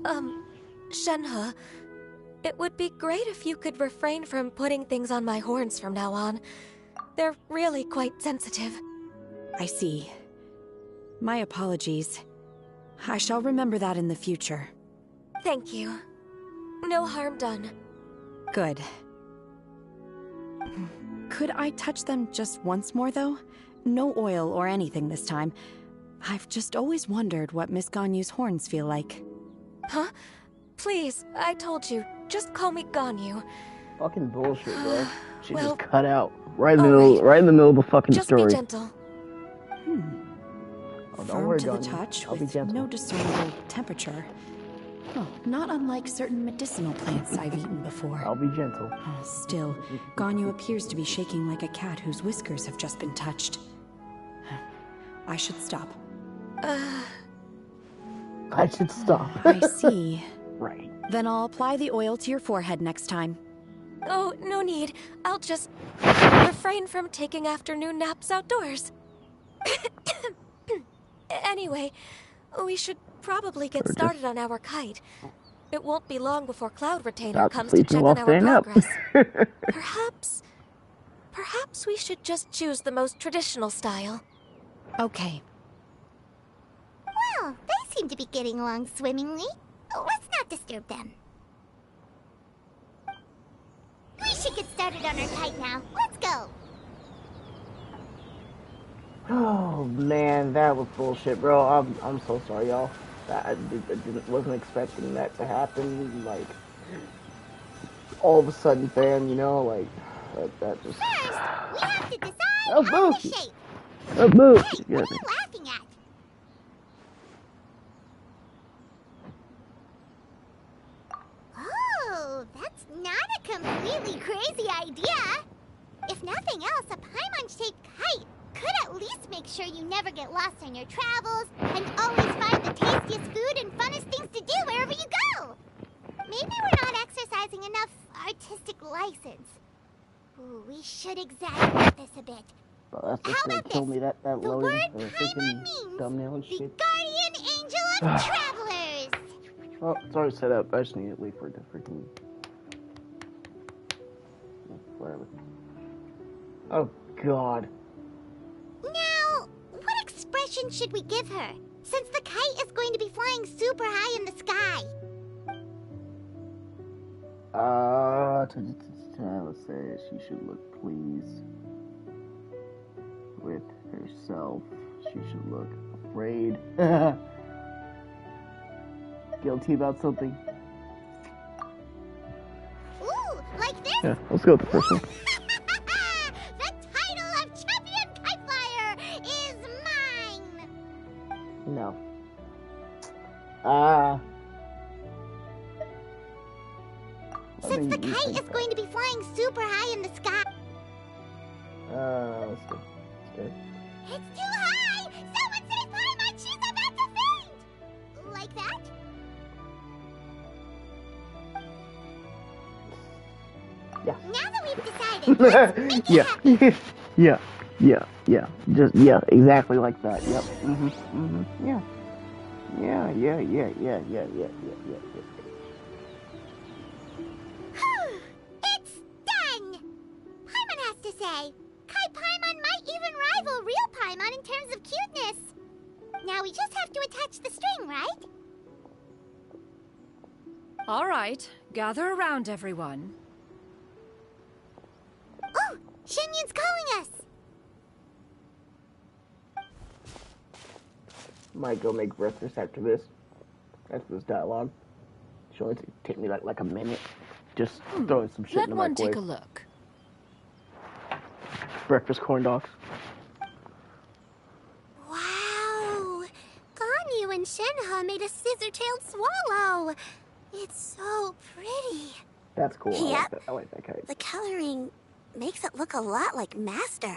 Shenhe, it would be great if you could refrain from putting things on my horns from now on. They're really quite sensitive. I see. My apologies. I shall remember that in the future. Thank you. No harm done. Good. Could I touch them just once more, though? No oil or anything this time. I've just always wondered what Miss Ganyu's horns feel like. Huh? Please, I told you. Just call me Ganyu. Fucking bullshit, bro. She Well, just cut out right in the middle, right in the middle of the fucking Just story. be gentle. Oh, don't Firm worry, to the Ganyu. touch, I'll be with gentle. no discernible temperature. Oh, not unlike certain medicinal plants I've eaten before. I'll be gentle. Still, Ganyu appears to be shaking like a cat whose whiskers have just been touched. I should stop. I should stop. I see. Right. Then I'll apply the oil to your forehead next time. Oh, no need. I'll just refrain from taking afternoon naps outdoors. Anyway, we should probably get started on our kite. It won't be long before Cloud Retainer Stop comes to sleeping check while on our staying up. progress. Perhaps we should just choose the most traditional style. Okay. Well, they seem to be getting along swimmingly. Let's not disturb them. We should get started on our kite now. Let's go. Oh man, that was bullshit, bro. I'm so sorry, y'all. I wasn't expecting that to happen. Like all of a sudden, fam. You know, like that just. First, we have to decide Oh, on the bullshit. shape. That moved. Hey, Yeah. what are you laughing at? Oh, that's not a completely crazy idea. If nothing else, a Paimon-shaped kite could at least make sure you never get lost on your travels and always find the tastiest food and funnest things to do wherever you go. Maybe we're not exercising enough artistic license. Ooh, we should exaggerate this a bit. But that's How just gonna about kill this? me. That The loading word for Paimon freaking means thumbnail and the shit. guardian angel of travelers. Oh, it's already set up. I just need to wait for it to freaking. Whatever. Oh God. Now, what expression should we give her? Since the kite is going to be flying super high in the sky. Let's say she should look pleased with herself. She should look afraid. Guilty about something. Ooh, like this? Yeah, let's go with the first one. The title of champion kite flyer is mine. No. Since the kite is going to be flying super high in the sky. Let's go. It's too high! Someone save Paimon! She's about to faint! Like that? Yeah. Now that we've decided, let's make it happen. Yeah. Just, yeah, exactly like that. Yep. Yeah. It's done! Paimon has to say. Kai Paimon might even rival real Paimon in terms of cuteness. Now we just have to attach the string, right? All right, gather around, everyone. Oh! Shenyun's calling us! Might go make breakfast after this. After this dialogue. Should only take me like a minute. Just throwing some shit Let in the one microwave. take a look. Breakfast corn dogs. Wow! Ganyu and Shenhe made a scissor-tailed swallow. It's so pretty. That's cool. Yep. I like that kite. The coloring makes it look a lot like Master.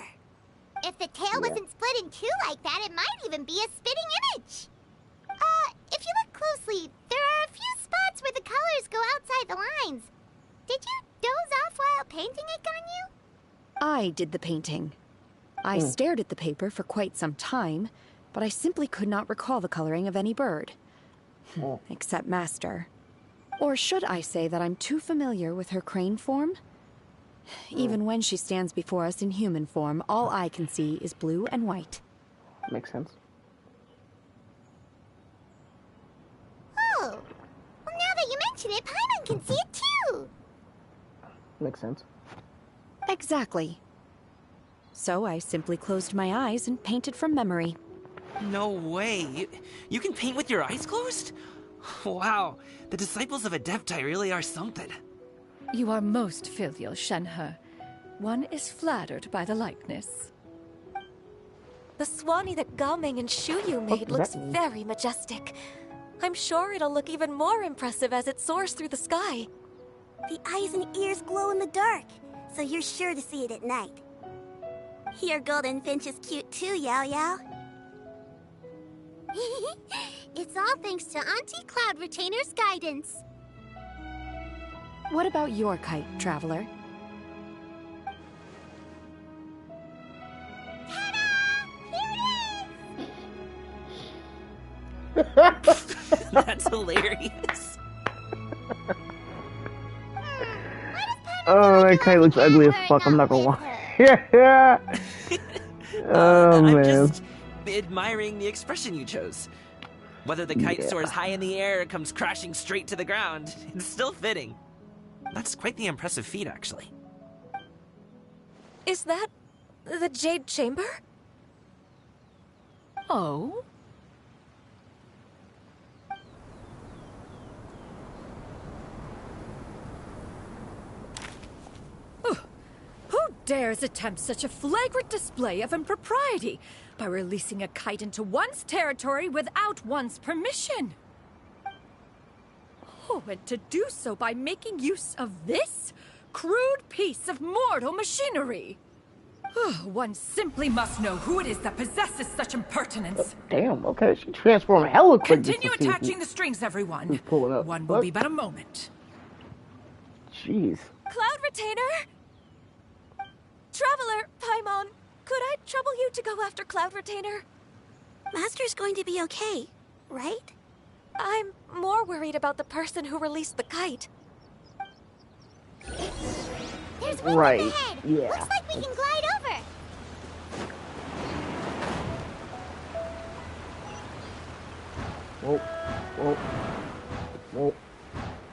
If the tail wasn't split in two like that, it might even be a spitting image. If you look closely, there are a few spots where the colors go outside the lines. Did you doze off while painting it, Ganyu? I did the painting. I stared at the paper for quite some time, but I simply could not recall the coloring of any bird. except Master. Or should I say that I'm too familiar with her crane form? Even when she stands before us in human form, all I can see is blue and white. Makes sense. Oh, well, now that you mention it, Paimon can see it too. Makes sense. Exactly. So I simply closed my eyes and painted from memory. No way. You can paint with your eyes closed? Wow, the disciples of Adepti really are something. You are most filial, Shenhe. One is flattered by the likeness. The Swanee that Gaming and Shuyu made looks very majestic. I'm sure it'll look even more impressive as it soars through the sky. The eyes and ears glow in the dark, so you're sure to see it at night. Your golden finch is cute too, Yao Yao. It's all thanks to Auntie Cloud Retainer's guidance. What about your kite, Traveler? That's hilarious. Oh, that kite looks ugly as fuck, I'm not gonna lie. Yeah. Oh, I'm man. just admiring the expression you chose. Whether the kite soars high in the air or comes crashing straight to the ground, it's still fitting. That's quite the impressive feat, actually. Is that the Jade Chamber? Oh? Who dares attempt such a flagrant display of impropriety by releasing a kite into one's territory without one's permission? Oh, and to do so by making use of this crude piece of mortal machinery. One simply must know who it is that possesses such impertinence. Damn, okay, she transformed hella quick. Continue attaching the strings, everyone. Pull it up. One will be but a moment. Jeez. Cloud Retainer! Traveler, Paimon, could I trouble you to go after Cloud Retainer? Master's going to be okay, right? I'm more worried about the person who released the kite. There's one Right, up ahead. yeah. Looks like we can glide over. Whoa, whoa, whoa,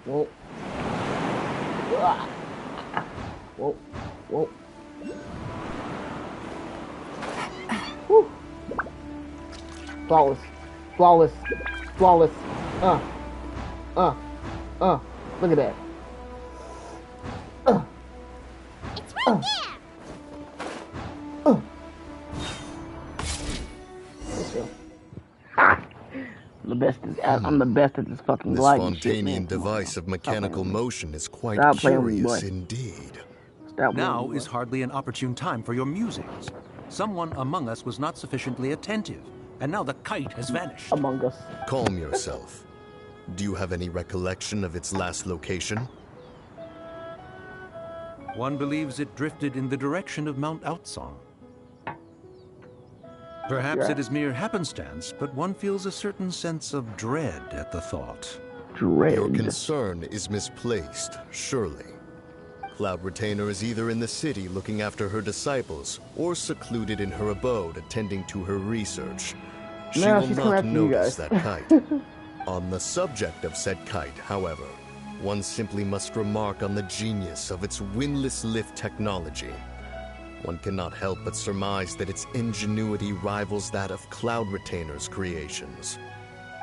whoa. Ah. Whoa, whoa. Woo. Flawless, flawless, flawless. Look at that. It's right there. Ha! I'm the best at this fucking This gliding shit, Fontanian man. device of mechanical motion is quite Stop playing with me, curious boy. indeed. Stop Now moving, is boy. hardly an opportune time for your musings. Someone among us was not sufficiently attentive, and now the kite has vanished. Among Us. Calm yourself. Do you have any recollection of its last location? One believes it drifted in the direction of Mount Outsong. Perhaps Yeah. it is mere happenstance, but one feels a certain sense of dread at the thought. Dread. Your concern is misplaced, surely. Cloud Retainer is either in the city looking after her disciples, or secluded in her abode attending to her research. She No, will she's coming not after you notice guys. that kite. On the subject of said kite, however, one simply must remark on the genius of its windless lift technology. One cannot help but surmise that its ingenuity rivals that of Cloud Retainer's creations.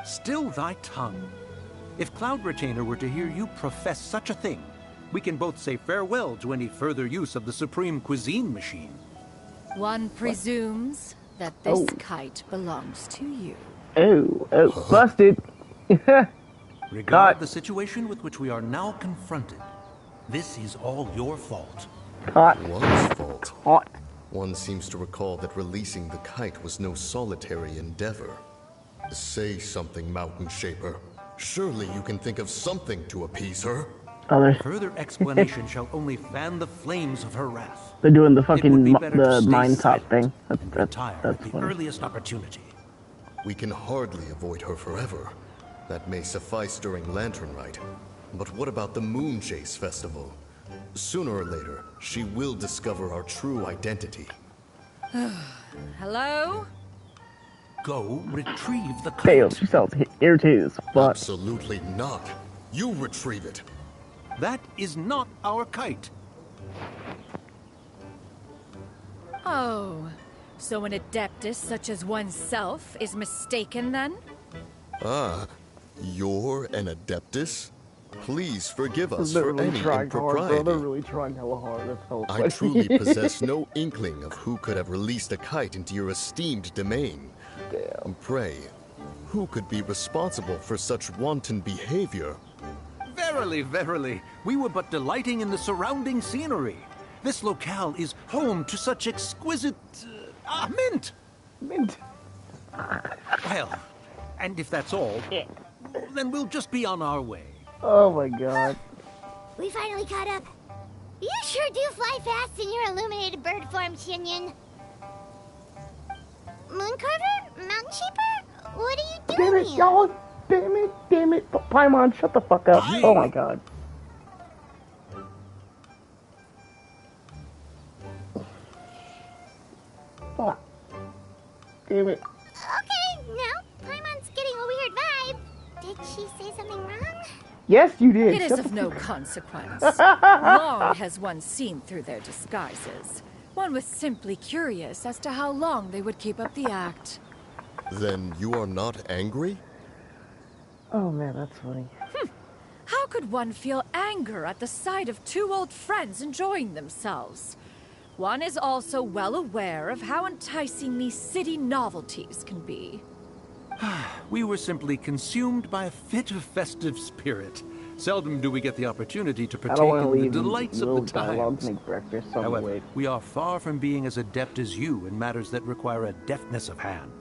Still thy tongue. If Cloud Retainer were to hear you profess such a thing, we can both say farewell to any further use of the Supreme Cuisine Machine. One presumes that this Oh. kite belongs to you. Oh, busted. Regard Caught. the situation with which we are now confronted. This is all your fault. Caught. One's fault. Caught. One seems to recall that releasing the kite was no solitary endeavor. Say something, Mountain Shaper. Surely you can think of something to appease her. Others. Further explanation shall only fan the flames of her wrath. They're doing the It would fucking be better to the stay mine top silent thing. and retire at That's the funny. earliest opportunity. We can hardly avoid her forever. That may suffice during Lantern Rite, but what about the Moon Chase Festival? Sooner or later, she will discover our true identity. Hello? Go retrieve the Damn, kite. she sounds irritated as fuck. Absolutely not. You retrieve it. That is not our kite. Oh, so an adeptus such as oneself is mistaken then? Ah, you're an Adeptus? Please forgive us They're for really any trying hard, bro. impropriety. They're really trying hella hard. That's hella I funny. truly possess no inkling of who could have released a kite into your esteemed domain. Damn. Pray, who could be responsible for such wanton behavior? Verily, verily, we were but delighting in the surrounding scenery. This locale is home to such exquisite... mint! Mint. Well, and if that's all, then we'll just be on our way. Oh my god. We finally caught up. You sure do fly fast in your illuminated bird form, Shinyan. Mooncarver? Mountain Sheeper? What are you Damn doing it, here? y'all. Damn it. Paimon, shut the fuck up. Oh my god. Fuck. Damn it. Okay, now Paimon's getting a weird vibe. Did she say something wrong? Yes, you did. It is Shut of the no fuck up. consequence. Long has one seen through their disguises. One was simply curious as to how long they would keep up the act. Then you are not angry? Oh man, that's funny. How could one feel anger at the sight of two old friends enjoying themselves? One is also well aware of how enticing these city novelties can be. We were simply consumed by a fit of festive spirit. Seldom do we get the opportunity to I partake don't want to in the leave delights little of the dialogue times. to make breakfast. So I'm However, gonna wait. we are far from being as adept as you in matters that require a deftness of hand.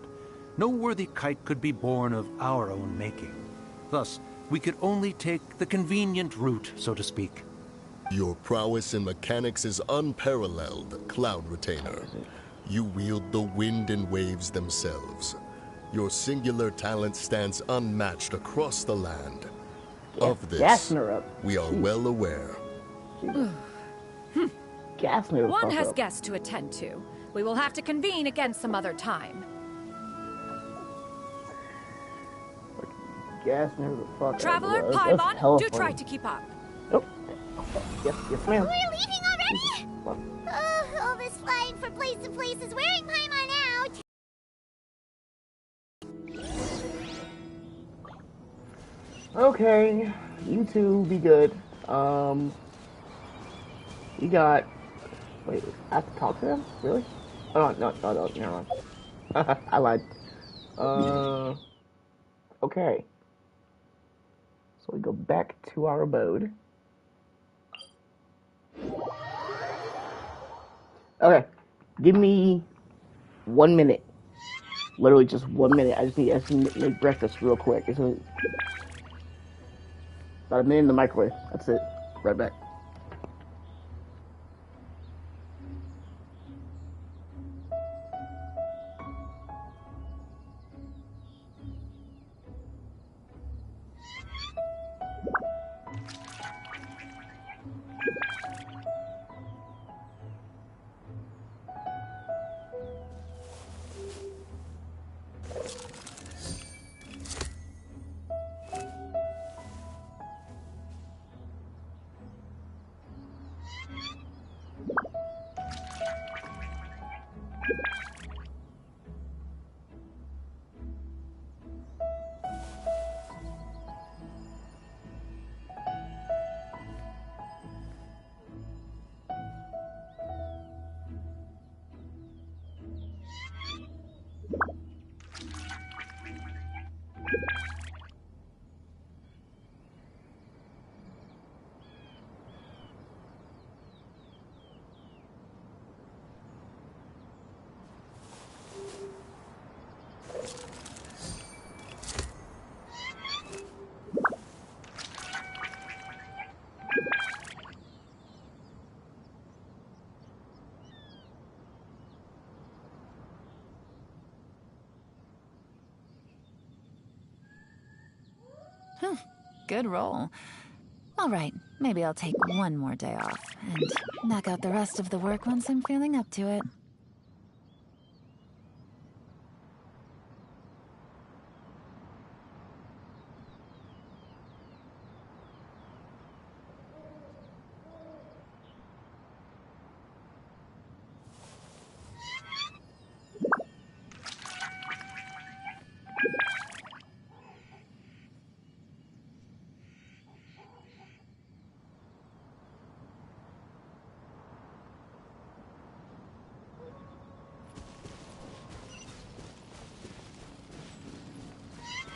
No worthy kite could be born of our own making. Thus, we could only take the convenient route, so to speak. Your prowess in mechanics is unparalleled, Cloud Retainer. You wield the wind and waves themselves. Your singular talent stands unmatched across the land. Of this, Gassing her up. we are well aware. Gassing her the One fuck has up. guests to attend to. We will have to convene again some other time. Gassing her the fuck Traveler, up. That's Paimon, hella do try funny. to keep up. Oh. Yes, ma'am. We're leaving already? Oh, all this flying from place to place is wearing Paimon out. Okay, you two be good. You got. Wait, I have to talk to them? Really? Oh, no, never mind. I lied. Okay. So we go back to our abode. Okay, give me 1 minute. Literally just 1 minute. I just need to make breakfast real quick. It's about a minute in the microwave. That's it. Right back. Good roll. All right, maybe I'll take one more day off and knock out the rest of the work once I'm feeling up to it.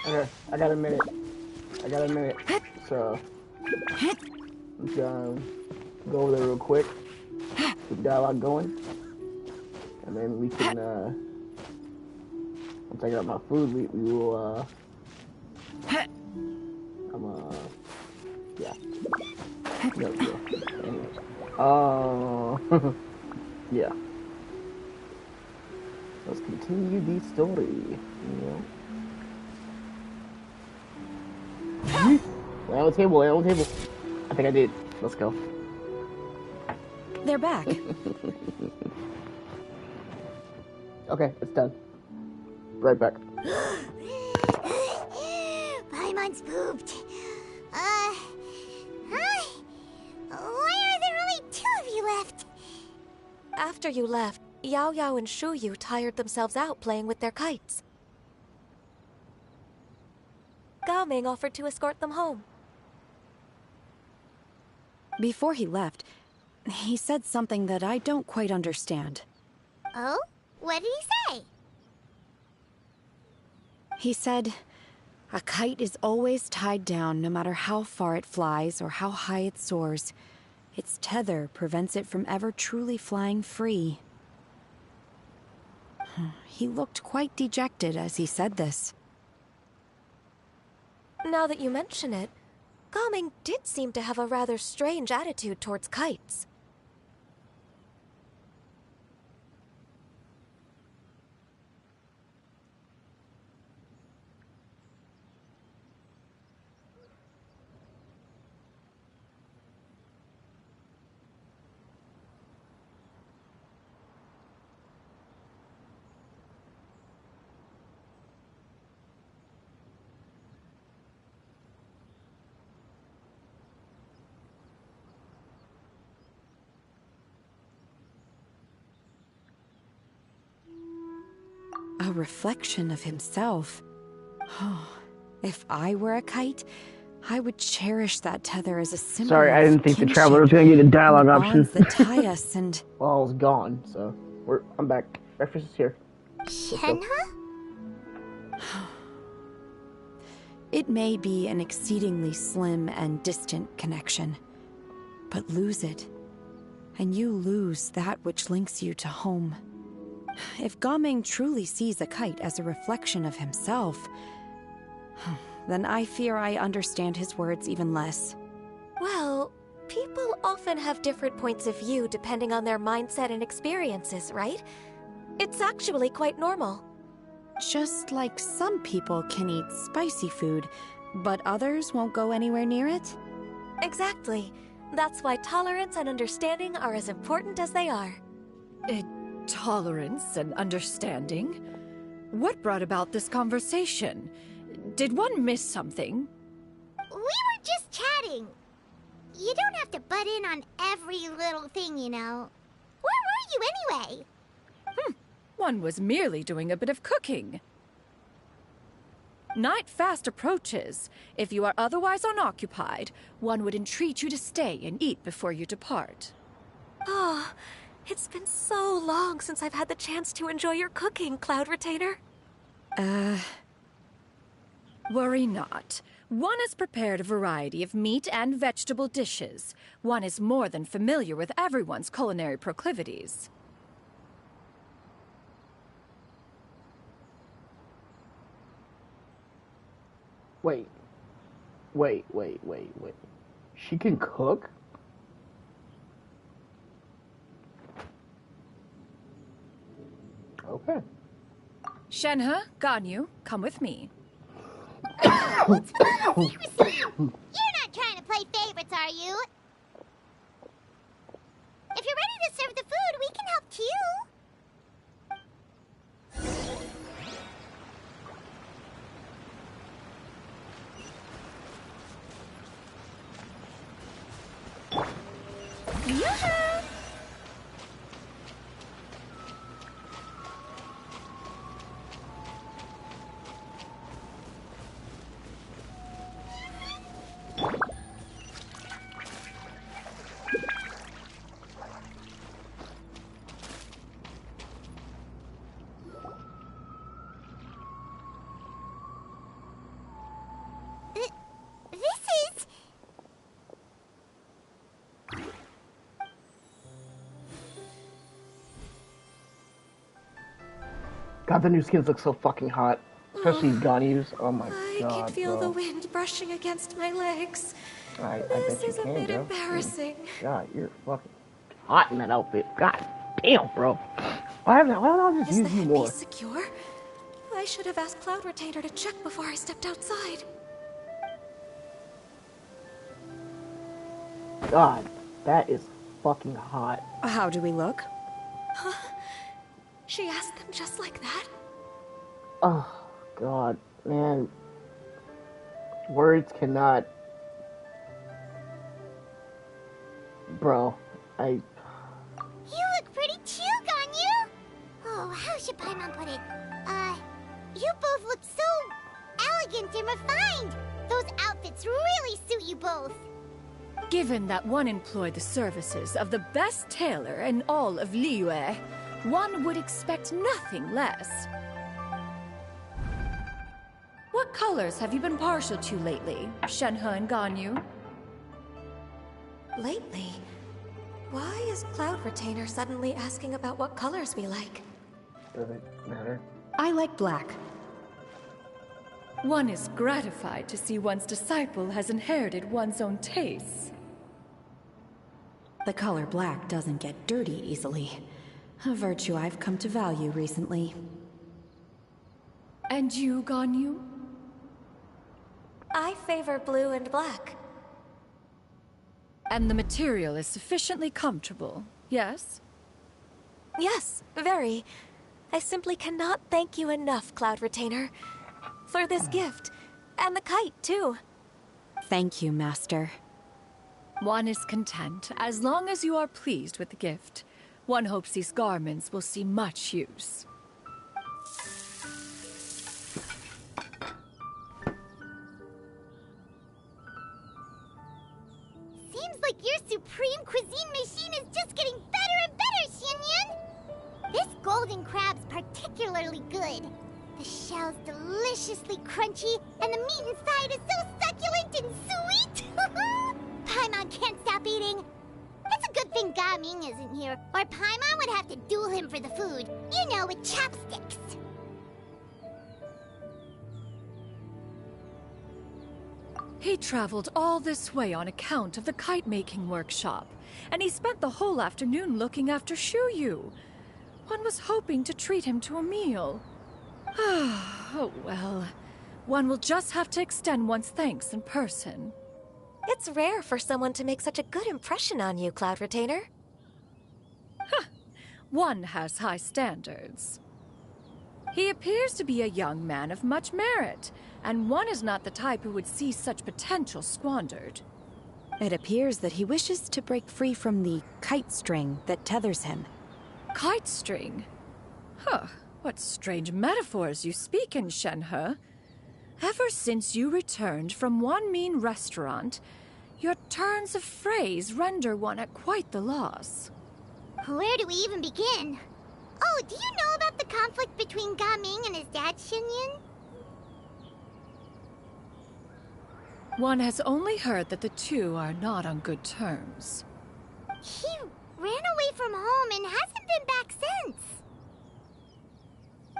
Okay, I got a minute. So, I'm gonna go over there real quick. Keep the dialogue going. And then we can, once I got my food, we will, yeah. No deal. Anyways. Yeah. Let's continue the story, you know? Lay on the table, I think I did. Let's go. They're back. Okay, it's done. Right back. Paimon's pooped. Huh? Why are there only 2 of you left? After you left, Yao Yao and Shu Yu tired themselves out playing with their kites. Gao Ming offered to escort them home. Before he left, he said something that I don't quite understand. Oh? What did he say? He said, a kite is always tied down no matter how far it flies or how high it soars. Its tether prevents it from ever truly flying free. He looked quite dejected as he said this. Now that you mention it, Gao Ming did seem to have a rather strange attitude towards kites. A reflection of himself. Oh, if I were a kite, I would cherish that tether as a symbol. Sorry, I didn't think the kinship, traveler was gonna get a dialogue the option. bonds that tie us and... Well, I was gone, so I'm back. Breakfast is here. Shenhe? It may be an exceedingly slim and distant connection, but lose it, and you lose that which links you to home. If Gao Ming truly sees a kite as a reflection of himself, then I fear I understand his words even less. Well, people often have different points of view depending on their mindset and experiences, right? It's actually quite normal. Just like some people can eat spicy food, but others won't go anywhere near it? Exactly. That's why tolerance and understanding are as important as they are. Tolerance and understanding? What brought about this conversation? Did one miss something? We were just chatting. You don't have to butt in on every little thing, you know. Where were you anyway? One was merely doing a bit of cooking. Night fast approaches. If you are otherwise unoccupied, one would entreat you to stay and eat before you depart. Oh, it's been so long since I've had the chance to enjoy your cooking, Cloud Retainer. Worry not. One has prepared a variety of meat and vegetable dishes. One is more than familiar with everyone's culinary proclivities. Wait. She can cook? Okay. Shenhe, Ganyu, come with me. What's wrong? Seriously? You're not trying to play favorites, are you? If you're ready to serve the food, we can help too. Yoo-hoo! This is... God, the new skins look so fucking hot. Especially Ganyu's. Oh my god, I can feel bro. the wind brushing against my legs. I This bet you is a can, bit bro. embarrassing. God, you're fucking hot in that outfit. God damn, bro. Why don't I just Is the use you more? headpiece secure? I should have asked Cloud Retainer to check before I stepped outside. God, that is fucking hot. How do we look? She asked them just like that? Oh, God, man. Words cannot... Bro, You look pretty too, Ganyu! Oh, how should Paimon put it? You both look so elegant and refined! Those outfits really suit you both! Given that one employed the services of the best tailor in all of Liyue, one would expect nothing less. What colors have you been partial to lately, Shenhe and Ganyu? Lately? Why is Cloud Retainer suddenly asking about what colors we like? does it matter? I like black. One is gratified to see one's disciple has inherited one's own tastes. The color black doesn't get dirty easily. A virtue I've come to value recently. And you, Ganyu? I favor blue and black. And the material is sufficiently comfortable, yes? Yes, very. I simply cannot thank you enough, Cloud Retainer. For this gift. And the kite, too. Thank you, Master. One is content, as long as you are pleased with the gift. One hopes these garments will see much use. Seems like your supreme cuisine machine is just getting better and better, Xinyun! This golden crab's particularly good. The shell's deliciously crunchy, and the meat inside is so succulent and sweet! Paimon can't stop eating. It's a good thing Gaming isn't here, or Paimon would have to duel him for the food. You know, with chopsticks. He traveled all this way on account of the kite-making workshop, and he spent the whole afternoon looking after Shuyu. One was hoping to treat him to a meal. Oh well, one will just have to extend one's thanks in person. It's rare for someone to make such a good impression on you, Cloud Retainer. One has high standards. He appears to be a young man of much merit, and one is not the type who would see such potential squandered. It appears that he wishes to break free from the kite string that tethers him. Kite string? Huh, what strange metaphors you speak in, Shenhe. Ever since you returned from one mean restaurant, your turns of phrase render one at quite the loss. Where do we even begin? Oh, do you know about the conflict between Gaming and his dad, Xinyun? One has only heard that the two are not on good terms. He ran away from home and hasn't been back since.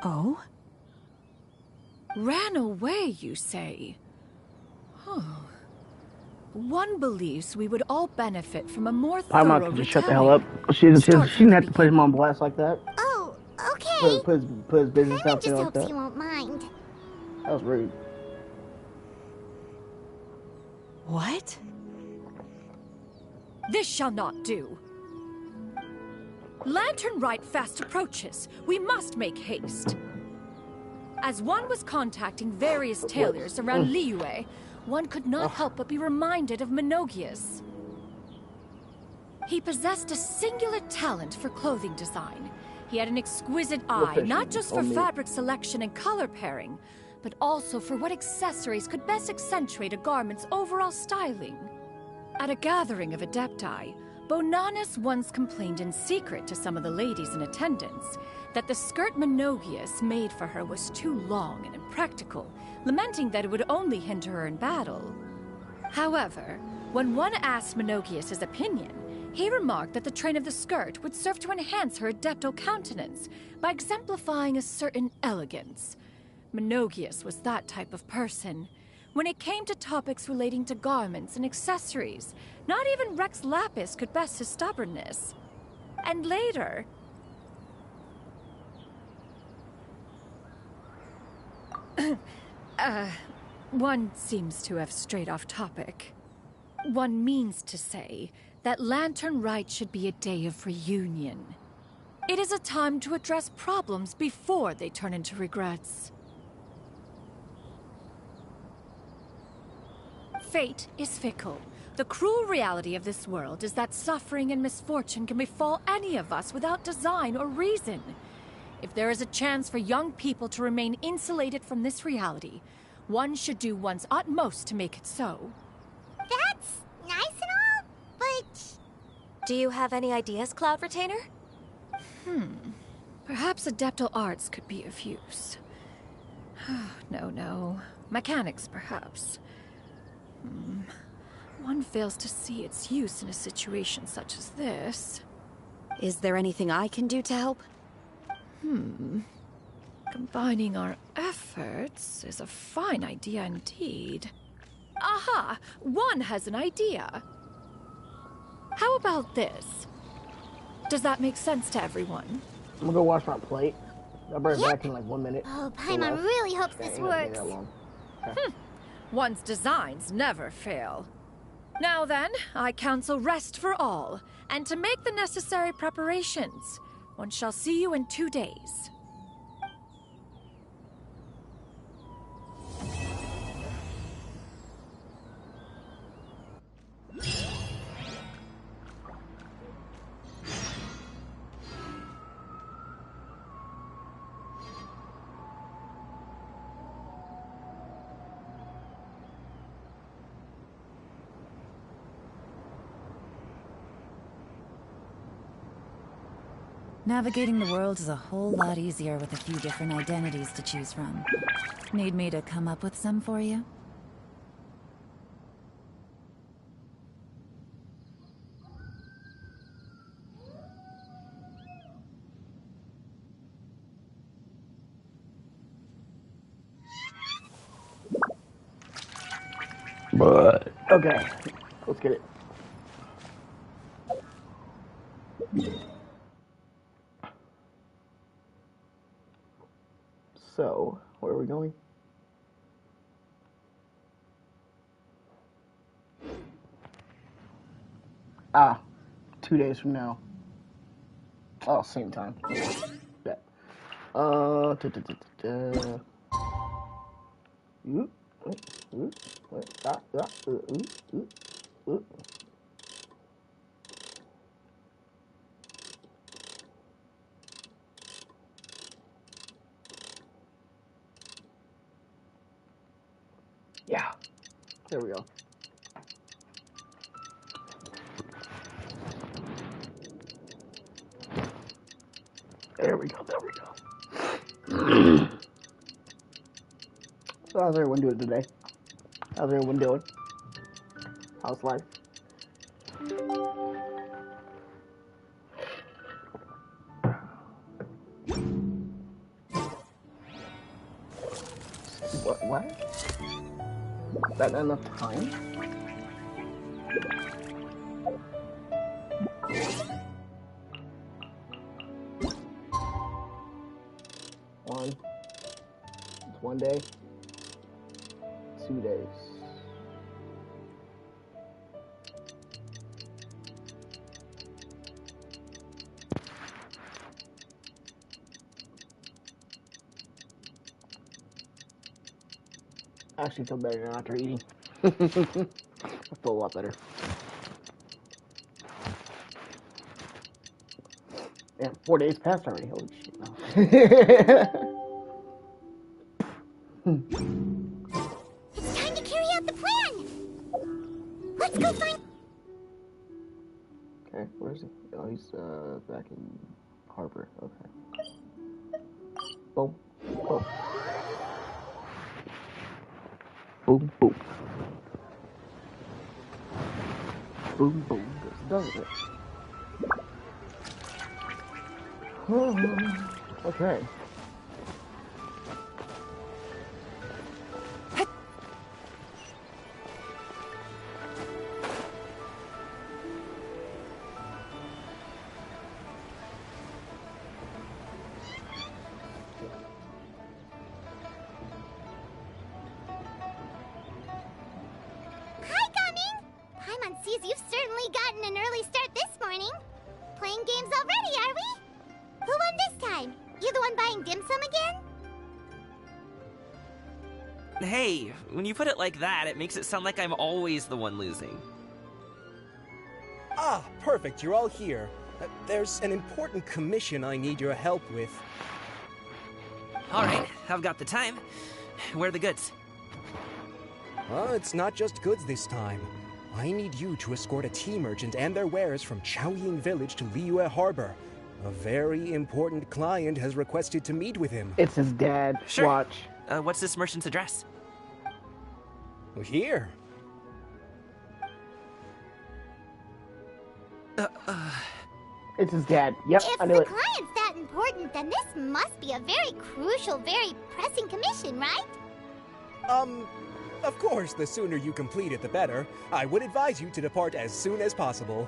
Oh? Ran away, you say? Oh. One believes we would all benefit from a more thorough Paimon can just shut the hell up. She didn't have to put him on blast like that. Oh, okay. Put his business Paimon out there just like hopes that. he won't mind. That was rude. What? This shall not do. Lantern Rite fast approaches. We must make haste. As one was contacting various tailors around Liyue, one could not help but be reminded of Menogias. He possessed a singular talent for clothing design. He had an exquisite eye, not just for fabric selection and color pairing, but also for what accessories could best accentuate a garment's overall styling. At a gathering of Adepti, Bonanis once complained in secret to some of the ladies in attendance that the skirt Menogias made for her was too long and impractical, lamenting that it would only hinder her in battle. However, when one asked Menogias his opinion, he remarked that the train of the skirt would serve to enhance her adeptal countenance by exemplifying a certain elegance. Menogias was that type of person. When it came to topics relating to garments and accessories, not even Rex Lapis could best his stubbornness. And later... one seems to have strayed off topic. One means to say that Lantern Rite should be a day of reunion. It is a time to address problems before they turn into regrets. Fate is fickle. The cruel reality of this world is that suffering and misfortune can befall any of us without design or reason. If there is a chance for young people to remain insulated from this reality, one should do one's utmost to make it so. That's nice and all, but... Do you have any ideas, Cloud Retainer? Perhaps adeptal arts could be of use. No. Mechanics, perhaps. One fails to see its use in a situation such as this. Is there anything I can do to help? Combining our efforts is a fine idea indeed. Aha! One has an idea. How about this? Does that make sense to everyone? I'm gonna go wash my plate. I'll be back in like 1 minute. Oh, Paimon really hopes this works. One's designs never fail. Now then, I counsel rest for all, and to make the necessary preparations. One shall see you in 2 days. Navigating the world is a whole lot easier with a few different identities to choose from. Need me to come up with some for you? But okay, let's get it. So, where are we going? Ah, 2 days from now. Oh, same time. Yeah. Yeah, there we go. There we go. So how's everyone doing today? How's everyone doing? How's life? What? Is that not enough time? It's 1 day. 2 days. I actually feel better now after eating. I feel a lot better. Yeah, 4 days passed already. Holy shit. No. It's time to carry out the plan! Let's go find... Okay, where's he? Oh, he's back in harbor. Okay. Boom. Boom. Boom, boom. Boom, boom. This does it. Okay. Hi, Gaming! Paimon sees you've certainly gotten an early start this morning. Playing games already, are we? Who won this time? You the one buying dim sum again? Hey, when you put it like that, it makes it sound like I'm always the one losing. Ah, perfect, you're all here. There's an important commission I need your help with. Alright, I've got the time. Where are the goods? It's not just goods this time. I need you to escort a tea merchant and their wares from Chaoying Village to Liyue Harbor. A very important client has requested to meet with him. It's his dad. Sure. Watch. What's this merchant's address? Here. It's his dad. Yep, If I knew the it. client's that important, then this must be a very crucial, very pressing commission, right? Of course, the sooner you complete it, the better. I would advise you to depart as soon as possible.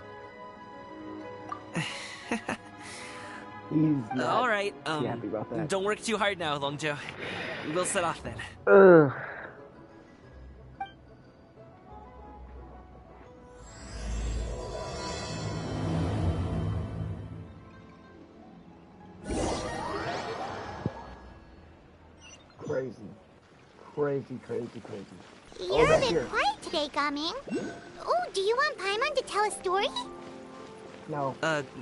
He's not Alright, too happy about that. don't work too hard now, Longjo. We'll set off then. Ugh. Crazy. Crazy, crazy, crazy. You're a back bit here. quiet today, Gaming. Oh, do you want Paimon to tell a story? No.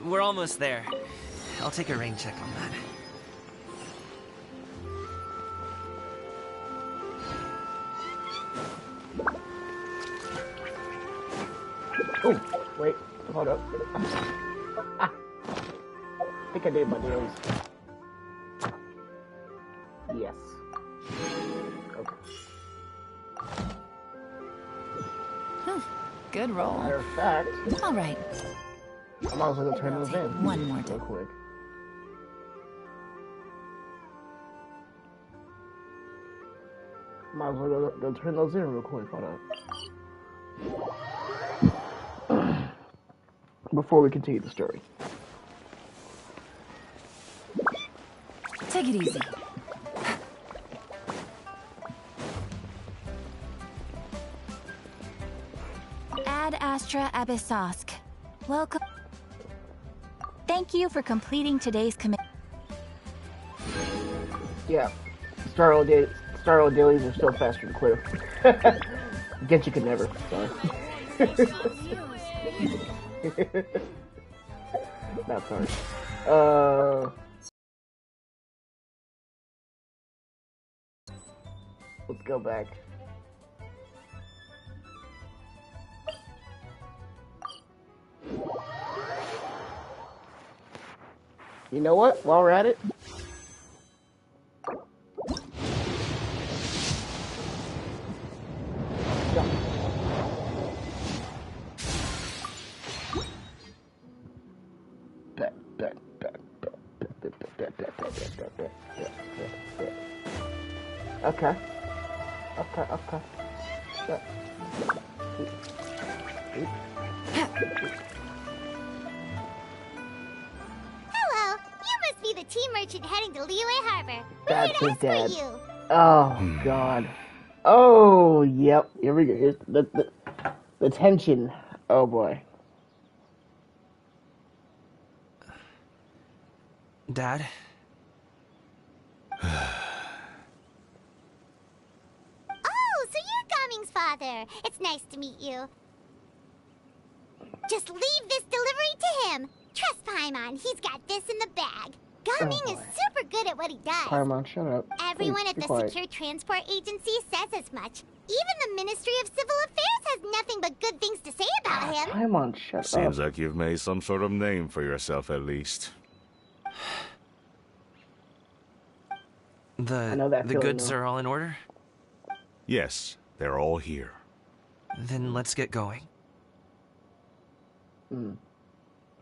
We're almost there. I'll take a rain check on that. Oh, wait. Hold up. Ah. I think I did my deals. Yes. Okay. Good roll. Matter of fact, All right. I might as well go turn those Take in. one more real day. quick. Might as well go turn those in real quick. Hold up. Before we continue the story. Take it easy. Ad Astra Abyssosk. Welcome. Thank you for completing today's commit. Yeah. Star Oil dailies are still faster to clear. Get you could never. Sorry. Not sorry. Let's go back. You know what? While we're at it, okay. Hello, you must be the tea merchant heading to Liyue Harbor. We're That's here his to dad. escort you. Oh God. Oh yep. Here we go. Here's the tension. Oh boy. Dad? Oh, bother. It's nice to meet you. Just leave this delivery to him. Trust Paimon, he's got this in the bag. Gaming is super good at what he does. Paimon, shut up. Everyone Please, at be the quiet. Secure Transport Agency says as much. Even the Ministry of Civil Affairs has nothing but good things to say about him. Paimon, shut Seems up. like you've made some sort of name for yourself, at least. I know that The feeling, goods though. are all in order? Yes, they're all here. Then let's get going.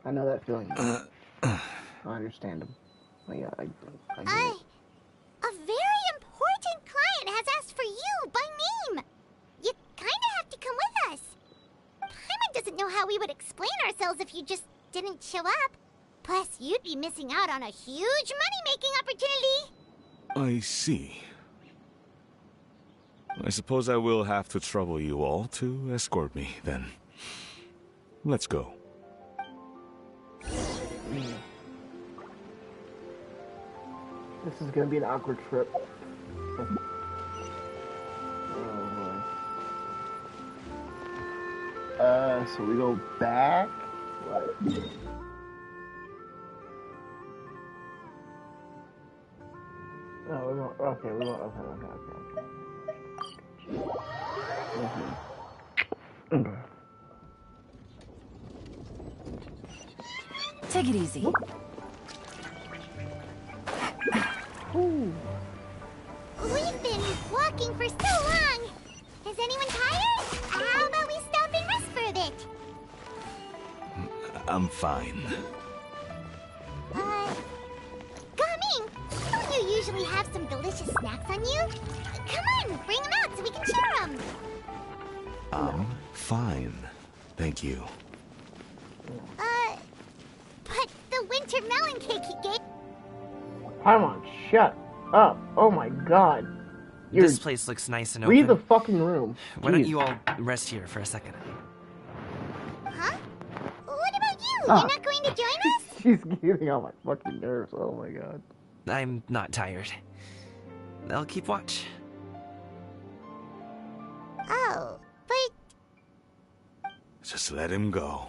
I know that feeling. I understand him. Oh, yeah, I get it. A very important client has asked for you by name. You kind of have to come with us. Paimon doesn't know how we would explain ourselves if you just didn't show up. Plus, you'd be missing out on a huge money-making opportunity. I see. I suppose I will have to trouble you all to escort me, then. Let's go. This is gonna be an awkward trip. Oh boy. So we go back? What? Oh, we're going, okay, we're going, okay. Okay. Take it easy. Ooh. We've been walking for so long. Is anyone tired? How about we stop and rest for a bit? I'm fine. Gaming, don't you usually have some delicious snacks on you? Come on, bring them out so we can share them. I'm fine. Thank you. But the winter melon cake he gave... Paimon, shut up. Oh my god. This place looks nice and open. Read the fucking room. Why don't Jeez. you all rest here for a second? Huh? What about you? You're not going to join us? She's getting on my fucking nerves. Oh my god. I'm not tired. I'll keep watch. Oh, but... Just let him go.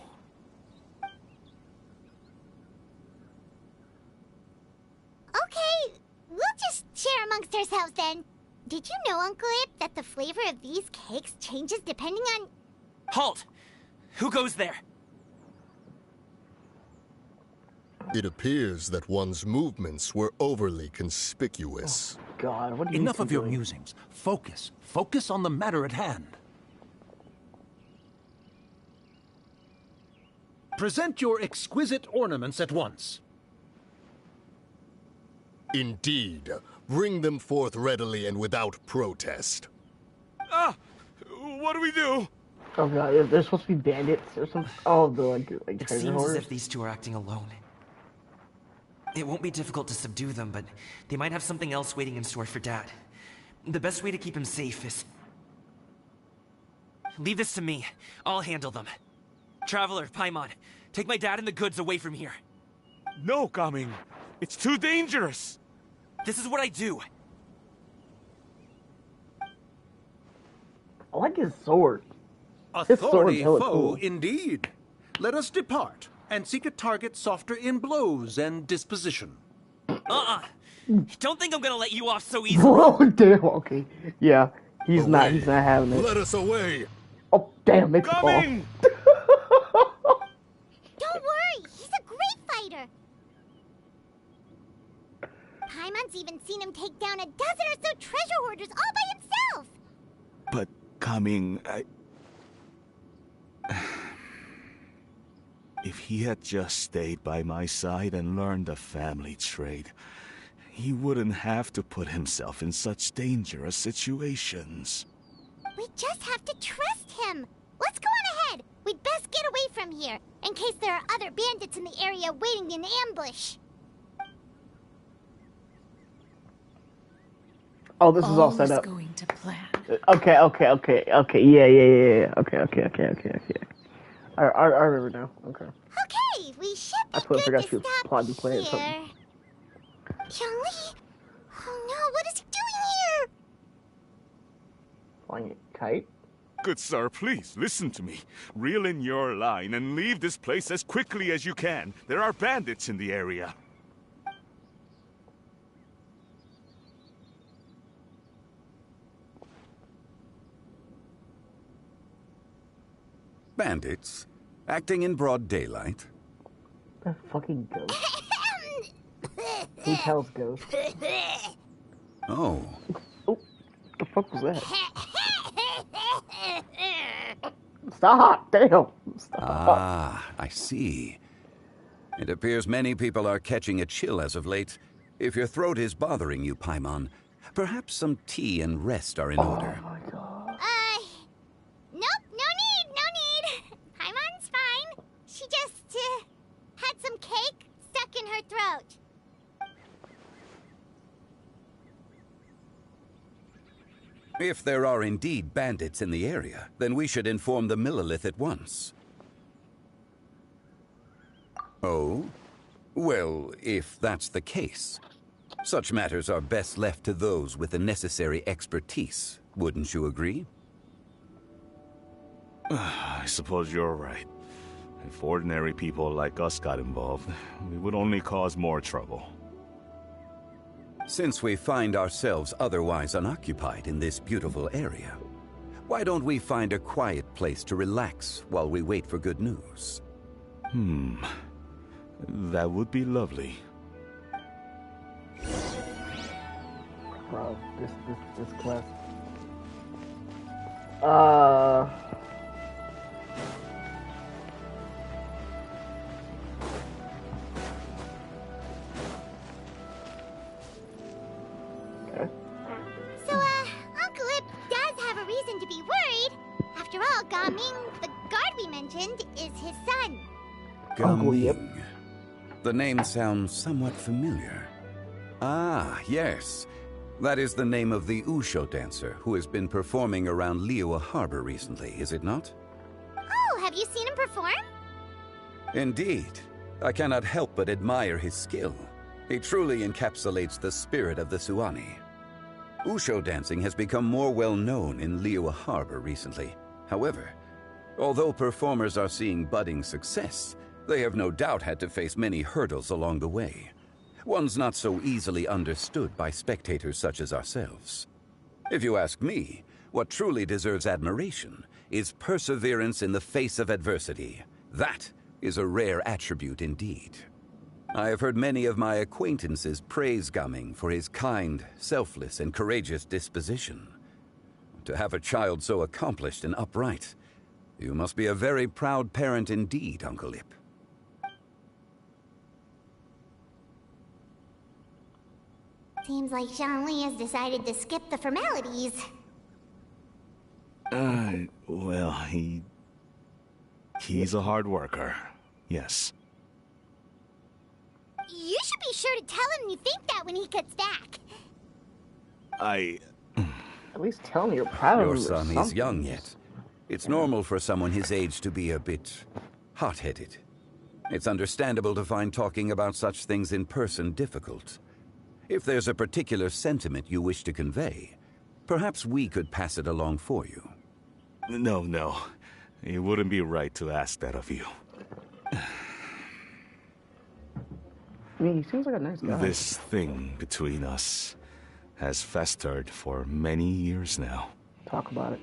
Okay, we'll just share amongst ourselves then. Did you know, Uncle Ip, that the flavor of these cakes changes depending on... Halt! Who goes there? It appears that one's movements were overly conspicuous. God, what are you Enough of your doing? musings. Focus. Focus on the matter at hand. Present your exquisite ornaments at once. Indeed. Bring them forth readily and without protest. Ah! What do we do? Oh god, there's supposed to be bandits or something. Oh, the like It treasure seems as hoarders. if these two are acting alone. It won't be difficult to subdue them, but they might have something else waiting in store for Dad. The best way to keep him safe is... Leave this to me. I'll handle them. Traveler, Paimon, take my dad and the goods away from here. No, Gaming. It's too dangerous. This is what I do. I like his sword. Authority hella foe cool. indeed. Let us depart and seek a target softer in blows and disposition. Don't think I'm gonna let you off so easily. Oh damn. Okay. Yeah. He's not having it. Let us away. Oh damn. It's off. Gaming! Don't worry, he's a great fighter. Paimon's even seen him take down a dozen or so treasure hoarders all by himself. But, Gaming, if he had just stayed by my side and learned the family trade, he wouldn't have to put himself in such dangerous situations. We just have to trust him. Let's go on ahead. We'd best get away from here, in case there are other bandits in the area waiting in ambush. Oh, this is all set up. Going to plan. Okay. Yeah. Okay. I remember now. Okay. Okay, we should be I totally good forgot to she was stop plotting to play it, here. something. Yangli? Oh no, what is he doing here? Flying a kite? Good sir, please, listen to me. Reel in your line and leave this place as quickly as you can. There are bandits in the area. Bandits? Acting in broad daylight? The fucking ghost. Who tells ghosts? Oh. Oh, the fuck was that? Stop! Damn! Stop. Ah, I see. It appears many people are catching a chill as of late. If your throat is bothering you, Paimon, perhaps some tea and rest are in order. Oh my god. Nope, no need. Paimon's fine. She just, had some cake stuck in her throat. If there are indeed bandits in the area, then we should inform the Millelith at once. Oh? Well, if that's the case, such matters are best left to those with the necessary expertise, wouldn't you agree? I suppose you're right. If ordinary people like us got involved, we would only cause more trouble. Since we find ourselves otherwise unoccupied in this beautiful area, why don't we find a quiet place to relax while we wait for good news? That would be lovely. Bro, this quest. So, Uncle Ip does have a reason to be worried. After all, Gaming, the guard we mentioned, is his son. Gaming. The name sounds somewhat familiar. Ah, yes. That is the name of the Usho dancer who has been performing around Liyue Harbor recently, is it not? Oh, have you seen him perform? Indeed. I cannot help but admire his skill. He truly encapsulates the spirit of the Suani. Usho dancing has become more well known in Liyue Harbor recently. However, although performers are seeing budding success, they have no doubt had to face many hurdles along the way. One's not so easily understood by spectators such as ourselves. If you ask me, what truly deserves admiration is perseverance in the face of adversity. That is a rare attribute indeed. I have heard many of my acquaintances praise Gaming for his kind, selfless, and courageous disposition. To have a child so accomplished and upright, you must be a very proud parent indeed, Uncle Ip. Seems like Zhongli has decided to skip the formalities. Well, he's a hard worker. Yes. You should be sure to tell him you think that when he gets back. At least tell me you're proud of him. Your son is young yet. It's normal for someone his age to be a bit hot-headed. It's understandable to find talking about such things in person difficult. If there's a particular sentiment you wish to convey, perhaps we could pass it along for you. No. It wouldn't be right to ask that of you. I mean, he seems like a nice guy. This thing between us has festered for many years now. Talk about it.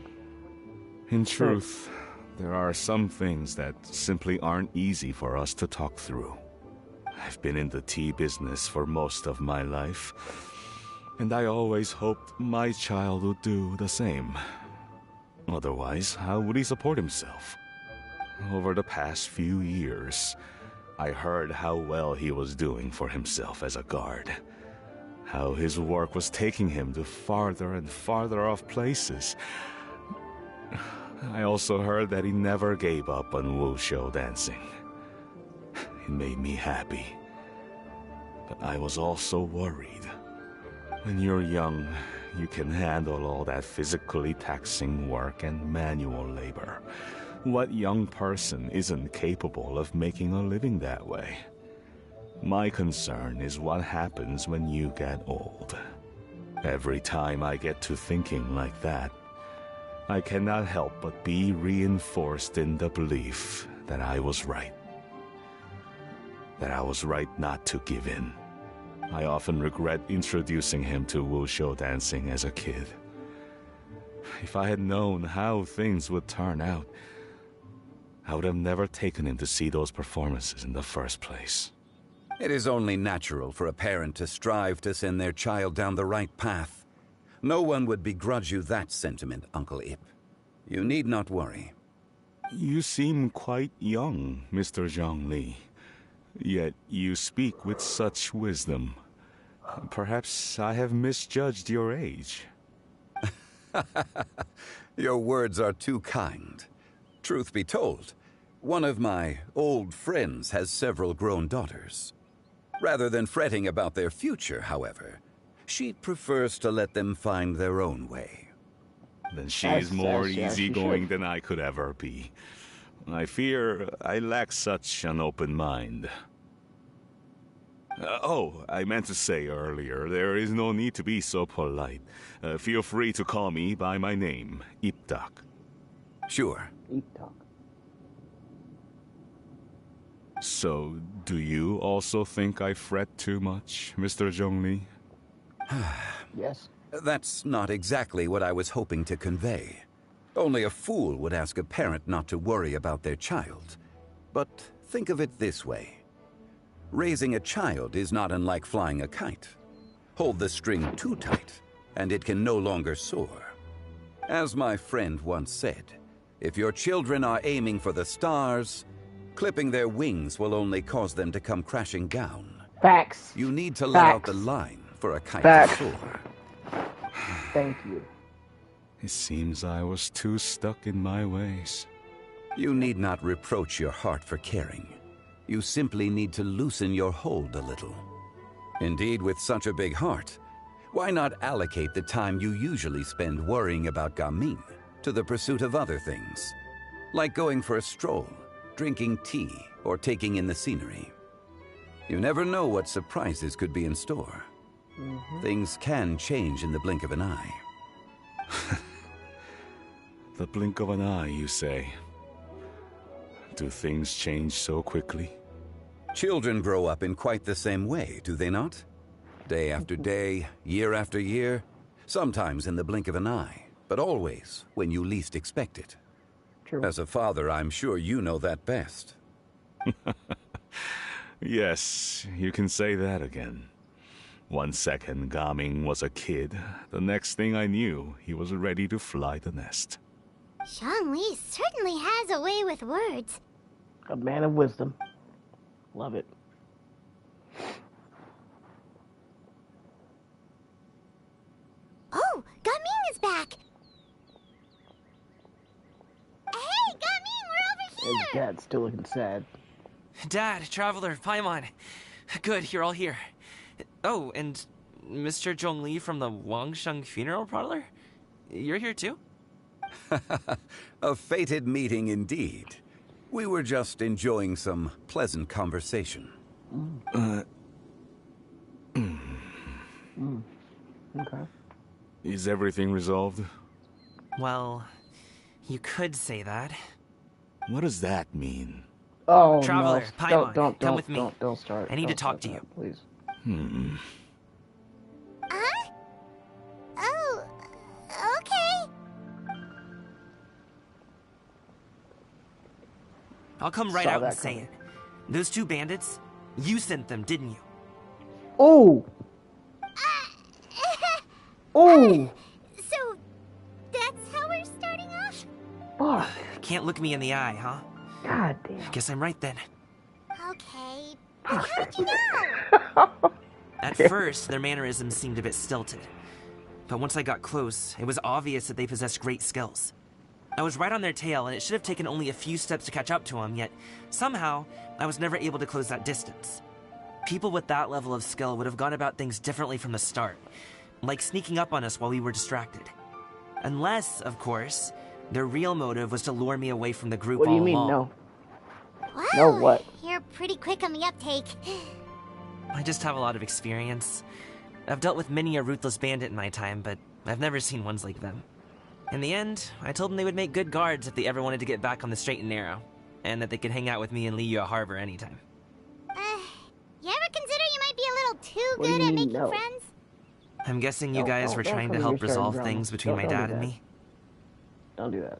In truth, there are some things that simply aren't easy for us to talk through. I've been in the tea business for most of my life, and I always hoped my child would do the same. Otherwise, how would he support himself? Over the past few years, I heard how well he was doing for himself as a guard. How his work was taking him to farther and farther off places. I also heard that he never gave up on Wushu dancing. It made me happy. But I was also worried. When you're young, you can handle all that physically taxing work and manual labor. What young person isn't capable of making a living that way? My concern is what happens when you get old. Every time I get to thinking like that, I cannot help but be reinforced in the belief that I was right. That I was right not to give in. I often regret introducing him to wushu dancing as a kid. If I had known how things would turn out, I would have never taken him to see those performances in the first place. It is only natural for a parent to strive to send their child down the right path. No one would begrudge you that sentiment, Uncle Ip. You need not worry. You seem quite young, Mr. Zhongli. Yet you speak with such wisdom. Perhaps I have misjudged your age. Your words are too kind. Truth be told, one of my old friends has several grown daughters. Rather than fretting about their future, however, she prefers to let them find their own way. Then she's more easygoing than I could ever be. I fear I lack such an open mind. I meant to say earlier, there is no need to be so polite. Feel free to call me by my name, Ipdak. Sure. Ipdak. So, do you also think I fret too much, Mr. Zhongli? Yes. That's not exactly what I was hoping to convey. Only a fool would ask a parent not to worry about their child. But think of it this way. Raising a child is not unlike flying a kite. Hold the string too tight, and it can no longer soar. As my friend once said, if your children are aiming for the stars, clipping their wings will only cause them to come crashing down. Facts. You need to let out the line for a kite to soar. Thank you. It seems I was too stuck in my ways. You need not reproach your heart for caring. You simply need to loosen your hold a little. Indeed, with such a big heart, why not allocate the time you usually spend worrying about Gaming to the pursuit of other things, like going for a stroll, drinking tea, or taking in the scenery. You never know what surprises could be in store. Things can change in the blink of an eye. The blink of an eye, you say? Do things change so quickly? Children grow up in quite the same way, do they not? Day after day, year after year, sometimes in the blink of an eye, but always when you least expect it. True. As a father, I'm sure you know that best. Yes, you can say that again. 1 second, Gaming was a kid. The next thing I knew, he was ready to fly the nest. Zhongli certainly has a way with words. A man of wisdom. Love it. Oh, Gaming is back! Hey, Gaming, we're over His here! dad's still looking sad. Dad, Traveler, Paimon. Good, you're all here. Oh, and Mr. Zhongli from the Wangsheng Funeral Parlor? You're here too? A fated meeting indeed. We were just enjoying some pleasant conversation. Okay. Is everything resolved? Well, you could say that. What does that mean? Oh, Traveler, no. Paimon, Don't come with me. Don't start. I need to Don't talk start to you. that, please. Huh? Oh, okay. I'll come right Saw out that and say coming. it. Those two bandits, you sent them, didn't you? Oh! Oh! So, that's how we're starting off? Fuck. Can't look me in the eye, huh? God damn. Guess I'm right then. Okay, but how did you know? At first, their mannerisms seemed a bit stilted. But once I got close, it was obvious that they possessed great skills. I was right on their tail, and it should have taken only a few steps to catch up to them, yet somehow, I was never able to close that distance. People with that level of skill would have gone about things differently from the start, like sneaking up on us while we were distracted. Unless, of course, their real motive was to lure me away from the group What do you all mean, along. no? Wow, No, what? You're pretty quick on the uptake. I just have a lot of experience. I've dealt with many a ruthless bandit in my time, but I've never seen ones like them. In the end, I told them they would make good guards if they ever wanted to get back on the straight and narrow, and that they could hang out with me in Liyue Harbor anytime. You ever consider you might be a little too What do good you at mean, making no? friends? I'm guessing you guys were trying to help resolve things between my dad and me. Don't do that.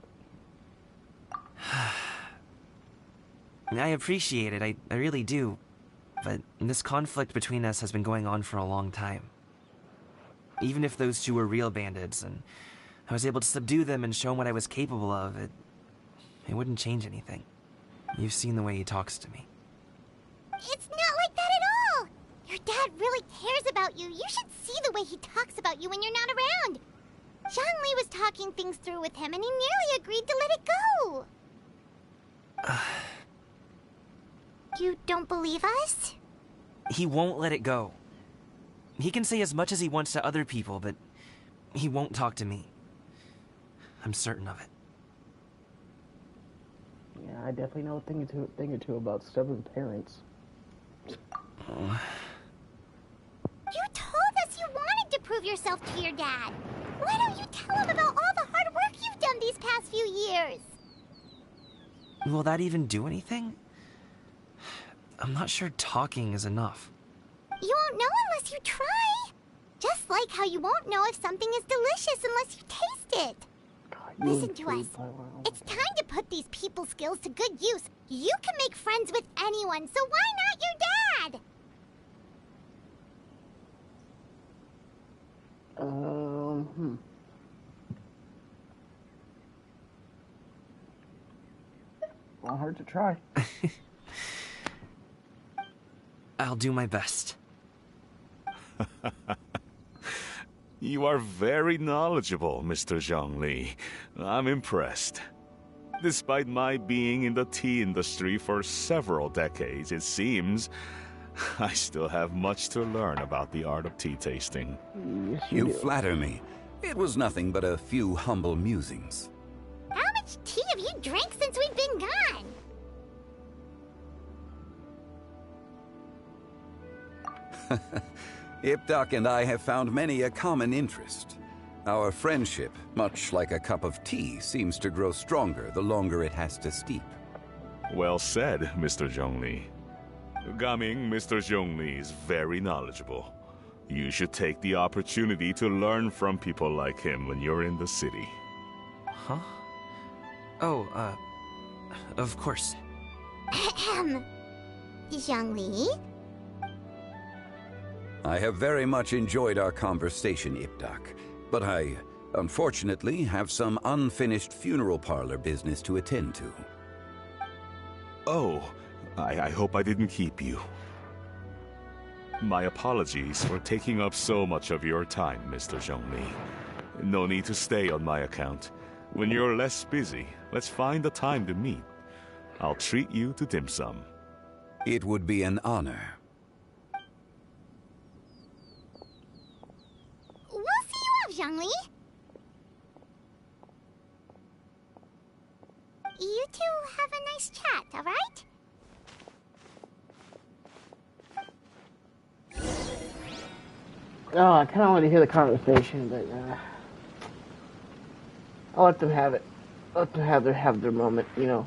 I appreciate it, I really do. But this conflict between us has been going on for a long time. Even if those two were real bandits, and I was able to subdue them and show them what I was capable of, it wouldn't change anything. You've seen the way he talks to me. It's not like that at all! Your dad really cares about you. You should see the way he talks about you when you're not around. Zhongli was talking things through with him, and he nearly agreed to let it go. You don't believe us? He won't let it go. He can say as much as he wants to other people, but he won't talk to me. I'm certain of it. Yeah, I definitely know a thing or two about stubborn parents. You told us you wanted to prove yourself to your dad. Why don't you tell him about all the hard work you've done these past few years? Will that even do anything? I'm not sure talking is enough. You won't know unless you try. Just like how you won't know if something is delicious unless you taste it. Listen to us. It's time to put these people skills to good use. You can make friends with anyone, so why not your dad? Won't hurt to try. I'll do my best. You are very knowledgeable, Mr. Zhongli. I'm impressed. Despite my being in the tea industry for several decades, it seems I still have much to learn about the art of tea tasting. Yes, You flatter me. It was nothing but a few humble musings. How much tea have you drank since we've been gone? Ipdak and I have found many a common interest. Our friendship, much like a cup of tea, seems to grow stronger the longer it has to steep. Well said, Mr. Zhongli. Gaming, Mr. Zhongli is very knowledgeable. You should take the opportunity to learn from people like him when you're in the city. Huh? Oh, of course. Ahem. Zhongli? I have very much enjoyed our conversation, Ipdak, but I, unfortunately, have some unfinished funeral parlor business to attend to. Oh, I hope I didn't keep you. My apologies for taking up so much of your time, Mr. Zhongli. No need to stay on my account. When you're less busy, let's find a time to meet. I'll treat you to dim sum. It would be an honor. We'll see you off, Zhongli. You two have a nice chat, all right? Oh, I kind of want to hear the conversation, but I'll let them have it. Let them have their moment, you know.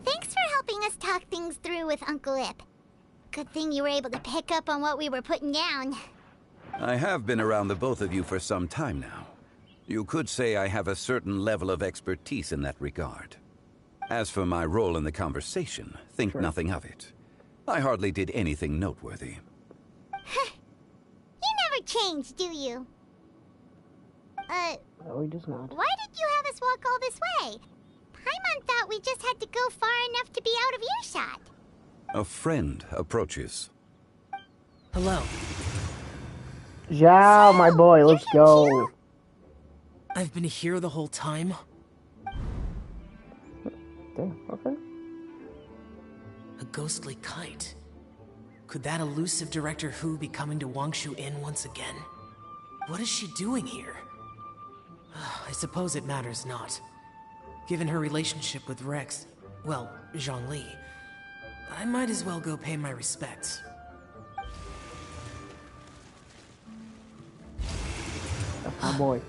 Thanks for helping us talk things through with Uncle Ip. Good thing you were able to pick up on what we were putting down. I have been around the both of you for some time now. You could say I have a certain level of expertise in that regard. As for my role in the conversation, think nothing of it. I hardly did anything noteworthy. You never change, do you? No, he does not. Why did you have us walk all this way? Paimon thought we just had to go far enough to be out of earshot. A friend approaches. Hello. Zhao, my boy, let's go. I've been here the whole time. Damn, okay. A ghostly kite. Could that elusive Director Hu be coming to Wangshu Inn once again? What is she doing here? I suppose it matters not. Given her relationship with Rex, well, Zhongli, I might as well go pay my respects. That's my boy.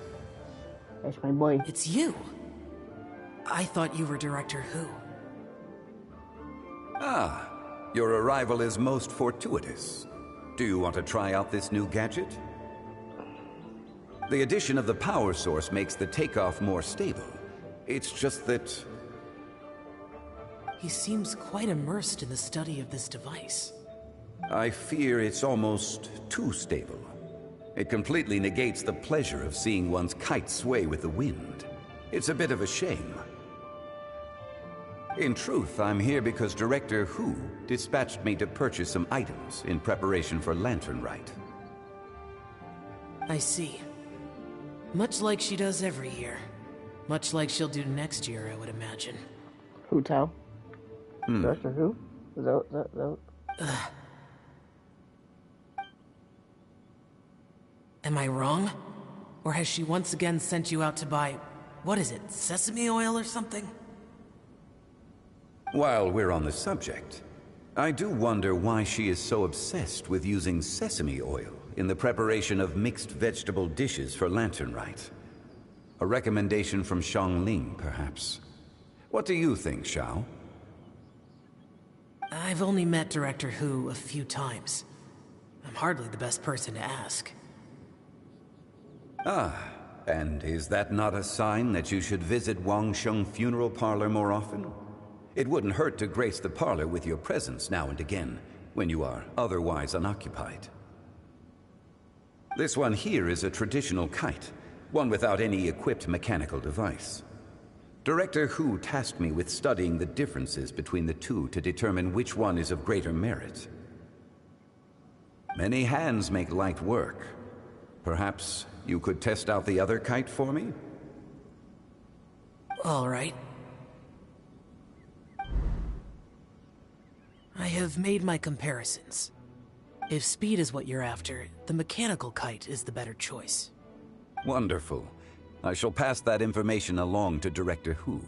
That's my boy. It's you! I thought you were Director Who. Ah, your arrival is most fortuitous. Do you want to try out this new gadget? The addition of the power source makes the takeoff more stable. It's just that... He seems quite immersed in the study of this device. I fear it's almost too stable. It completely negates the pleasure of seeing one's kite sway with the wind. It's a bit of a shame. In truth, I'm here because Director Who dispatched me to purchase some items in preparation for Lantern Rite. I see. Much like she does every year. Much like she'll do next year, I would imagine. Who tell? Director Who? Is that? Am I wrong? Or has she once again sent you out to buy, what is it, sesame oil or something? While we're on the subject, I do wonder why she is so obsessed with using sesame oil in the preparation of mixed vegetable dishes for Lantern Rite. A recommendation from Xiangling, perhaps. What do you think, Xiao? I've only met Director Who a few times. I'm hardly the best person to ask. Ah, and is that not a sign that you should visit Wangsheng Funeral Parlor more often? It wouldn't hurt to grace the parlor with your presence now and again, when you are otherwise unoccupied. This one here is a traditional kite, one without any equipped mechanical device. Director Who tasked me with studying the differences between the two to determine which one is of greater merit. Many hands make light work. Perhaps you could test out the other kite for me? All right. I have made my comparisons. If speed is what you're after, the mechanical kite is the better choice. Wonderful. I shall pass that information along to Director Who.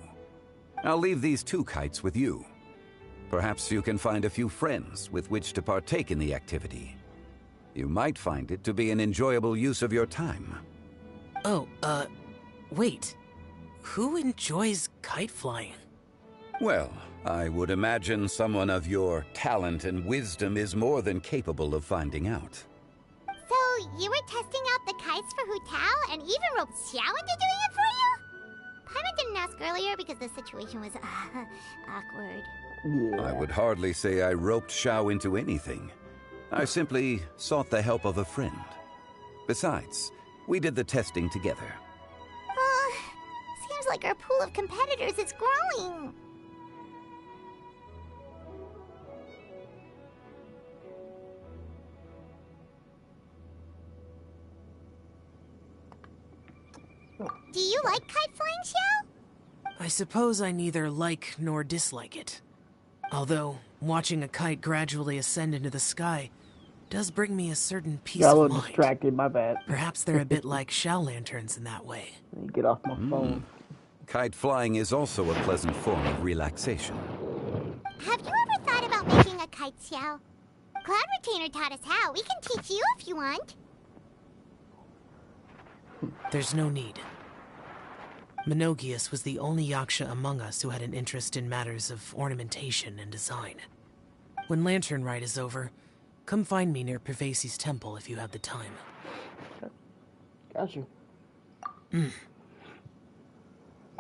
I'll leave these two kites with you. Perhaps you can find a few friends with which to partake in the activity. You might find it to be an enjoyable use of your time. Oh, wait. Who enjoys kite flying? Well, I would imagine someone of your talent and wisdom is more than capable of finding out. So, you were testing out the kites for Hu Tao and even roped Xiao into doing it for you? Paimon didn't ask earlier because the situation was awkward. Yeah. I would hardly say I roped Xiao into anything. I simply sought the help of a friend. Besides, we did the testing together. Seems like our pool of competitors is growing. Do you like kite flying, Xiao? I suppose I neither like nor dislike it. Although, watching a kite gradually ascend into the sky does bring me a certain peace Got a of little mind. distracted, my bad. Perhaps they're a bit like Xiao lanterns in that way. Let me get off my phone. Kite flying is also a pleasant form of relaxation. Have you ever thought about making a kite, Xiao? Cloud Retainer taught us how. We can teach you if you want. There's no need. Menogias was the only Yaksha among us who had an interest in matters of ornamentation and design. When Lantern Rite is over, come find me near Pervasi's temple if you have the time. Got you.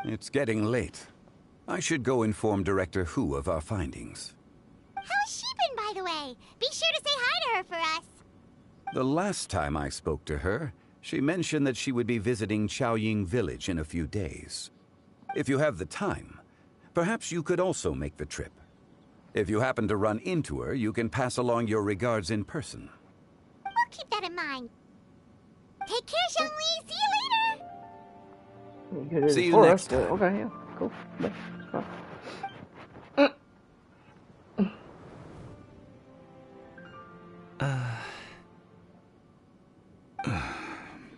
It's getting late. I should go inform Director Who of our findings. How's she been, by the way? Be sure to say hi to her for us. The last time I spoke to her, she mentioned that she would be visiting Chaoying Village in a few days. If you have the time, perhaps you could also make the trip. If you happen to run into her, you can pass along your regards in person. We'll keep that in mind. Take care, Xiangli. See you later. See you next time. Okay, yeah, cool. Bye.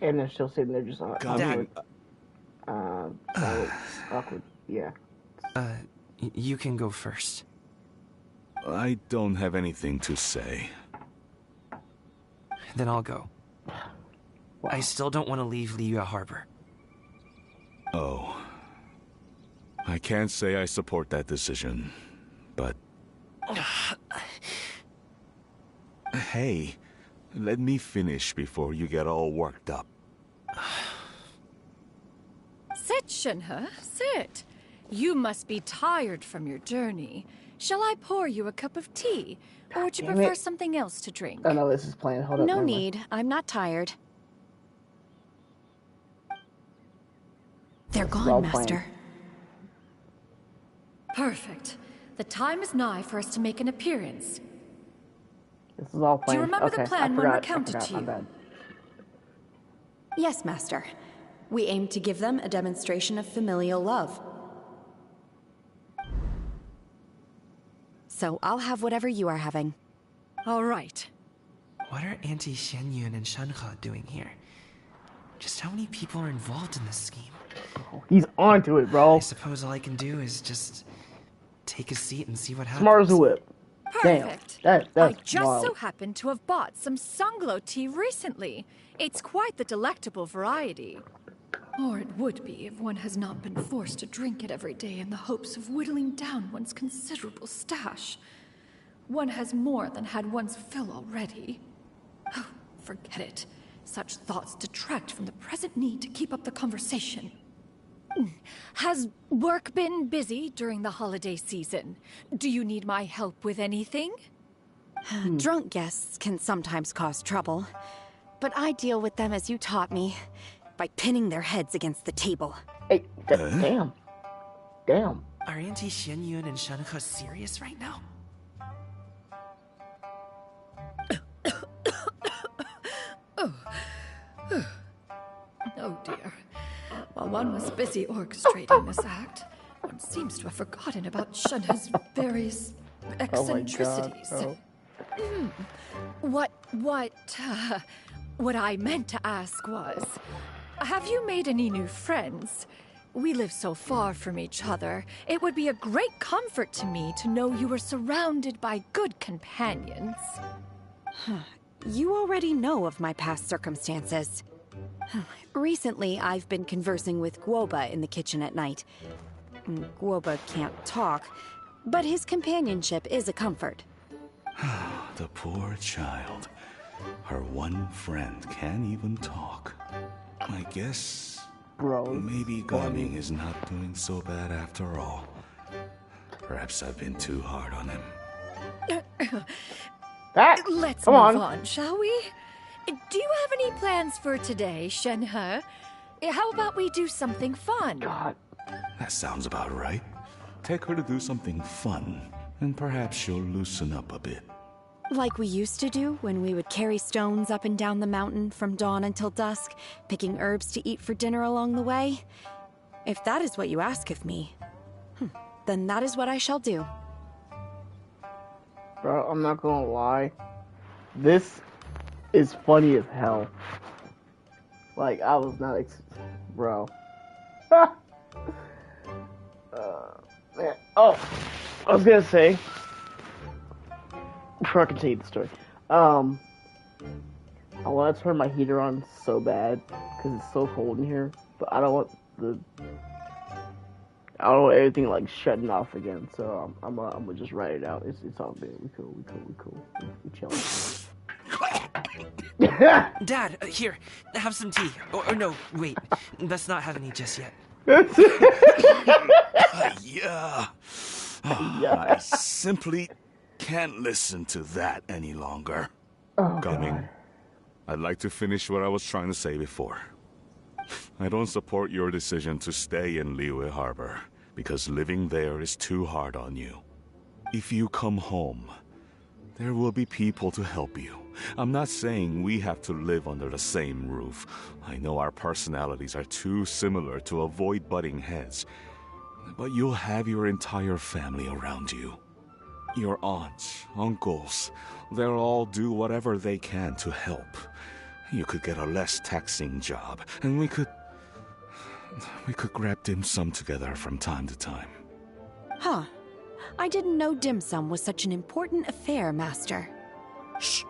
And then she'll sitting there just Dad. awkward. Yeah. You can go first. I don't have anything to say. Then I'll go. Wow. I still don't want to leave Liyue Harbor. Oh. I can't say I support that decision, but... Hey, let me finish before you get all worked up. Sit, Shenhe, sit. You must be tired from your journey. Shall I pour you a cup of tea? Or would you prefer something else to drink? Oh no, this is playing. Hold up. No need. I'm not tired. They're gone, Master. Perfect. The time is nigh for us to make an appearance. This is all playing. Do you remember okay, the plan I when forgot, recounted to you? My bad. Yes, Master. We aim to give them a demonstration of familial love. So I'll have whatever you are having. All right. What are Auntie Xianyun and Shenhe doing here? Just how many people are involved in this scheme? He's onto it, bro. I suppose all I can do is just take a seat and see what happens. Smart as a whip. Perfect. Damn, that's I just wild. so happened to have bought some Sunglow tea recently. It's quite the delectable variety. Or it would be if one has not been forced to drink it every day in the hopes of whittling down one's considerable stash. One has more than had one's fill already. Oh, forget it. Such thoughts detract from the present need to keep up the conversation. Has work been busy during the holiday season? Do you need my help with anything? Drunk guests can sometimes cause trouble, but I deal with them as you taught me, by pinning their heads against the table. Hey, damn. Damn. Are Auntie Xianyun and Shenhe serious right now? Oh dear. While one was busy orchestrating this act, one seems to have forgotten about Shenhe's various eccentricities. Oh my God, What I meant to ask was, have you made any new friends? We live so far from each other. It would be a great comfort to me to know you were surrounded by good companions. You already know of my past circumstances. Recently, I've been conversing with Guoba in the kitchen at night. Guoba can't talk, but his companionship is a comfort. The poor child. Her one friend can't even talk. I guess... Bro. Maybe Gaming is not doing so bad after all. Perhaps I've been too hard on him. Let's move on, shall we? Do you have any plans for today, Shenhe? How about we do something fun? God. That sounds about right. Take her to do something fun, and perhaps she'll loosen up a bit. Like we used to do when we would carry stones up and down the mountain from dawn until dusk, picking herbs to eat for dinner along the way. If that is what you ask of me, then that is what I shall do. Bro, I'm not gonna lie. This is funny as hell. Like, I was not bro. Man. Oh, I was gonna say, before I continue the story, I want to turn my heater on so bad because it's so cold in here, but I don't want everything like shutting off again. So I'm gonna just write it out. It's all good. We cool. We chilling. Dad, here, have some tea. Or no, wait, let's not have any just yet. Yeah. I simply can't listen to that any longer. Gaming, I'd like to finish what I was trying to say before. I don't support your decision to stay in Liyue Harbor, because living there is too hard on you. If you come home, there will be people to help you. I'm not saying we have to live under the same roof. I know our personalities are too similar to avoid butting heads. But you'll have your entire family around you. Your aunts, uncles, they'll all do whatever they can to help. You could get a less taxing job, and we could... We could grab dim sum together from time to time. Huh. I didn't know dim sum was such an important affair, Master. Shh.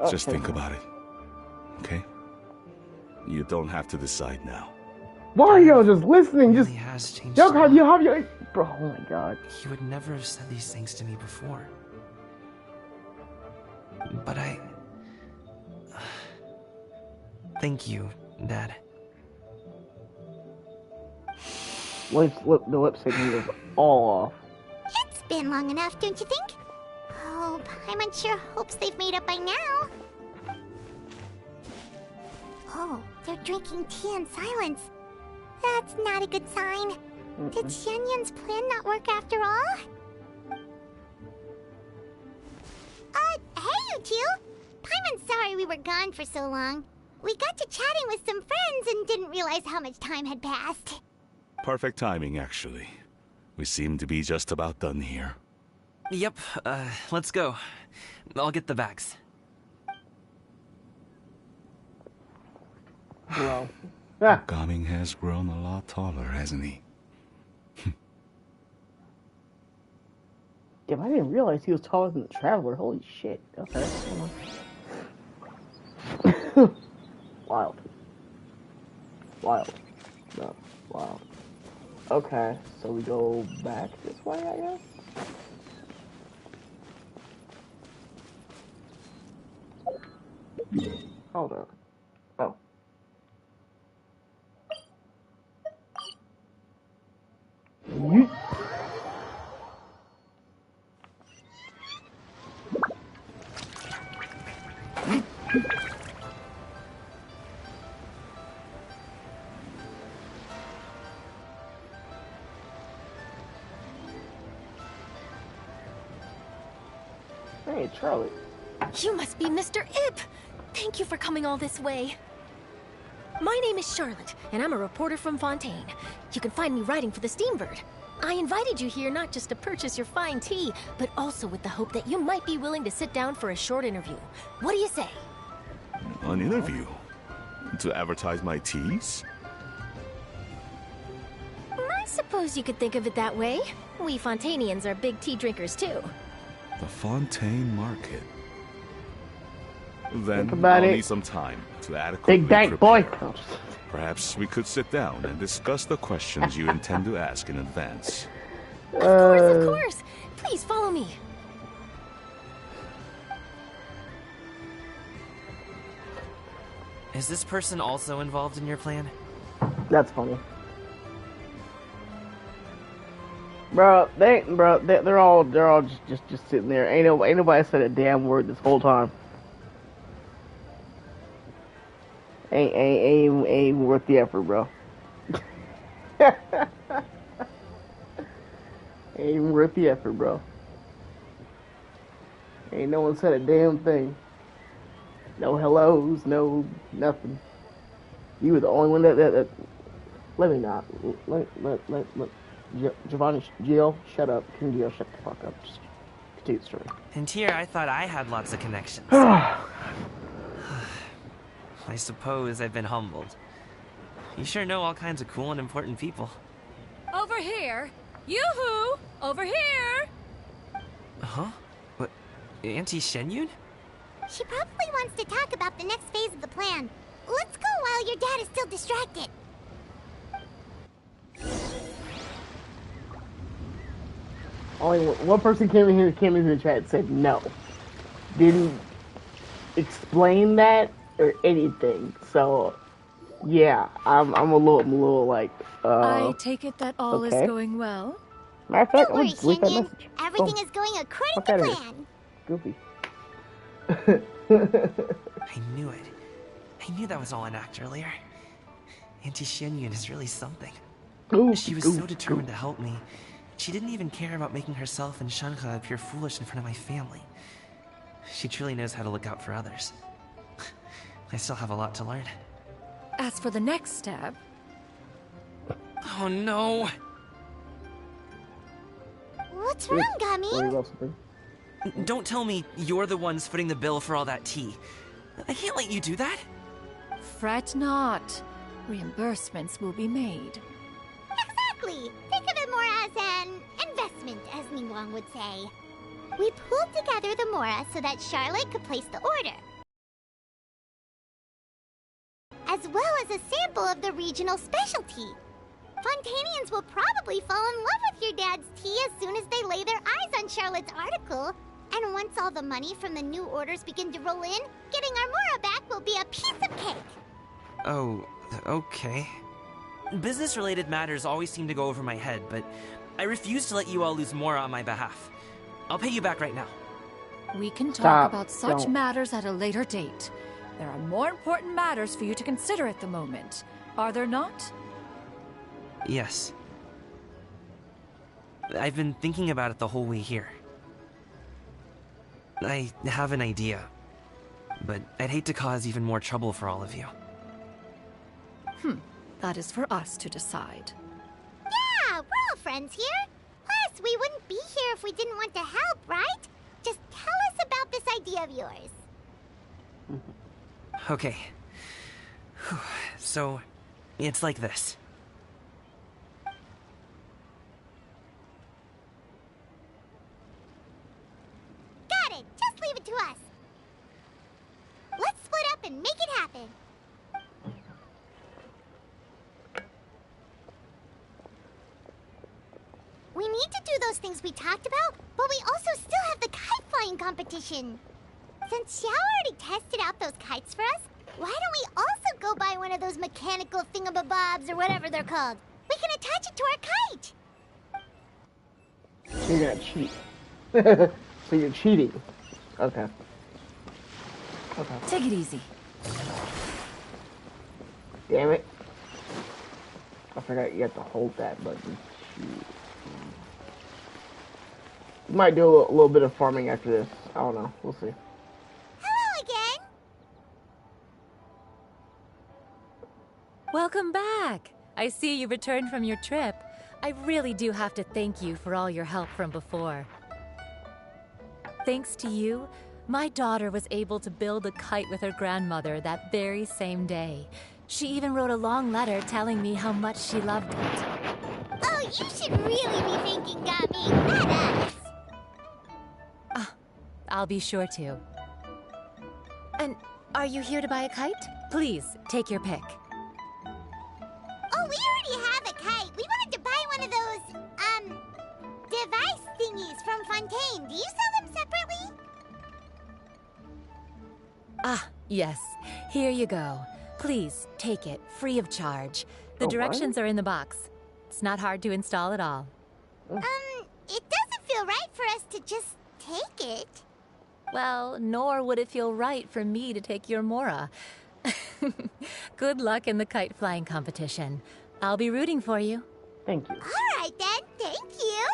Just think about it, okay? You don't have to decide now. Why are y'all just listening? Really Just has changed. y'all have your bro. Oh my god. He would never have said these things to me before. But thank you, Dad. The lip syncing is all off. It's been long enough, don't you think? Oh, Paimon sure hopes they've made up by now. Oh, they're drinking tea in silence. That's not a good sign. Did Xianyun's plan not work after all? Hey, you two! Paimon's sorry we were gone for so long. We got to chatting with some friends and didn't realize how much time had passed. Perfect timing, actually. We seem to be just about done here. Yep, let's go. I'll get the bags. Wow. Gaming has grown a lot taller, hasn't he? Damn, I didn't realize he was taller than the Traveler. Holy shit. Okay. Wild. Wild. No, wild. Okay, so we go back this way, I guess? Hold on. Oh. You... Hey, Charlie. You must be Mr. Ip! Thank you for coming all this way. My name is Charlotte, and I'm a reporter from Fontaine. You can find me writing for the Steambird. I invited you here not just to purchase your fine tea, but also with the hope that you might be willing to sit down for a short interview. What do you say? An interview? To advertise my teas? I suppose you could think of it that way. We Fontainians are big tea drinkers, too. The Fontaine Market. Then about I'll it. need some time to adequately Big bank, prepare. boy. Perhaps we could sit down and discuss the questions you intend to ask in advance. Of course. Please follow me. Is this person also involved in your plan? That's funny. Bro, they're all just sitting there. Ain't nobody said a damn word this whole time. Ain't even worth the effort, bro. Ain't even worth the effort, bro. Ain't no one said a damn thing. No hellos, no nothing. You were the only one that let me not. Let Giovanni, Jill, shut up. King Jill, shut the fuck up. Just continue the story. And here I thought I had lots of connections. I suppose I've been humbled. You sure know all kinds of cool and important people. Over here! Yoo-hoo! Over here! Huh? What? Auntie Shenyun? She probably wants to talk about the next phase of the plan. Let's go while your dad is still distracted. Only one person came in here the chat and said no. Didn't explain that or anything. So yeah, I'm a little like I take it that all okay. is going well? Matter of fact, Don't worry, I'm delete that Shenyun. message. Everything is going according Fuck to outta here. plan. Goofy. I knew it. I knew that was all an act earlier. Auntie Shenyun is really something. She was so determined to help me. She didn't even care about making herself and Shanhe appear foolish in front of my family. She truly knows how to look out for others. I still have a lot to learn. As for the next step... Oh no! What's wrong, Gummy? Don't tell me you're the ones footing the bill for all that tea. I can't let you do that. Fret not. reimbursements will be made. Exactly! Think of it more as an investment, as Ningguang would say. We pooled together the Mora so that Charlotte could place the order. As well as a sample of the regional specialty. Fontanians will probably fall in love with your dad's tea as soon as they lay their eyes on Charlotte's article. And once all the money from the new orders begin to roll in, getting our Mora back will be a piece of cake. Oh, okay. Business-related matters always seem to go over my head, but I refuse to let you all lose Mora on my behalf. I'll pay you back right now. We can talk Stop. about such Don't. matters at a later date. There are more important matters for you to consider at the moment, are there not? Yes. I've been thinking about it the whole way here. I have an idea, but I'd hate to cause even more trouble for all of you. That is for us to decide. Yeah, we're all friends here. Plus, we wouldn't be here if we didn't want to help, right? Just tell us about this idea of yours. Okay. So, it's like this. Got it. Just leave it to us. Let's split up and make it happen. We need to do those things we talked about, but we also still have the kite flying competition. Since Xiao already tested out those kites for us, why don't we also go buy one of those mechanical thingamabobs or whatever they're called? We can attach it to our kite. So you're gonna cheat. So you're cheating. Okay. Okay. Take it easy. Damn it. I forgot you have to hold that button. Shoot. We might do a little bit of farming after this. I don't know. We'll see. Hello again. Welcome back. I see you returned from your trip. I really do have to thank you for all your help from before. Thanks to you, my daughter was able to build a kite with her grandmother that very same day. She even wrote a long letter telling me how much she loved it. Oh, you should really be thanking Gami, not us. I'll be sure to. And are you here to buy a kite? Please, take your pick. Oh, we already have a kite. We wanted to buy one of those, device thingies from Fontaine. Do you sell them separately? Ah, yes. Here you go. Please, take it, free of charge. The directions are in the box. It's not hard to install at all. It doesn't feel right for us to just take it. Well, nor would it feel right for me to take your Mora. Good luck in the kite flying competition. I'll be rooting for you. Thank you. All right, then. Thank you.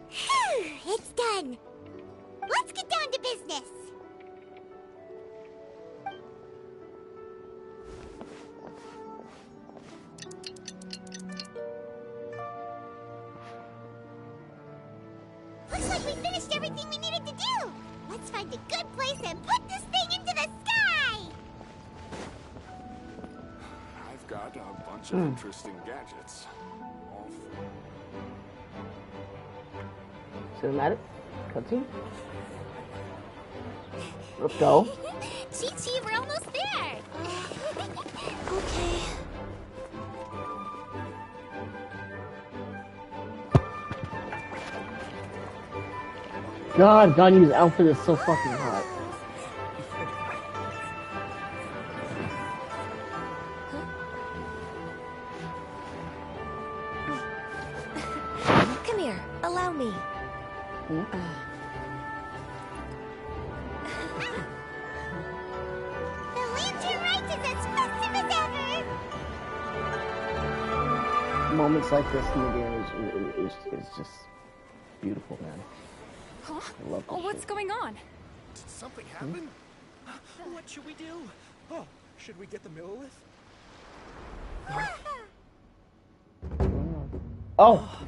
Phew, it's done. Let's get down to business. Looks like we finished everything we needed to do. Let's find a good place and put this thing into the sky. I've got a bunch of interesting gadgets. All Cinematic? Cutscene? Let's go. Chi-Chi, we're almost there. Okay. God, Ganyu's outfit is so fucking hot. Come here, allow me. The lantern rite is as festive as ever. Moments like this in the game is just beautiful, man. Huh? I love this What's shit. going on? Did something happen? What should we do? Oh, should we get the Millilith? Oh!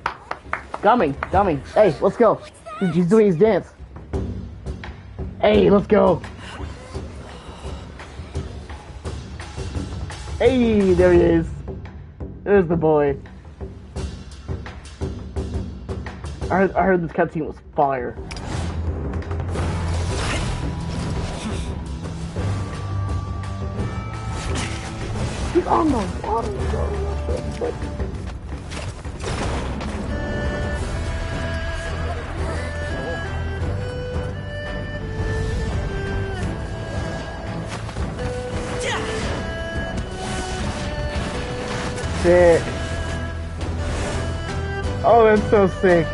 Coming. Hey, let's go. He's doing his dance. Hey, let's go. Hey, there he is. There's the boy. I heard this cutscene was fire. He's on the water, bro. Sick. Oh, that's so sick.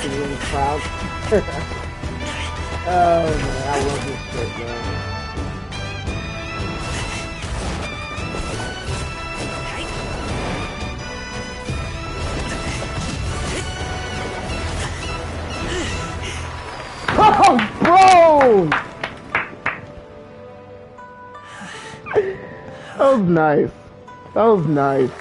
Really proud. Oh man, I love this shit, man. Oh, bro! That was nice. That was nice.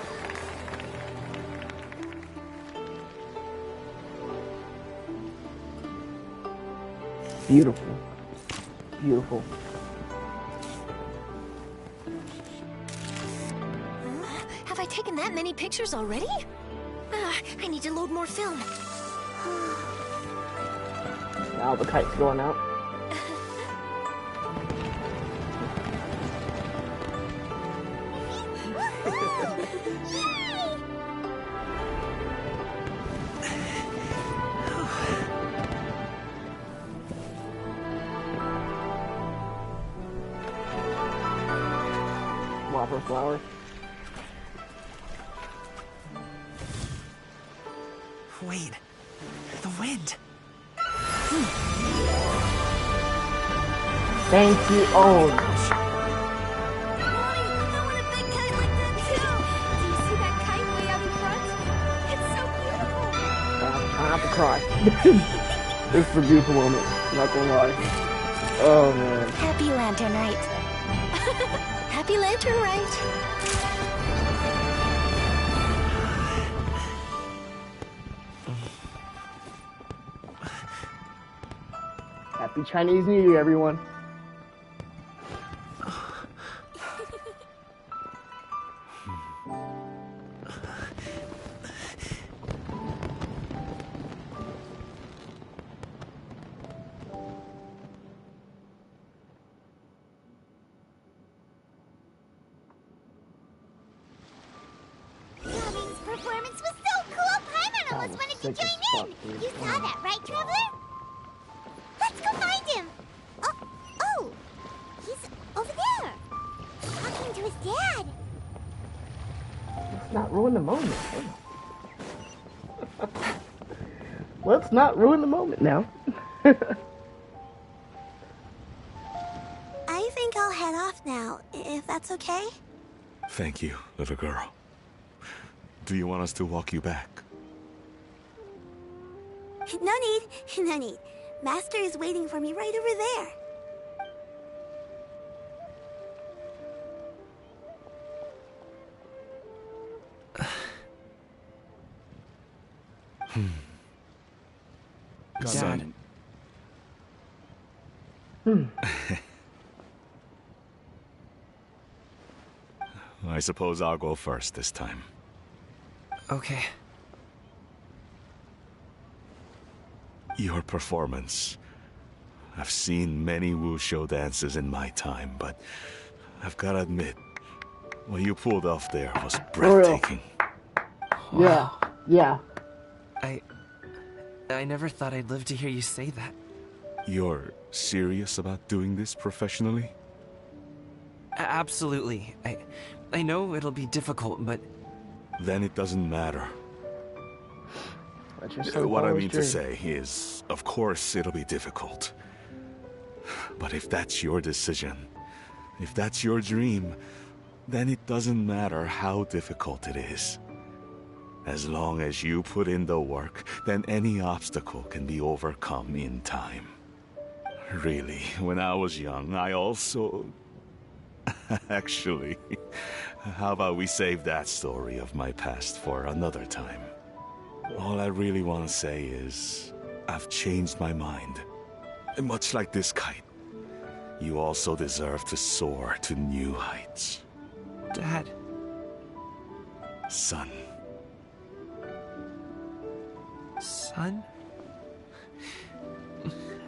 Beautiful. Beautiful. Have I taken that many pictures already? I need to load more film. Now the kite's going out. Flower. Wait, the wind. Thank you. Oh. Try not to cry. This is a beautiful moment. Not gonna lie. Oh man. Happy Lantern Rite. Happy Lantern Rite. Happy Chinese New Year, everyone. Performance was so cool, Paimon almost wanted to join in! You saw that, right, Traveler? Let's go find him! Oh! He's over there! Talking to his dad! Let's not ruin the moment. Let's not ruin the moment now. I think I'll head off now, if that's okay? Thank you, little girl. Do you want us to walk you back? No need. Master is waiting for me right over there. Dad. I suppose I'll go first this time. Okay. Your performance. I've seen many wushou dances in my time, but I've gotta admit, what you pulled off there was breathtaking. Wow. Yeah. I never thought I'd live to hear you say that. You're serious about doing this professionally? Absolutely. I know it'll be difficult, but... Then it doesn't matter. What I mean to say is, of course it'll be difficult. But if that's your decision, if that's your dream, then it doesn't matter how difficult it is. As long as you put in the work, then any obstacle can be overcome in time. Really, when I was young, I also... Actually, how about we save that story of my past for another time? All I really want to say is, I've changed my mind. And much like this kite, you also deserve to soar to new heights. Dad. Son. Son?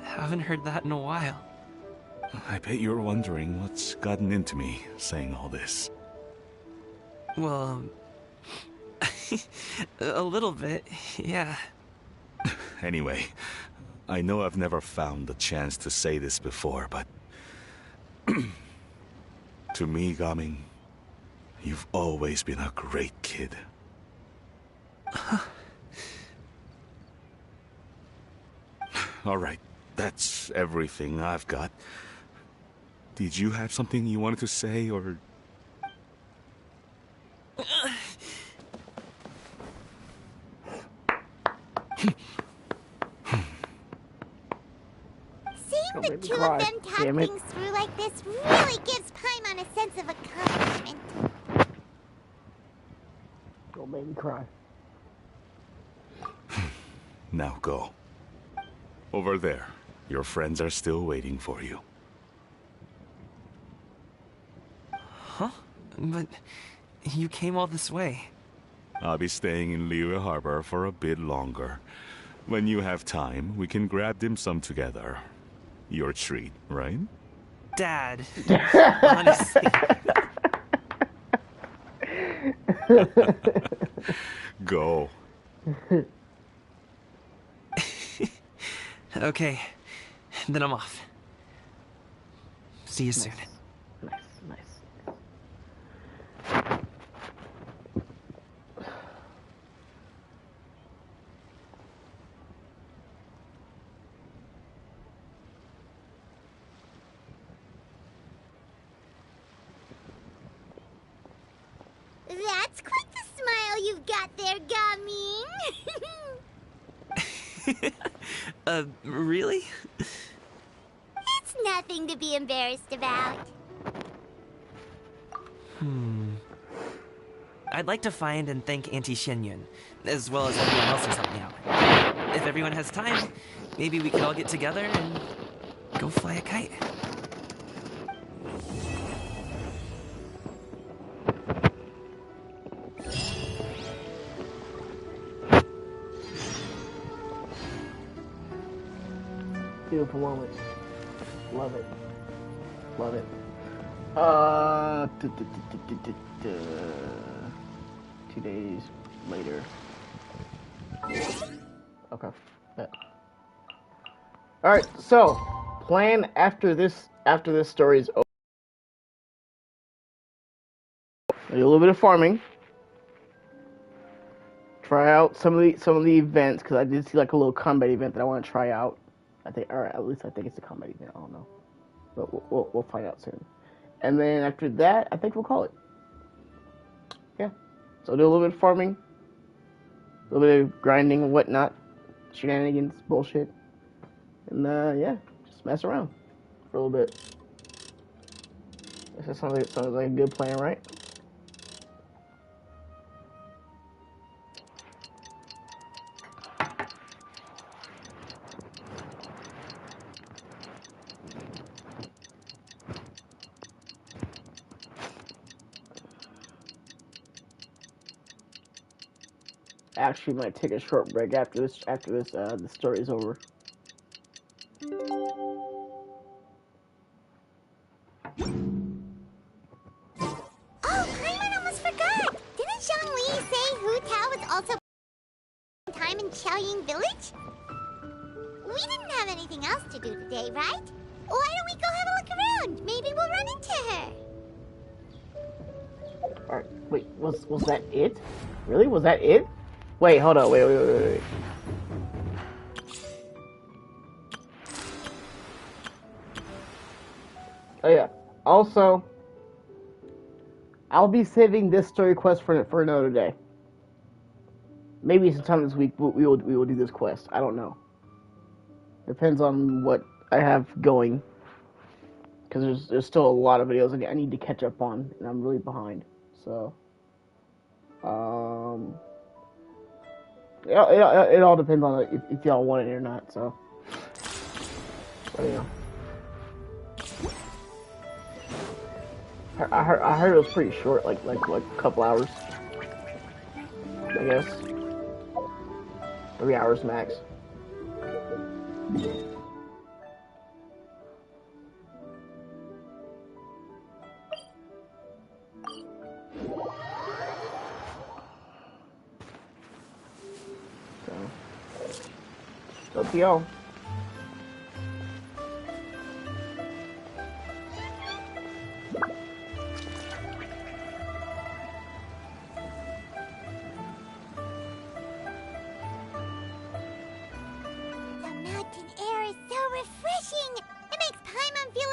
Haven't heard that in a while. I bet you're wondering what's gotten into me saying all this. Well, a little bit, yeah. Anyway, I know I've never found the chance to say this before, but... to me, Gaming, you've always been a great kid. Alright, that's everything I've got. Did you have something you wanted to say, or... Seeing the two of them talk things through like this really gives Paimon a sense of accomplishment. Don't make me cry. Now go. Over there. Your friends are still waiting for you. Huh? But you came all this way. I'll be staying in Liyue Harbor for a bit longer. When you have time, we can grab dim sum together. Your treat, right? Dad. Honestly. Go. Okay. Then I'm off. See you soon. Nice. That's quite the smile you've got there, Gaming. Really? It's nothing to be embarrassed about. I'd like to find and thank Auntie Xinyun, as well as everyone else who's helped me out. If everyone has time, maybe we could all get together and go fly a kite. Beautiful moment. Love it. Love it. 2 days later. Okay. Yeah. All right. So, plan after this story is over. Do a little bit of farming. Try out some of the events, because I did see like a little combat event that I want to try out. I think, or at least I think it's a combat event. I don't know, but we'll find out soon. And then after that, I think we'll call it. Yeah. So do a little bit of farming, a little bit of grinding and whatnot, shenanigans, bullshit, and yeah, just mess around for a little bit. This sounds like a good plan, right? Actually, might take a short break after this. The story is over. Oh, Paimon almost forgot! Didn't Zhongli say Hu Tao was also time in Qiaoying Village? We didn't have anything else to do today, right? Why don't we go have a look around? Maybe we'll run into her. Alright, wait, was that it? Really? Was that it? Wait, hold on, wait. Oh yeah. Also, I'll be saving this story quest for another day. maybe sometime this week we will do this quest. I don't know. Depends on what I have going. Because there's still a lot of videos I need to catch up on, and I'm really behind. So, it all depends on if y'all want it or not. So, but, yeah. I heard it was pretty short, like a couple hours. I guess 3 hours max. So, up to y'all.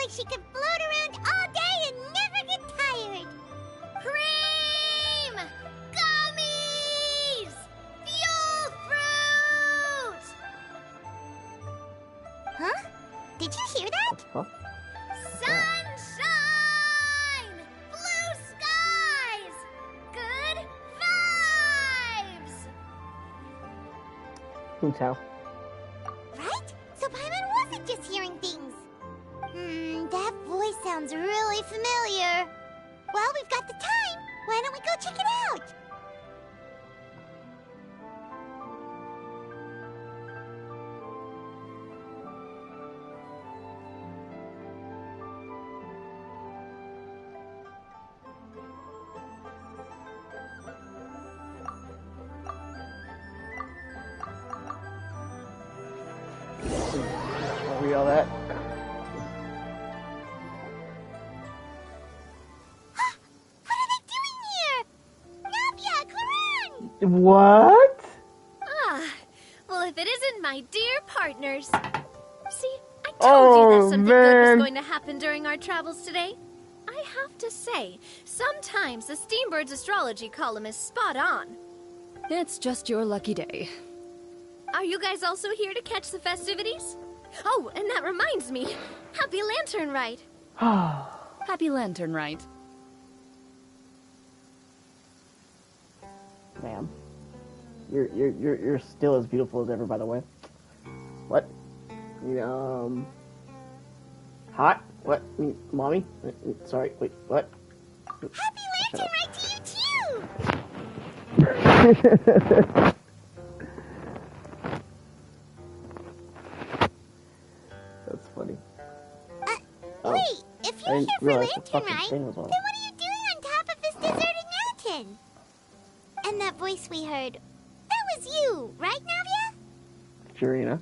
She could float around all day and never get tired. Cream! Gummies! Fuel fruit! Huh? Did you hear that? Huh? Sunshine! Blue skies! Good vibes! Think so. Right? So Paimon wasn't just hearing things. That voice sounds really familiar. Well, we've got the time. Why don't we go check it out? I'll read all that. What? Well, if it isn't my dear partners. See, I told you that something good was going to happen during our travels today. I have to say, sometimes the Steambird's astrology column is spot on. It's just your lucky day. Are you guys also here to catch the festivities? Oh, and that reminds me. Happy Lantern Rite. Happy Lantern Rite. Ma'am, you're still as beautiful as ever, by the way. What? Hot? What? Mommy? Sorry, wait, what? Happy Lantern Rite to you too! That's funny. Wait, if you're here for Lantern Rite, then what are you doing on top of this deserted mountain? And that voice we heard, that was you, right, Navia? Furina.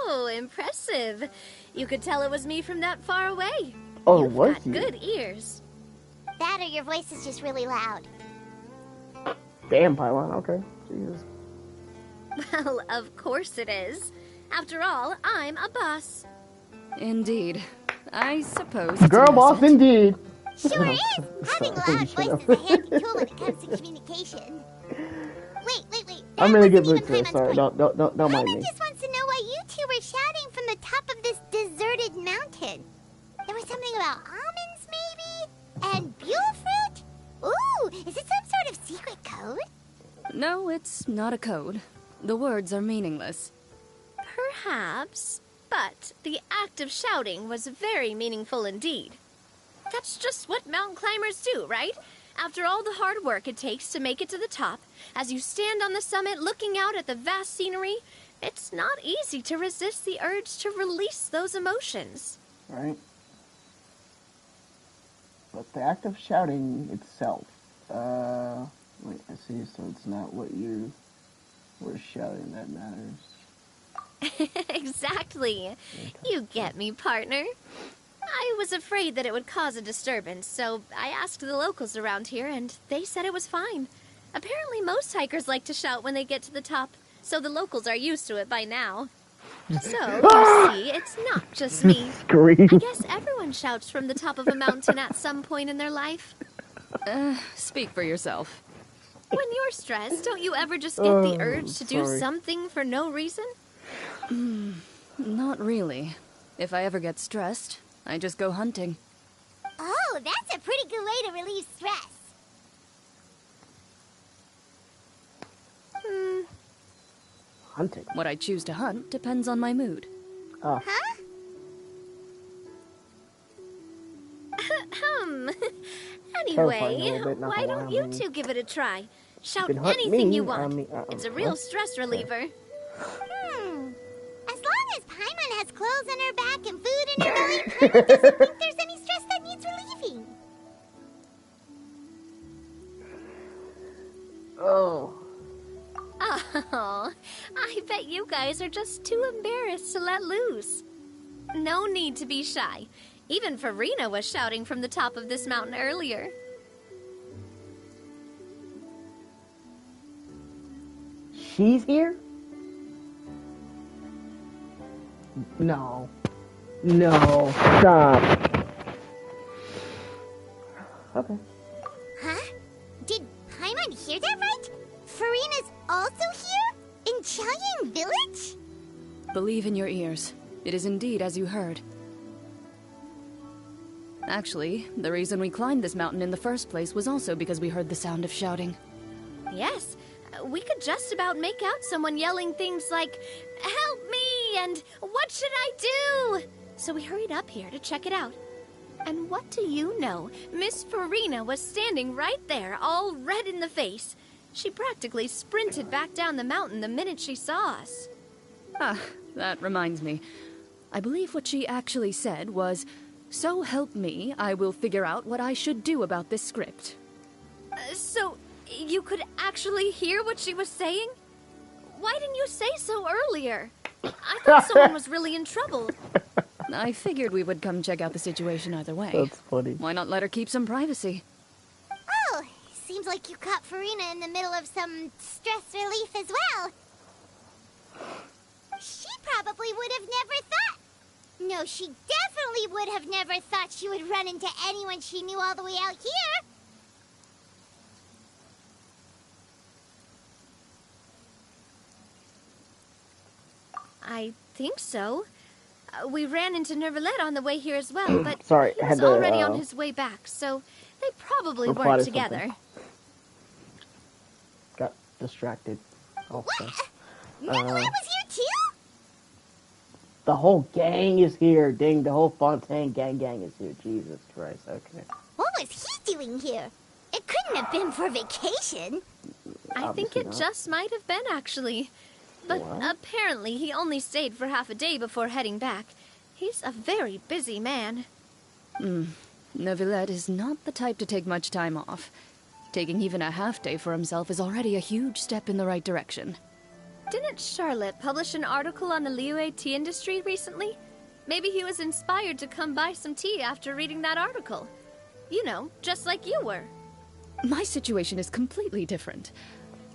Oh, impressive. You could tell it was me from that far away. Oh, You've was got you? good ears. That or your voice is just really loud. Damn, Pylon, okay. Jesus. Well, of course it is. After all, I'm a boss. Indeed. I suppose Girl boss, indeed. Sure is. Having a loud voice is a handy tool when it comes to communication. Wait. I'm gonna get boots here. Sorry, don't mind me. Paimon just wants to know why you two were shouting from the top of this deserted mountain. There was something about almonds, maybe? And buell fruit? Ooh, is it some sort of secret code? No, it's not a code. The words are meaningless. Perhaps, but the act of shouting was very meaningful indeed. That's just what mountain climbers do, right? After all the hard work it takes to make it to the top, as you stand on the summit looking out at the vast scenery, it's not easy to resist the urge to release those emotions. Right. But the act of shouting itself, wait, I see, so it's not what you were shouting that matters. Exactly. You get me, partner. I was afraid that it would cause a disturbance, so I asked the locals around here, and they said it was fine. Apparently most hikers like to shout when they get to the top, so the locals are used to it by now. So, you see, it's not just me. Scream. I guess everyone shouts from the top of a mountain at some point in their life. Speak for yourself. When you're stressed, don't you ever just get the urge to do sorry. something for no reason? Not really. If I ever get stressed, I just go hunting. Oh, that's a pretty good way to relieve stress. Hunting. What I choose to hunt depends on my mood. Oh. Huh? Terrifying a Anyway, little bit, not why gonna don't lie, you I mean, two give it a try? Shout can hunt anything me, you want. It's a real what? stress reliever. As long as Paimon has clothes on her back and food in her belly, Paimon doesn't think there's any stress that needs relieving. Oh. Oh, I bet you guys are just too embarrassed to let loose. No need to be shy. Even Farina was shouting from the top of this mountain earlier. She's here? No. No. Stop. Okay. Huh? Did Paimon hear that right? Farina's also here? In Chaoying Village? Believe in your ears. It is indeed as you heard. Actually, the reason we climbed this mountain in the first place was also because we heard the sound of shouting. Yes, we could just about make out someone yelling things like, "Help me!" and "What should I do?" So we hurried up here to check it out. And what do you know? Miss Farina was standing right there, all red in the face. She practically sprinted back down the mountain the minute she saw us. Ah, that reminds me. I believe what she actually said was, "So help me, I will figure out what I should do about this script." So, you could actually hear what she was saying? Why didn't you say so earlier? I thought someone was really in trouble. I figured we would come check out the situation either way. That's funny. Why not let her keep some privacy? Oh, seems like you caught Farina in the middle of some stress relief as well. She probably would have never thought. No, she definitely would have never thought she would run into anyone she knew all the way out here. I think so. We ran into Nervalet on the way here as well, but Sorry, he I was had to, already on his way back, so they probably reply weren't to together. something. Got distracted. Also. Nervalet was here too? The whole gang is here. Dang, the whole Fontaine gang is here. Jesus Christ. Okay. What was he doing here? It couldn't have been for vacation. I think it just might have been, actually. But What? apparently he only stayed for half a day before heading back. He's a very busy man. Neuvillette is not the type to take much time off. Taking even a half day for himself is already a huge step in the right direction. Didn't Charlotte publish an article on the Liyue tea industry recently? Maybe he was inspired to come buy some tea after reading that article. You know, just like you were. My situation is completely different.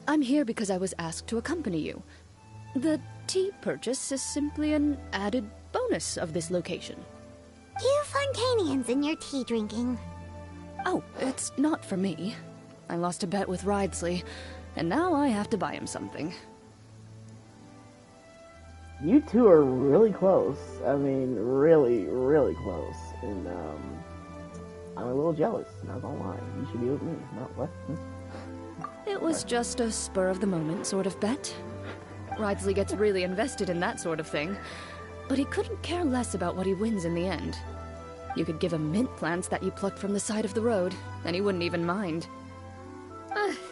I'm here because I was asked to accompany you. The tea purchase is simply an added bonus of this location. You Fontainians and your tea drinking. Oh, it's not for me. I lost a bet with Ridesley, and now I have to buy him something. You two are really close. I mean, really, really close. And, I'm a little jealous, not gonna lie. You should be with me, not what? It was just a spur-of-the-moment sort of bet. Ridesley gets really invested in that sort of thing, but he couldn't care less about what he wins in the end. You could give him mint plants that you plucked from the side of the road, and he wouldn't even mind.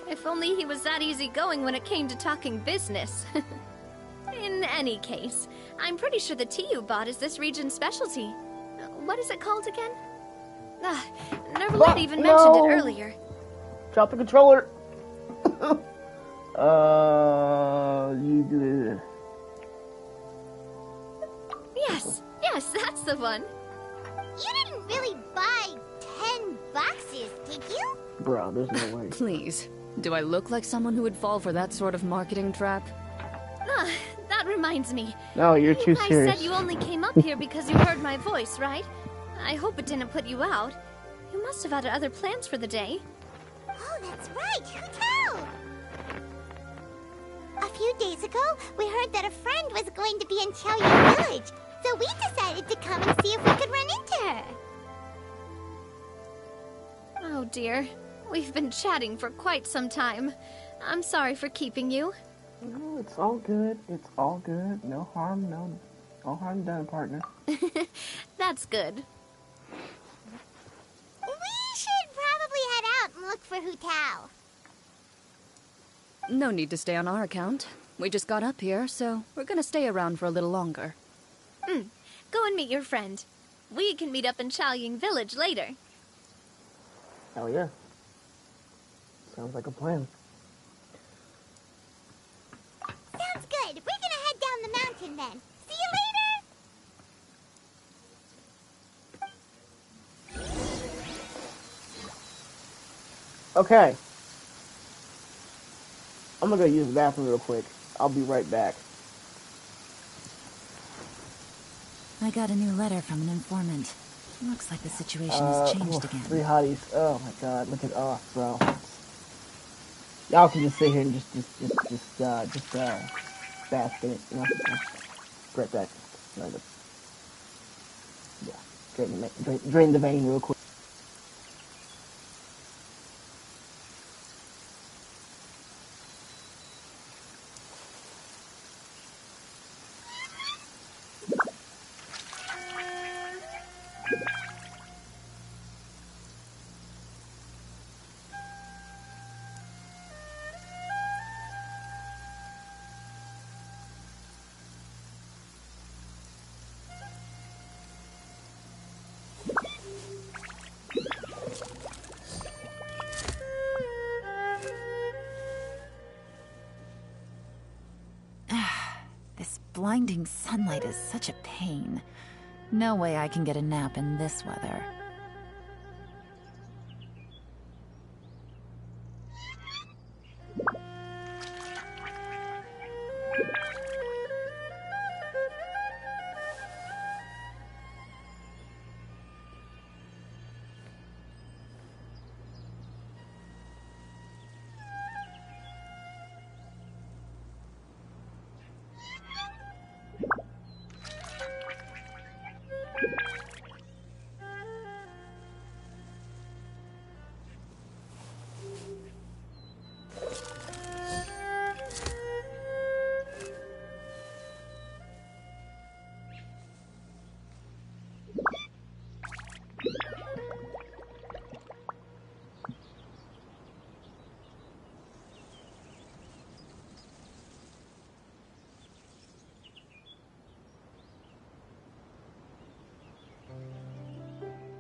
If only he was that easygoing when it came to talking business. In any case, I'm pretty sure the tea you bought is this region's specialty. What is it called again? Nervalet even mentioned it earlier. Drop the controller. You do it. Yes, that's the one. You didn't really buy 10 boxes, did you? Bro, there's no way. Please, do I look like someone who would fall for that sort of marketing trap? That reminds me. No, you're too You guys serious. said you only came up here because you heard my voice, right? I hope it didn't put you out. You must have had other plans for the day. Oh, that's right. Who tell? ago, we heard that a friend was going to be in Xiaoyu Village, so we decided to come and see if we could run into her. Oh dear. We've been chatting for quite some time. I'm sorry for keeping you. No, it's all good. It's all good. No harm done, partner. That's good. We should probably head out and look for Hu Tao. No need to stay on our account. We just got up here, so we're gonna stay around for a little longer. Go and meet your friend. We can meet up in Xiaoying Village later. Hell yeah. Sounds like a plan. Sounds good. We're gonna head down the mountain then. See you later! Okay. I'm gonna go use the bathroom real quick. I'll be right back. I got a new letter from an informant. Looks like the situation has changed again. 3 hotties. Oh my god, look at bro. Y'all can just sit here and just bask in it, you know? Right back. Yeah, drain the vein real quick. Blinding sunlight is such a pain. No way I can get a nap in this weather.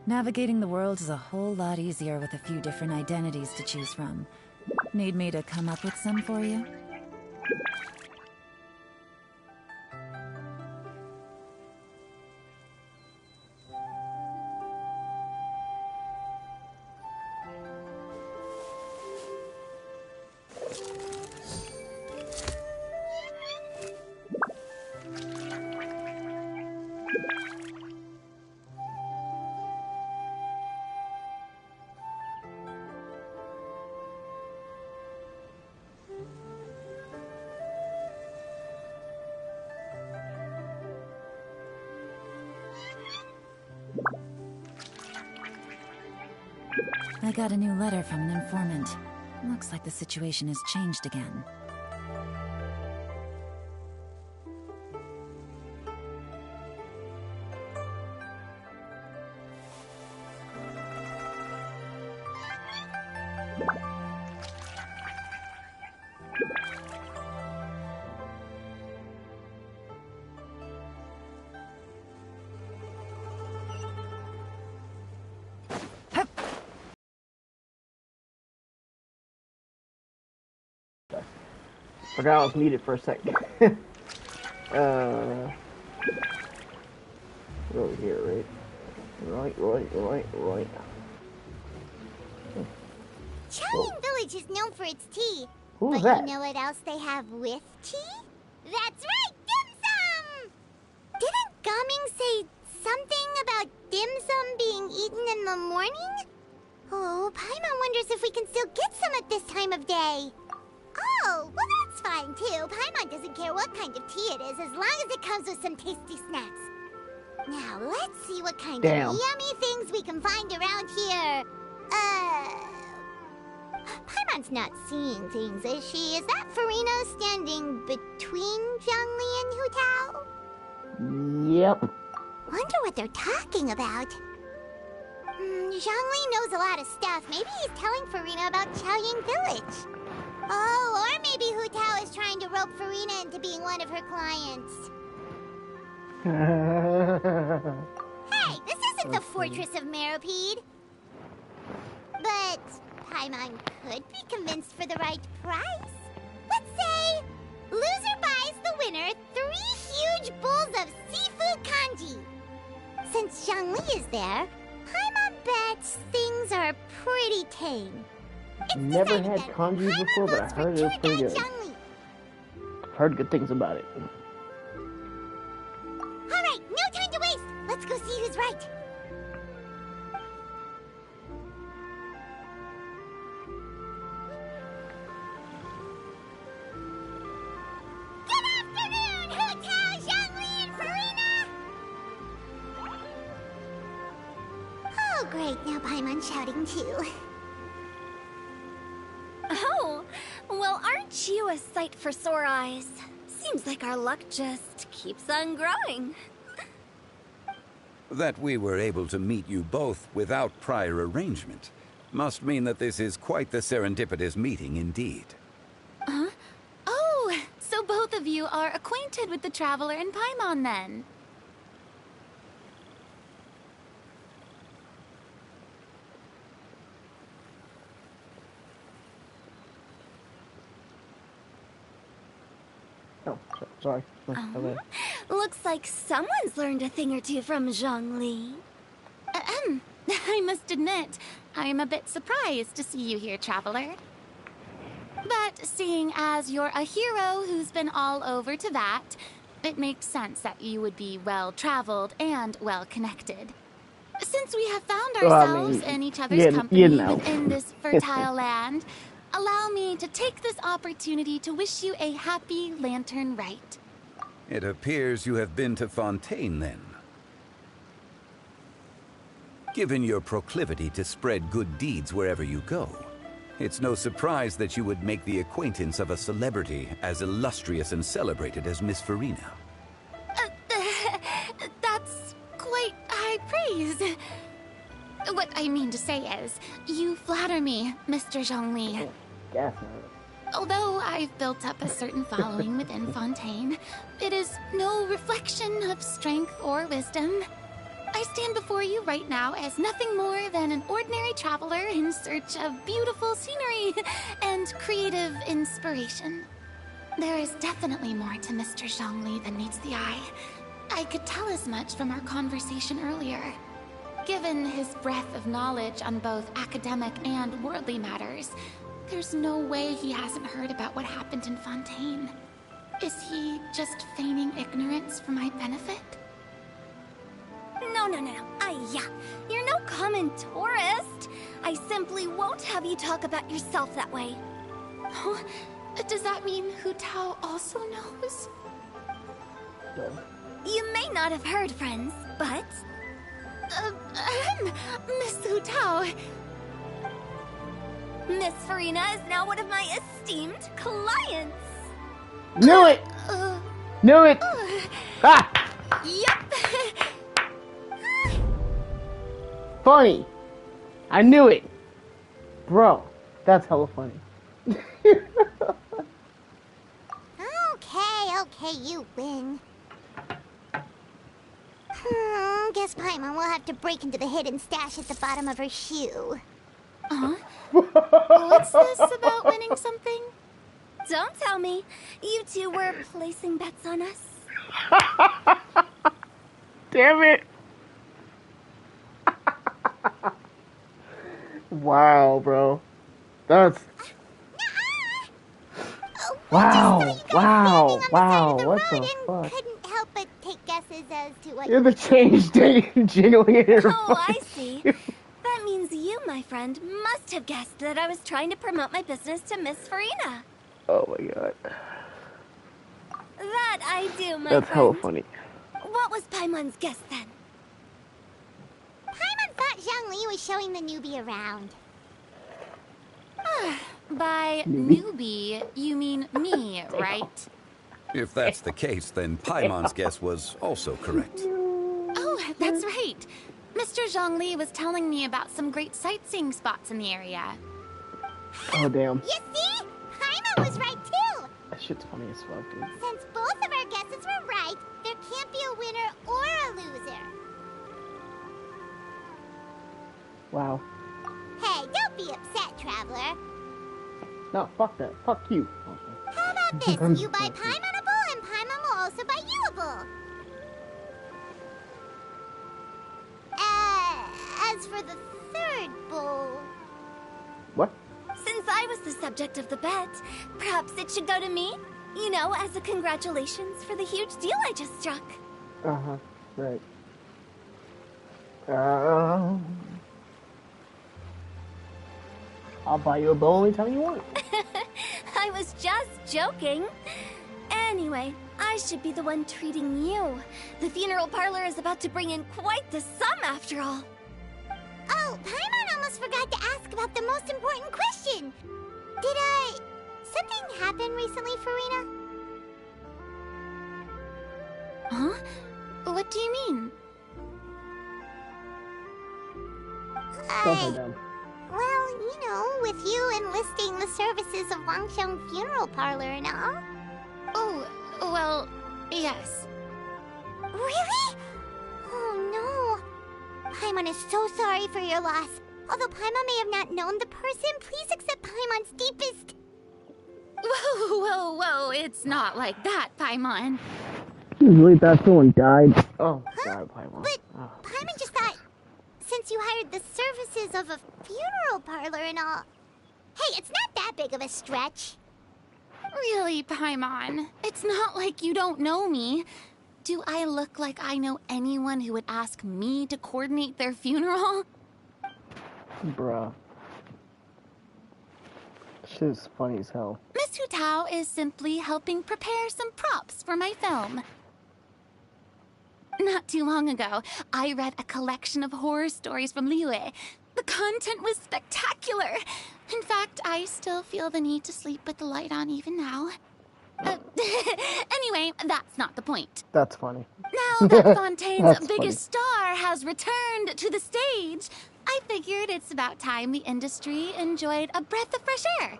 Navigating the world is a whole lot easier with a few different identities to choose from. Need me to come up with some for you? I got a new letter from an informant. Looks like the situation has changed again. Forgot I was muted for a second. We're over here, right? Right. Xiaoying Village is known for its tea. Who's but that? You know what else they have with tea? That's right, dim sum! Didn't Gaming say something about dim sum being eaten in the morning? Oh, Paimon wonders if we can still get some at this time of day. Oh, well that's That's fine, too. Paimon doesn't care what kind of tea it is, as long as it comes with some tasty snacks. Now, let's see what kind of yummy things we can find around here. Paimon's not seeing things, is she? Is that Farina standing between Zhongli and Hu Tao? Yep. Wonder what they're talking about. Zhongli knows a lot of stuff. Maybe he's telling Farina about Chaoying Village. Oh, or maybe Hu Tao is trying to rope Farina into being one of her clients. Hey, this isn't the Fortress of Meropide. But Paimon could be convinced for the right price. Let's say loser buys the winner 3 huge bowls of seafood kanji. Since Zhongli is there, Paimon bets things are pretty tame. Never had kanji before, but I heard it was pretty good. Heard good things about it. Alright, no time to waste! Let's go see who's right. Good afternoon, Hu Tao, Zhongli, and Farina! Oh, great, now Paimon's shouting too. Oh, well, aren't you a sight for sore eyes? Seems like our luck just keeps on growing. That we were able to meet you both without prior arrangement must mean that this is quite the serendipitous meeting indeed. Huh? Oh, so both of you are acquainted with the Traveler and Paimon then? Oh, sorry. Looks like someone's learned a thing or two from Zhongli. I must admit, I'm a bit surprised to see you here, Traveler. But seeing as you're a hero who's been all over to that, it makes sense that you would be well-traveled and well-connected. Since we have found ourselves in each other's company within this fertile land, allow me to take this opportunity to wish you a happy Lantern Rite. It appears you have been to Fontaine, then. Given your proclivity to spread good deeds wherever you go, it's no surprise that you would make the acquaintance of a celebrity as illustrious and celebrated as Miss Farina. That's quite high praise. What I mean to say is, you flatter me, Mr. Zhongli. Although I've built up a certain following within Fontaine, it is no reflection of strength or wisdom. I stand before you right now as nothing more than an ordinary traveler in search of beautiful scenery and creative inspiration. There is definitely more to Mr. Zhongli than meets the eye. I could tell as much from our conversation earlier. Given his breadth of knowledge on both academic and worldly matters, there's no way he hasn't heard about what happened in Fontaine. Is he just feigning ignorance for my benefit? No. You're no common tourist. I simply won't have you talk about yourself that way. Oh, does that mean Hu Tao also knows? You may not have heard, friends, but... Miss Hu Tao... Miss Farina is now one of my esteemed clients. Knew it! Knew it! Ha! Yep. Funny. I knew it. Bro, that's hella funny. Okay, you win. Guess Paimon will have to break into the hidden stash at the bottom of her shoe. What's this about winning something? Don't tell me. You two were placing bets on us. Damn it. Wow, bro. That's... Wow, what the fuck? Couldn't help but take guesses as to what... You're the change jiggling in your I see. That means you, my friend, must have guessed that I was trying to promote my business to Miss Farina. Oh my god. That I do, my That's friend. hella funny. What was Paimon's guess then? Paimon thought Zhongli was showing the newbie around. By newbie, you mean me, right? If that's the case, then Paimon's guess was also correct. Oh, that's right. Mr. Zhongli was telling me about some great sightseeing spots in the area. Oh damn. You see? Paimon was right too! That shit's funny as fuck, dude. Since both of our guesses were right, there can't be a winner or a loser. Wow. Hey, don't be upset, Traveler. No, fuck that. Fuck you. How about this? You buy Paimon a bowl, and Paimon will also buy you a bowl. As for the third bowl... What? Since I was the subject of the bet, perhaps it should go to me? You know, as a congratulations for the huge deal I just struck. Uh-huh. Right. I'll buy you a bowl anytime you want. I was just joking. Anyway, I should be the one treating you. The funeral parlor is about to bring in quite the sum after all. Oh, Paimon almost forgot to ask about the most important question. Did, something happen recently, Farina? Huh? What do you mean? Well, you know, with you enlisting the services of Wangsheng Funeral Parlor and all. Oh, well, yes. Really? Oh no. Paimon is so sorry for your loss. Although Paimon may have not known the person, please accept Paimon's deepest... Whoa, it's not like that, Paimon. You really thought someone died? Oh, God, Paimon. But Paimon just thought, since you hired the services of a funeral parlor and all... Hey, it's not that big of a stretch. Really, Paimon? It's not like you don't know me. Do I look like I know anyone who would ask me to coordinate their funeral? Bruh. Shit is funny as hell. Miss Hu Tao is simply helping prepare some props for my film. Not too long ago, I read a collection of horror stories from Liyue. The content was spectacular. In fact, I still feel the need to sleep with the light on even now. Anyway, that's not the point. That's funny. Now that Fontaine's That's biggest star has returned to the stage, I figured it's about time the industry enjoyed a breath of fresh air.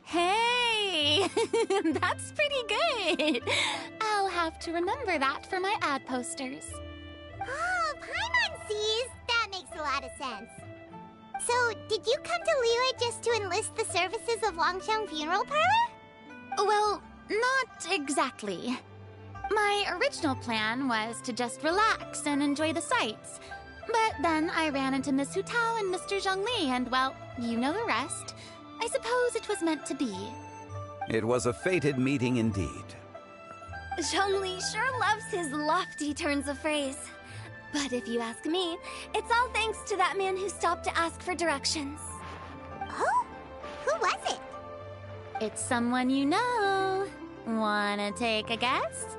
Hey, that's pretty good. I'll have to remember that for my ad posters. Oh, Paimon sees. That makes a lot of sense. So, did you come to Liyue just to enlist the services of Wangsheng Funeral Parlor? Well, not exactly. My original plan was to just relax and enjoy the sights. But then I ran into Miss Hu Tao and Mr. Zhongli, and well, you know the rest. I suppose it was meant to be. It was a fated meeting indeed. Zhongli sure loves his lofty turns of phrase. But if you ask me, it's all thanks to that man who stopped to ask for directions. Oh? Who was it? It's someone you know. Wanna take a guess?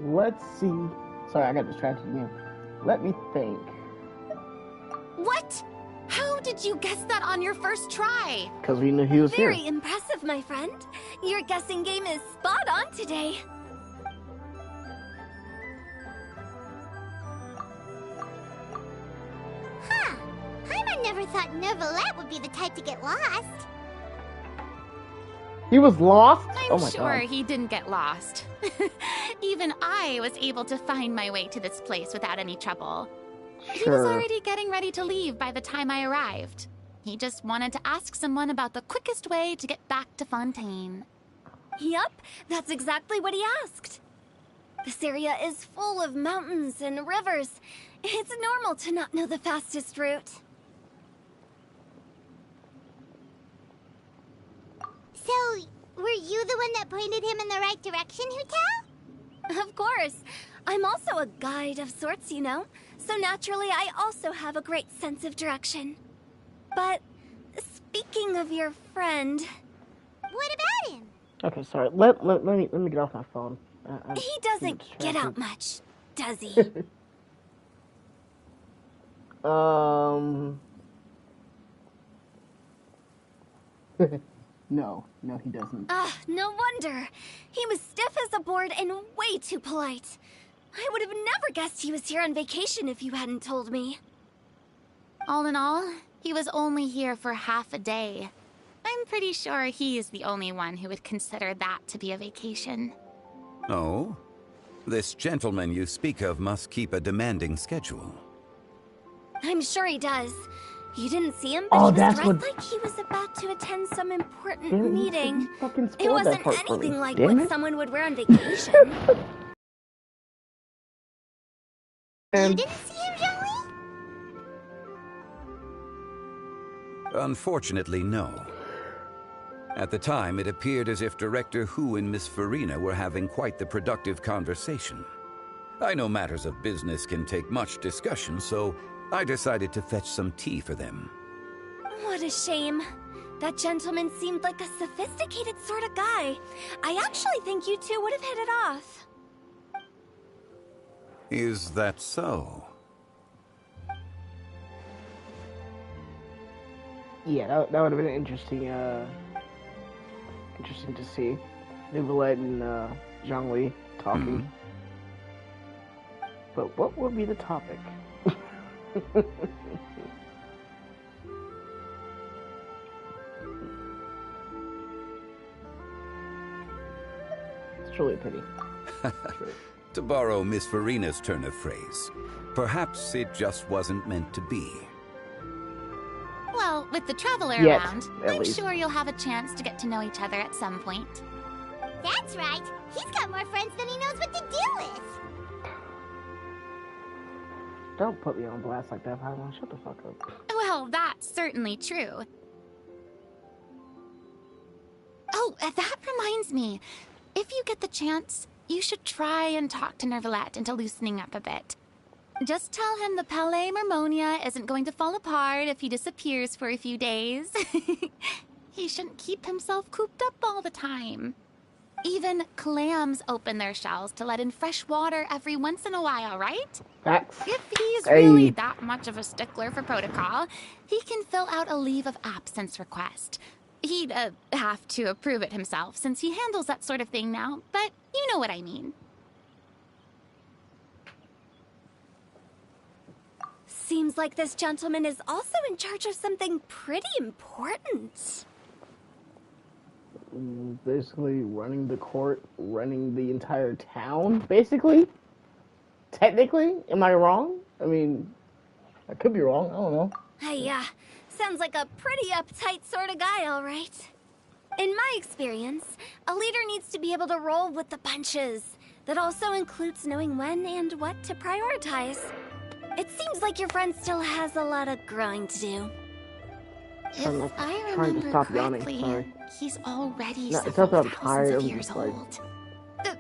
Let's see. Sorry, I got distracted again. Let me think. What? How did you guess that on your first try? Because we knew he was Very here. impressive, my friend. Your guessing game is spot on today. Huh. Paimon never thought Neuvillette would be the type to get lost. He was lost? I'm Oh my sure God. he didn't get lost. Even I was able to find my way to this place without any trouble. He was already getting ready to leave by the time I arrived. He just wanted to ask someone about the quickest way to get back to Fontaine. Yup, that's exactly what he asked. This area is full of mountains and rivers. It's normal to not know the fastest route. So, Were you the one that pointed him in the right direction, Hu-Tao? Of course. I'm also a guide of sorts, you know. So naturally, I also have a great sense of direction. But speaking of your friend... What about him? Okay, sorry. Let me get off my phone. He doesn't get out much, does he? No, he doesn't. No wonder. He was stiff as a board and way too polite. I would have never guessed he was here on vacation if you hadn't told me. All in all, he was only here for half a day. I'm pretty sure he is the only one who would consider that to be a vacation. Oh? This gentleman you speak of must keep a demanding schedule. I'm sure he does. You didn't see him, but he was dressed like he was about to attend some important meeting. It wasn't anything like what someone would wear on vacation. You didn't see him, Zhongli? Unfortunately, no. At the time, it appeared as if Director Hu and Miss Farina were having quite the productive conversation. I know matters of business can take much discussion, so I decided to fetch some tea for them. What a shame. That gentleman seemed like a sophisticated sort of guy. I actually think you two would have hit it off. Is that so? Yeah, that would have been interesting. Interesting to see. Nicolette and Zhongli talking. But what would be the topic? It's truly a pity. To borrow Miss Farina's turn of phrase, perhaps it just wasn't meant to be. Well, with the Traveler Yet, around, at I'm least. sure you'll have a chance to get to know each other at some point. That's right. He's got more friends than he knows what to do with. Don't put me on blast like that, Paimon. Shut the fuck up. Well, that's certainly true. Oh, that reminds me. If you get the chance, you should try and talk to Nervalette into loosening up a bit. Just tell him the Palais Mermonia isn't going to fall apart if he disappears for a few days. He shouldn't keep himself cooped up all the time. Even clams open their shells to let in fresh water every once in a while, right? Facts. If he's really that much of a stickler for protocol, he can fill out a leave of absence request. He'd have to approve it himself since he handles that sort of thing now, but you know what I mean. Seems like this gentleman is also in charge of something pretty important. Basically running the court, running the entire town, basically? Technically? Am I wrong? I mean, I could be wrong, I don't know. Yeah, sounds like a pretty uptight sort of guy, all right. In my experience, a leader needs to be able to roll with the punches. That also includes knowing when and what to prioritize. It seems like your friend still has a lot of growing to do. If I remember correctly, he's already several thousands of years old.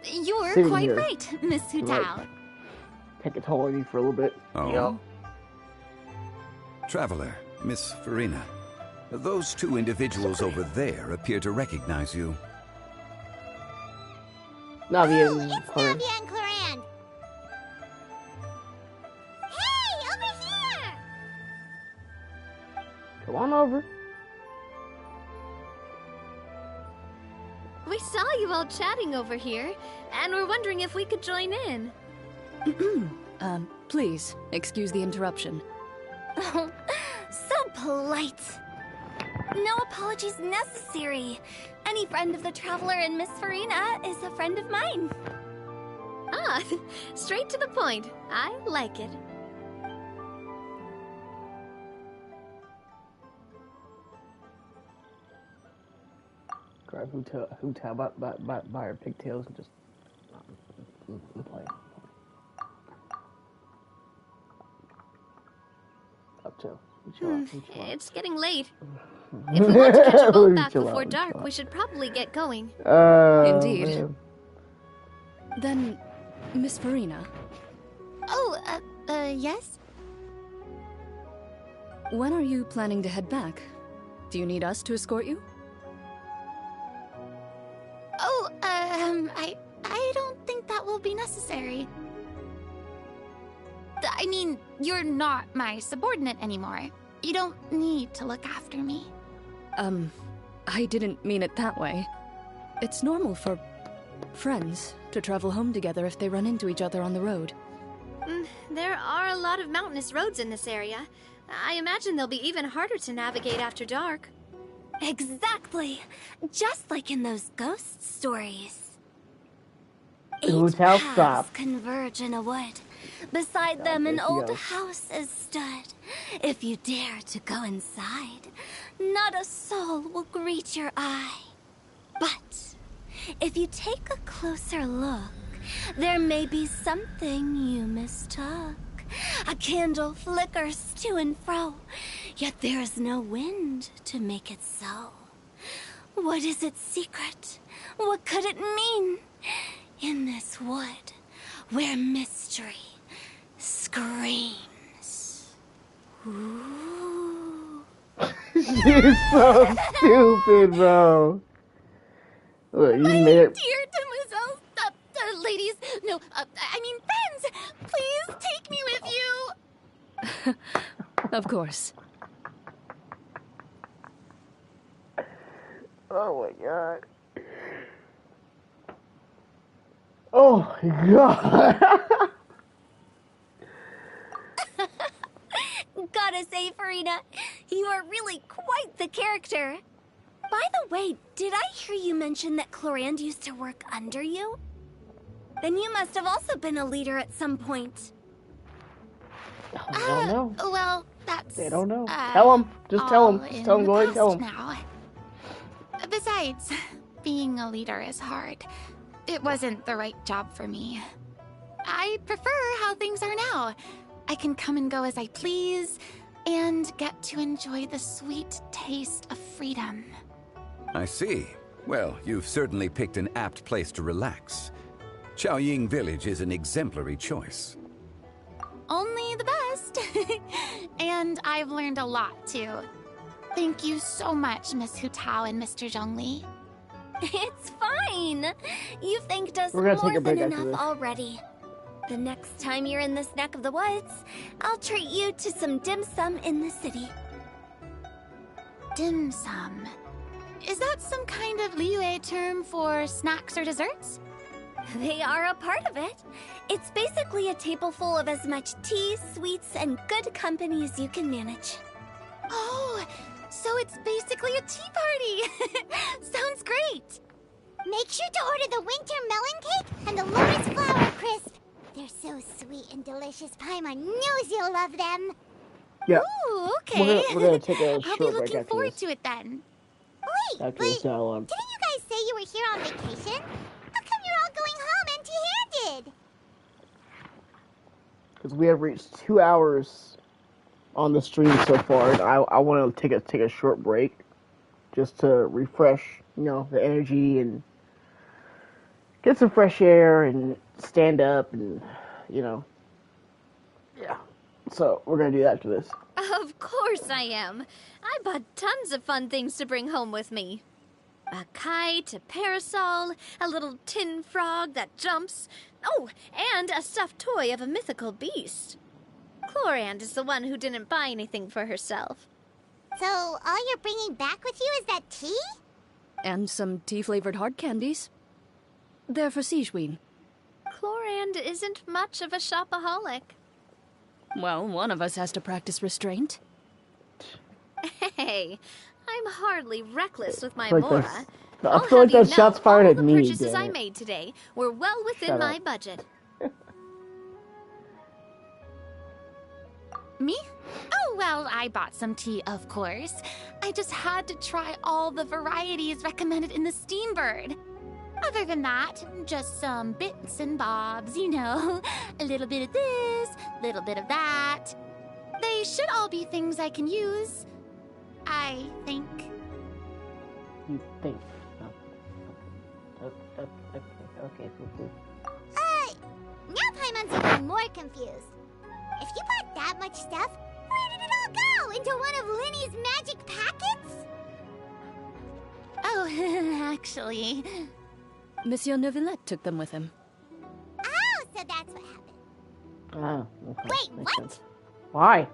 You're quite right, Miss Hu-Tao. Take a toll on you for a little bit. Oh. Traveler, Miss Farina, those two individuals over there appear to recognize you. Navia Ooh, and it's Clarence. Navia and Clarand. Hey, over here! Come on over. We saw you all chatting over here, and we're wondering if we could join in. Please, excuse the interruption. Oh, so polite. No apologies necessary. Any friend of the Traveler and Miss Farina is a friend of mine. Ah, straight to the point. I like it. Grab Hu-Tao by her pigtails and just play. Up chill. It's getting late. If we want to catch a boat back Chill before out, dark, we should probably get going. Indeed. Man. Then, Miss Farina. Oh, yes? When are you planning to head back? Do you need us to escort you? Oh, I don't think that will be necessary. I mean, you're not my subordinate anymore. You don't need to look after me. I didn't mean it that way. It's normal for friends to travel home together if they run into each other on the road. There are a lot of mountainous roads in this area. I imagine they'll be even harder to navigate after dark. Exactly. Just like in those ghost stories. Who's 8 house paths stop? converge in a wood. Beside them an there she old goes. house is stood. If you dare to go inside, not a soul will greet your eye. But if you take a closer look, there may be something you mistook. A candle flickers to and fro, yet there is no wind to make it so. What is its secret? What could it mean? In this wood, where mystery screams. Ooh. She's so stupid, bro. Look, you made it. Dear demoiselles, ladies, no, I mean friends, please take me with you. Of course. Oh my god. Oh my god. Gotta say, Farina, you are really quite the character. By the way, did I hear you mention that Clorand used to work under you? Then you must have also been a leader at some point. I don't know. Well, that's... They don't know. Tell them. Just tell them. Just tell them. Go ahead and tell them. Now. Besides, being a leader is hard. It wasn't the right job for me. I prefer how things are now. I can come and go as I please, and get to enjoy the sweet taste of freedom. I see. Well, you've certainly picked an apt place to relax. Chaoying Village is an exemplary choice. Only the best. And I've learned a lot, too. Thank you so much, Miss Hu Tao and Mr. Zhongli. It's fine. You've thanked us We're gonna take more a break than after enough this. already. The next time you're in this neck of the woods, I'll treat you to some dim sum in the city. Dim sum. Is that some kind of Liyue term for snacks or desserts? They are a part of it. It's basically a table full of as much tea, sweets, and good company as you can manage. Oh, so it's basically a tea party. Sounds great. Make sure to order the winter melon cake and the lotus flower crisp. They're so sweet and delicious. Paimon knows you'll love them. Yeah. Ooh, okay. We're gonna take a I'll short be break looking after forward this. to it then. Wait, After this dialogue. didn't you guys say you were here on vacation? How come you're all going home empty-handed? Because we have reached 2 hours on the stream so far, and I want to take a short break just to refresh, the energy and get some fresh air and stand up and, yeah. So we're gonna do that after this. Of course I am. I bought tons of fun things to bring home with me. A kite, a parasol, a little tin frog that jumps. Oh, and a stuffed toy of a mythical beast. Clorand is the one who didn't buy anything for herself. So all you're bringing back with you is that tea? And some tea-flavored hard candies. They're for Sigewin. Clorand isn't much of a shopaholic. Well, one of us has to practice restraint. Hey, I'm hardly reckless with my I feel like Mora. that's- I'll I feel like have you that shot's know, fired all at the me, purchases damn I it. made today were well within Shut my up. budget. Me? Oh, well, I bought some tea, of course. I just had to try all the varieties recommended in the Steambird. Other than that, just some bits and bobs, a little bit of this, little bit of that. They should all be things I can use. I I think. You think? Oh. Okay, cool. Now Paimon's even more confused. If you bought that much stuff, where did it all go? Into one of Linny's magic packets? Oh, actually... Monsieur Neuvillette took them with him. Oh, so that's what happened. Oh, okay. Wait, Makes what? sense. Why?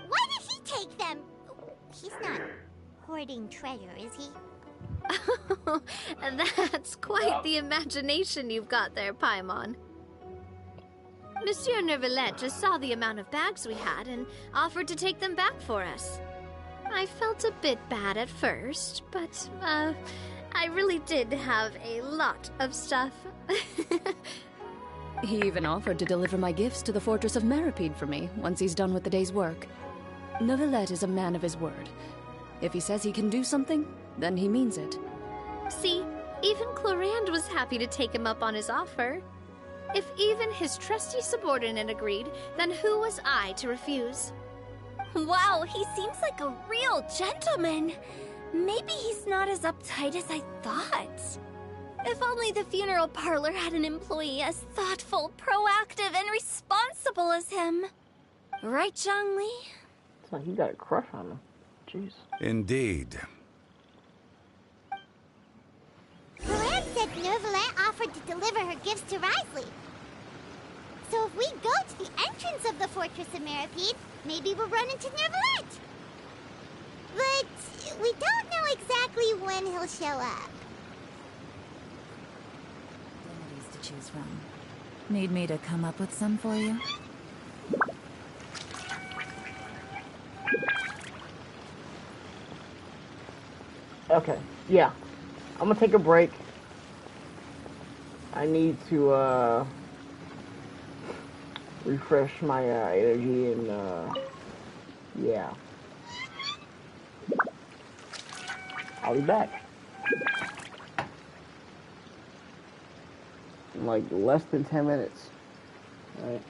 Why did he take them? He's not hoarding treasure, is he? That's quite the imagination you've got there, Paimon. Monsieur Neuvillette just saw the amount of bags we had and offered to take them back for us. I felt a bit bad at first, but, I really did have a lot of stuff. He even offered to deliver my gifts to the Fortress of Meripede for me once he's done with the day's work. Neuvillette is a man of his word. If he says he can do something, then he means it. See, even Clorand was happy to take him up on his offer. If even his trusty subordinate agreed, then who was I to refuse? Wow, he seems like a real gentleman. Maybe he's not as uptight as I thought. If only the funeral parlor had an employee as thoughtful, proactive, and responsible as him. Right, Zhongli? It's like you got a crush on him. Jeez. Indeed. Clorand said Neuvillette offered to deliver her gifts to Risley. So if we go to the entrance of the Fortress of Meripede, maybe we'll run into Neuvillette. But we don't know exactly when he'll show up. Remedies to choose from. Need me to come up with some for you? Okay, yeah. I'm gonna take a break. I need to, refresh my, energy and, yeah. I'll be back. In like less than 10 minutes. Alright.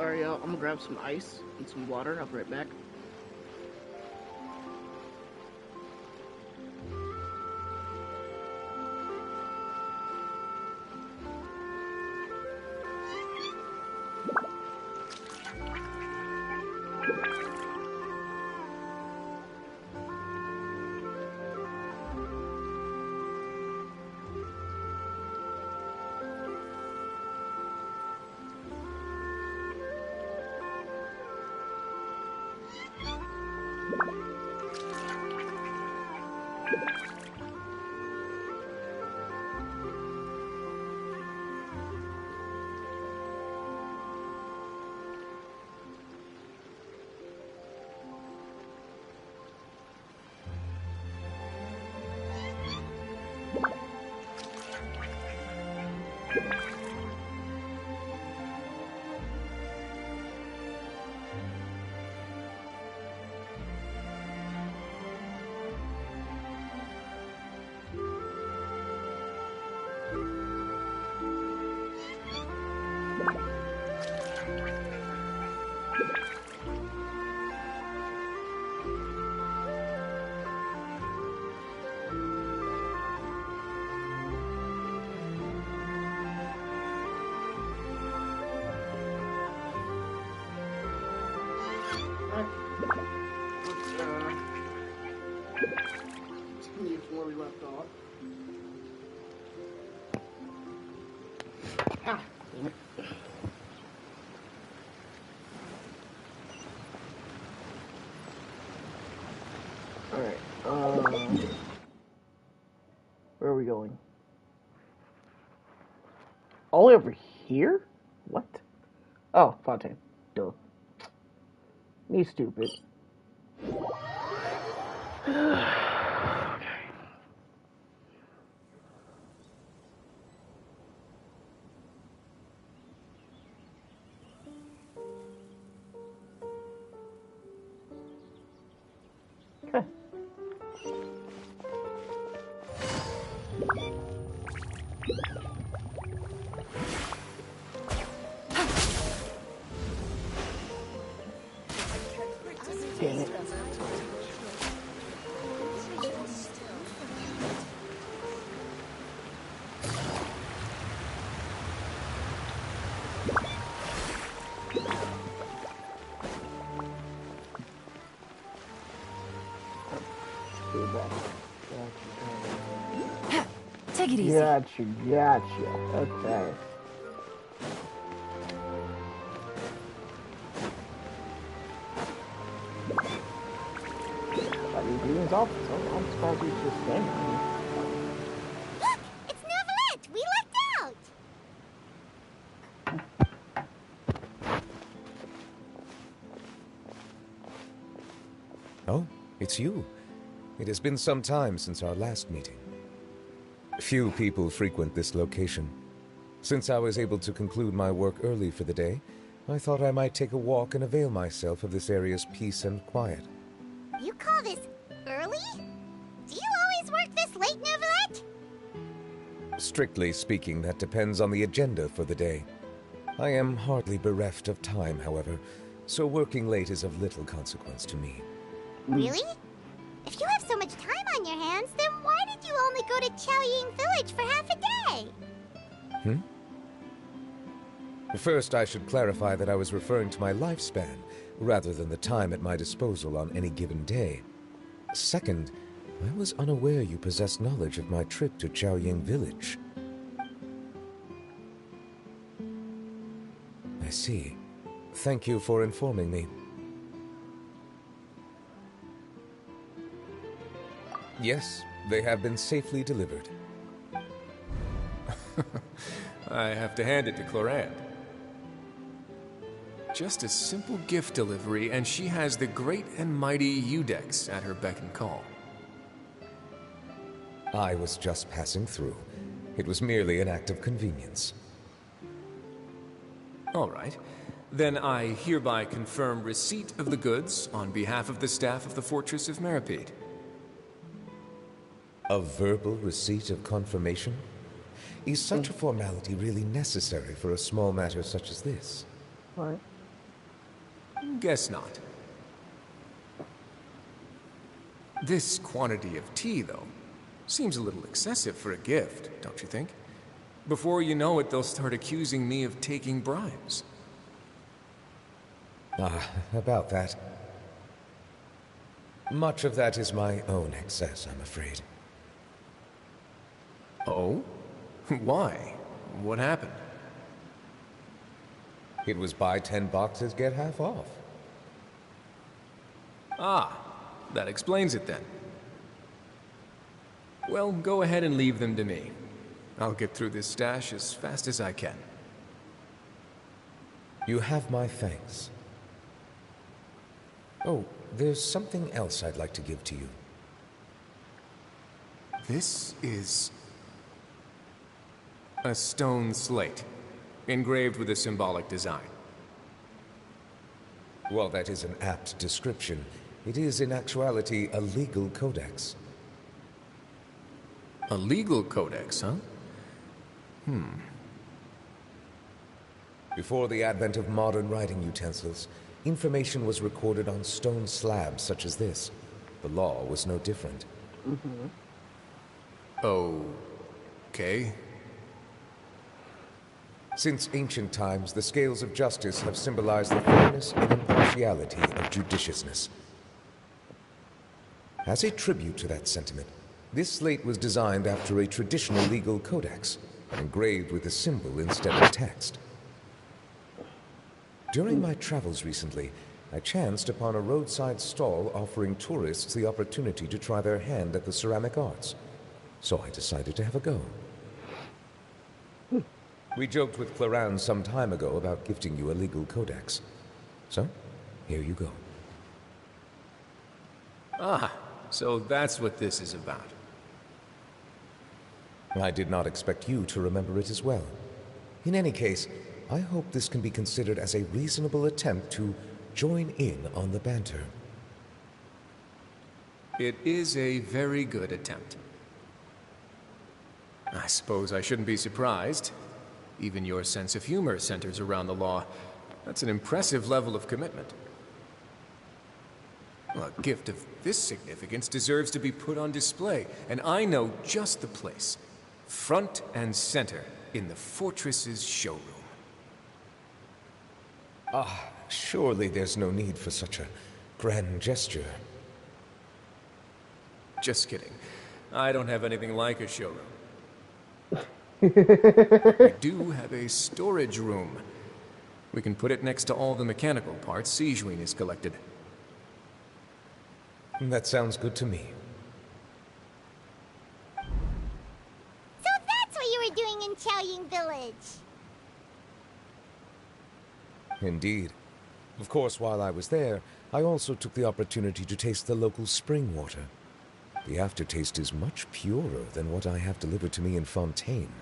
sorry, y'all. I'm gonna grab some ice and some water. I'll be right back. Continue from where we left off. Ah, damn it. Alright, where are we going? All the way over here? What? Oh, Fontaine. Duh. Me stupid. Damn it. Take it easy. Gotcha. Okay. Greetings, officer. I'm surprised he's just standing here. Look! It's Novelette! We lucked out! Oh, it's you. It has been some time since our last meeting. Few people frequent this location. Since I was able to conclude my work early for the day, I thought I might take a walk and avail myself of this area's peace and quiet. You call this early? Do you always work this late, Novelette? Strictly speaking, that depends on the agenda for the day. I am hardly bereft of time, however, so working late is of little consequence to me. Really? If you have so much time on your hands, then why did you only go to Chaoying Village for half a day? First, I should clarify that I was referring to my lifespan, rather than the time at my disposal on any given day. Second, I was unaware you possessed knowledge of my trip to Chaoying Village. I see. Thank you for informing me. Yes, they have been safely delivered. I have to hand it to Clorant. Just a simple gift delivery, and she has the great and mighty Udex at her beck and call. I was just passing through. It was merely an act of convenience. All right. Then I hereby confirm receipt of the goods on behalf of the staff of the Fortress of Meripede. A verbal receipt of confirmation? Is such a formality really necessary for a small matter such as this? What? Guess not. This quantity of tea, though, seems a little excessive for a gift, don't you think? Before you know it, they'll start accusing me of taking bribes. About that. Much of that is my own excess, I'm afraid. Oh? Why? What happened? It was buy 10 boxes, get half off. Ah, that explains it then. Well, go ahead and leave them to me. I'll get through this stash as fast as I can. You have my thanks. Oh, there's something else I'd like to give to you. This is a stone slate, engraved with a symbolic design. While that is an apt description, it is in actuality a legal codex. A legal codex, huh? Before the advent of modern writing utensils, information was recorded on stone slabs such as this. The law was no different. Okay. Since ancient times, the scales of justice have symbolized the fairness and impartiality of judiciousness. As a tribute to that sentiment, this slate was designed after a traditional legal codex, engraved with a symbol instead of text. During my travels recently, I chanced upon a roadside stall offering tourists the opportunity to try their hand at the ceramic arts, so I decided to have a go. We joked with Claran some time ago about gifting you a legal codex. So, here you go. Ah, so that's what this is about. I did not expect you to remember it as well. In any case, I hope this can be considered as a reasonable attempt to join in on the banter. It is a very good attempt. I suppose I shouldn't be surprised. Even your sense of humor centers around the law. That's an impressive level of commitment. Well, a gift of this significance deserves to be put on display, and I know just the place. Front and center in the fortress's showroom. Surely there's no need for such a grand gesture. Just kidding. I don't have anything like a showroom. We do have a storage room. We can put it next to all the mechanical parts Sijuin has collected. That sounds good to me. So that's what you were doing in Chaoying Village. Indeed. Of course, while I was there, I also took the opportunity to taste the local spring water. The aftertaste is much purer than what I have delivered to me in Fontaine.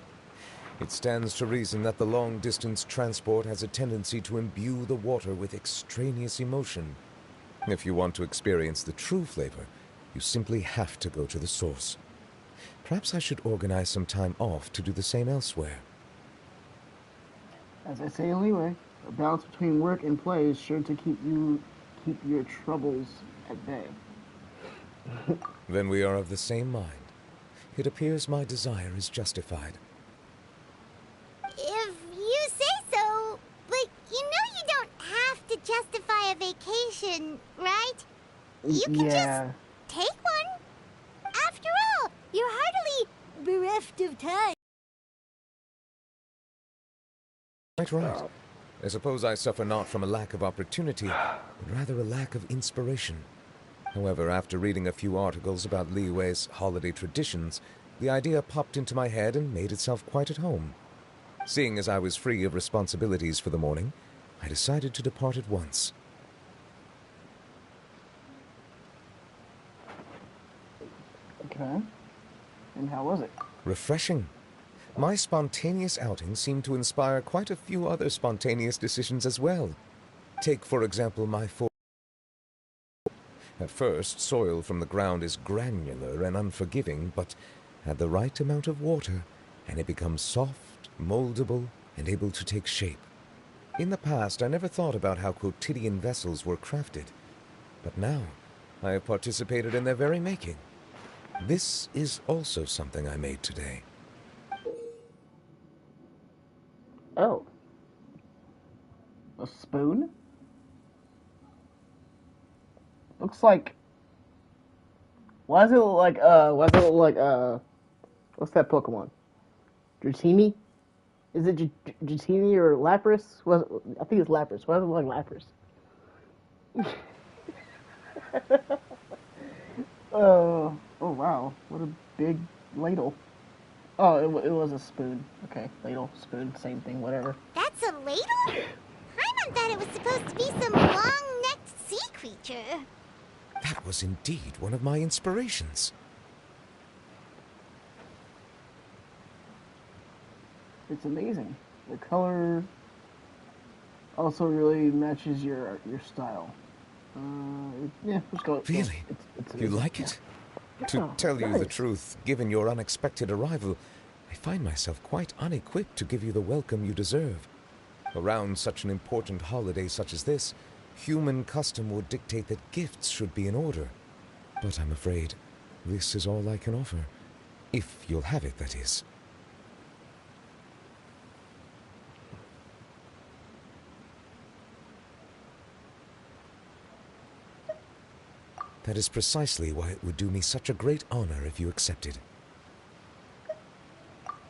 It stands to reason that the long-distance transport has a tendency to imbue the water with extraneous emotion. If you want to experience the true flavor, you simply have to go to the source. Perhaps I should organize some time off to do the same elsewhere. As I say in Leeway, a balance between work and play is sure to keep your troubles at bay. Then we are of the same mind. It appears my desire is justified. If you say so, but you know you don't have to justify a vacation, right? You can just take one. After all, you're hardly bereft of time. Quite right. I suppose I suffer not from a lack of opportunity, but rather a lack of inspiration. However, after reading a few articles about Liyue's holiday traditions, the idea popped into my head and made itself quite at home. Seeing as I was free of responsibilities for the morning, I decided to depart at once. Okay. And how was it? Refreshing. My spontaneous outing seemed to inspire quite a few other spontaneous decisions as well. Take, for example, my At first, soil from the ground is granular and unforgiving, but add the right amount of water, and it becomes soft, moldable, and able to take shape. In the past, I never thought about how quotidian vessels were crafted. But now, I have participated in their very making. This is also something I made today. Oh. A spoon? Looks like... Why does it look like, what's that Pokemon? Dratini? Is it Dratini or Lapras? I think it's Lapras. Why does it look like Lapras? Oh wow. What a big ladle. Oh, it was a spoon. Okay, ladle, spoon, same thing, whatever. That's a ladle? Paimon thought it was supposed to be some long-necked sea creature. That was indeed one of my inspirations. It's amazing. The color also really matches your style. Yeah, let's go. Really? You like it? To tell you the truth, given your unexpected arrival, I find myself quite unequipped to give you the welcome you deserve. Around such an important holiday such as this, human custom would dictate that gifts should be in order. But I'm afraid this is all I can offer. If you'll have it, that is. That is precisely why it would do me such a great honor if you accepted.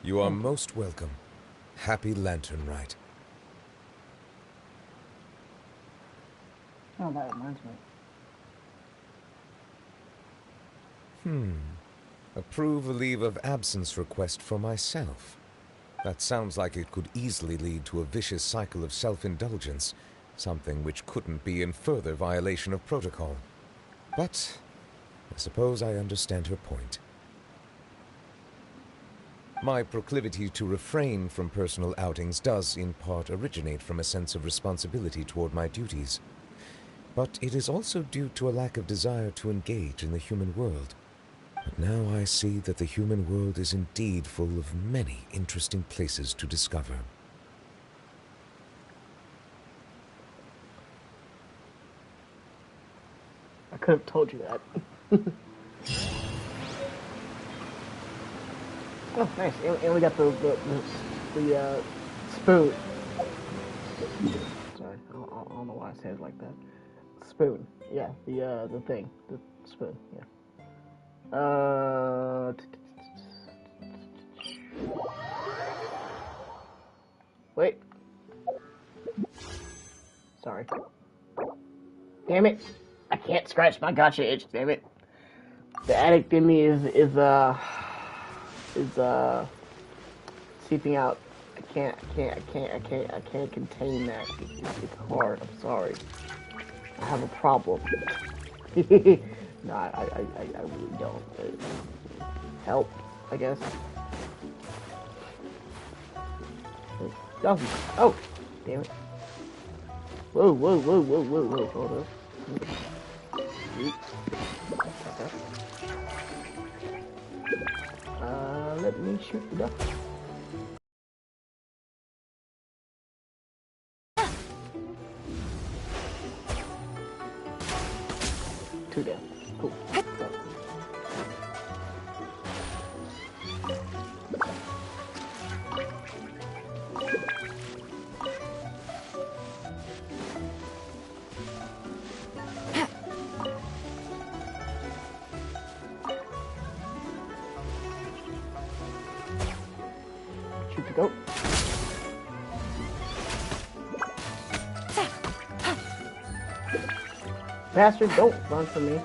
You are most welcome. Happy Lantern Rite. Oh, that reminds me. Approve a leave of absence request for myself. That sounds like it could easily lead to a vicious cycle of self-indulgence, something which couldn't be in further violation of protocol. But I suppose I understand her point. My proclivity to refrain from personal outings does, in part, originate from a sense of responsibility toward my duties. But it is also due to a lack of desire to engage in the human world. But now I see that the human world is indeed full of many interesting places to discover. I could have told you that. Oh, nice. And we got the spoon. Sorry, I don't know why I said it like that. Spoon. Yeah, the thing. The spoon, yeah. Wait. Sorry. Damn it. I can't scratch my gotcha itch, damn it. The addict in me is seeping out. I can't contain that. It's hard, I'm sorry. I have a problem. No, I really don't. Help, I guess. Oh, damn it. Whoa, hold up. Let me shoot the duck. Two down. Cool. Shoot the goat. Bastard, don't run from me.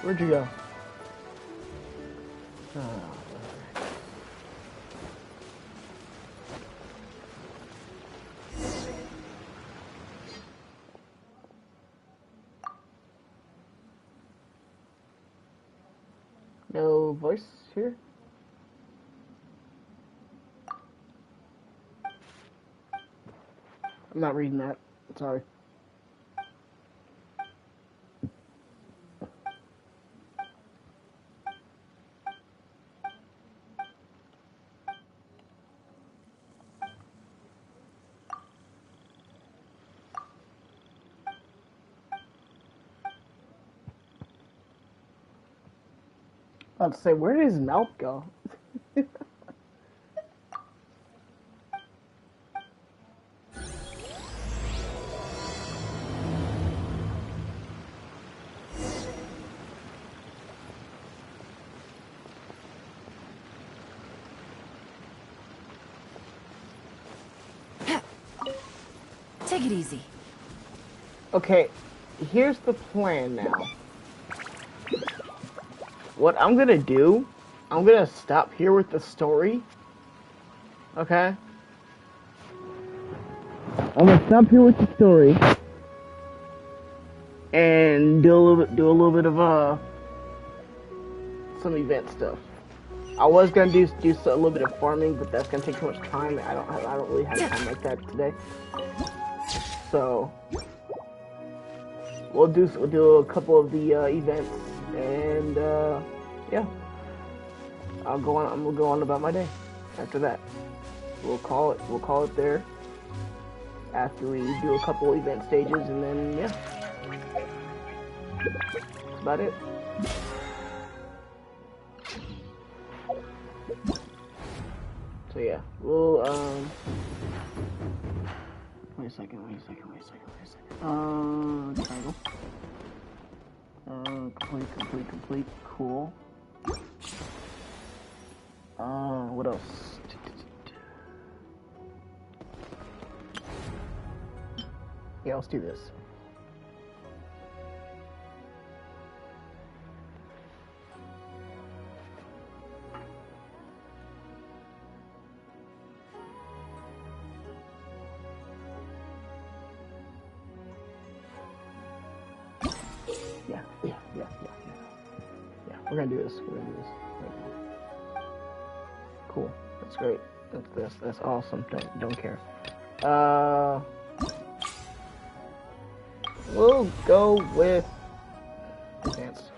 Where'd you go? No voice here? I'm not reading that. Sorry. I was about to say, where did his mouth go? Take it easy. Okay, here's the plan now. What I'm gonna do, I'm gonna stop here with the story. Okay? I'm gonna stop here with the story and do a little bit of some event stuff. I was gonna do a little bit of farming, but that's gonna take too much time. I don't really have time like that today. So we'll do a couple of the events, and yeah, I'm gonna go on about my day. After that, we'll call it there. After we do a couple event stages, and then yeah, that's about it. So yeah, we'll wait a second. Title. Complete. Cool. What else? Yeah, let's do this. Yeah, we're gonna do this. Right now. Cool. That's great. That's awesome. Don't care. We'll go with advanced.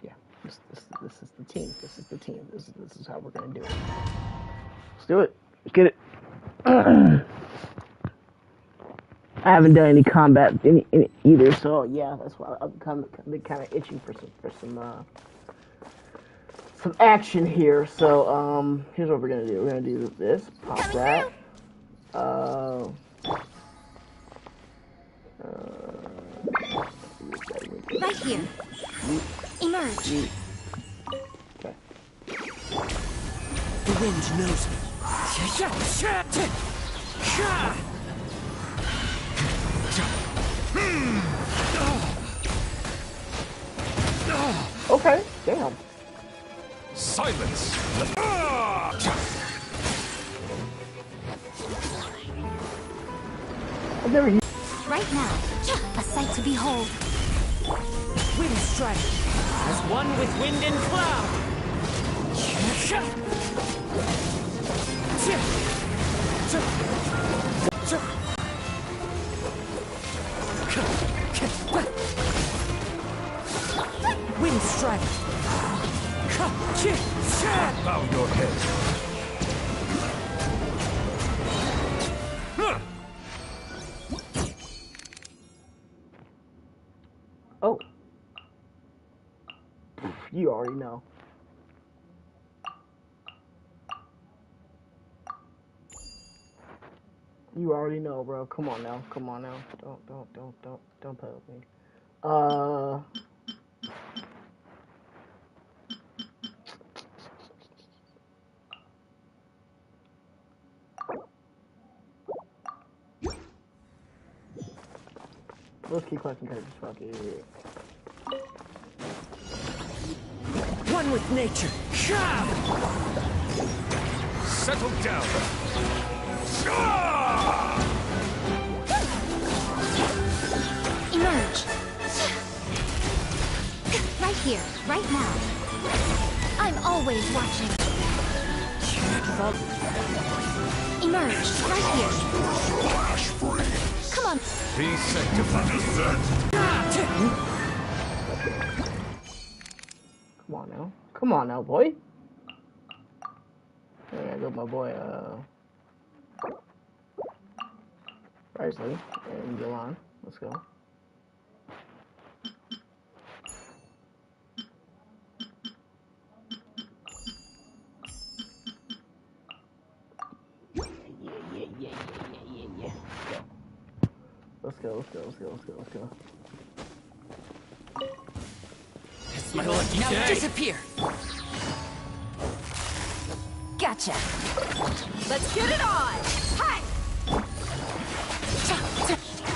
Yeah, this is the team. This is how we're gonna do it. Let's do it. Let's get it. I haven't done any combat either, so yeah, that's why I'm kind of itching for some action here. So here's what we're gonna do. We're gonna do this. Pop that. Right here. Emerge. Okay. The wind knows me. Okay, damn. Silence! I've never used. Right now. A sight to behold. Wind strike, as one with wind and cloud. Wind strike. Bow your head. Oh. You already know. You already know, bro. Come on now. Don't play with me. Let's keep collecting characters. Fuck it. One with nature. Settle down. Emerge. Right here, right now. I'm always watching. Emerge, right here. Come on. Be sanctified. Come on now. Come on now, boy. There I go, my boy, Risley and Yolan. Let's go. Yeah. Let's go. It's my lucky Now day. disappear. Gotcha. Let's get it on. Hi.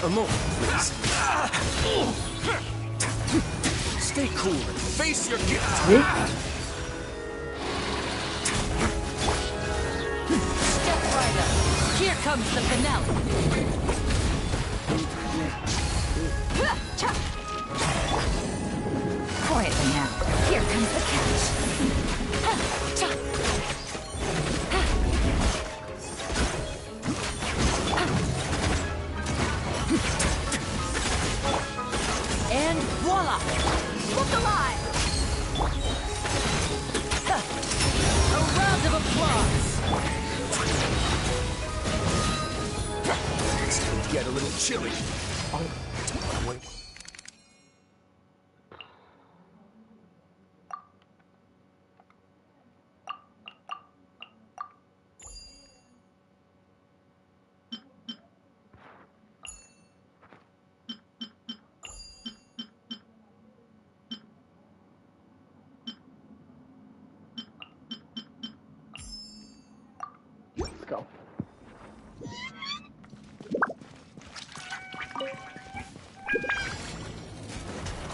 A moment, please. Stay cool and face your gift. Step right up. Here comes the finale. Quietly now. Here comes the catch. And voila! Look alive! A round of applause! It's gonna get a little chilly. Let's go.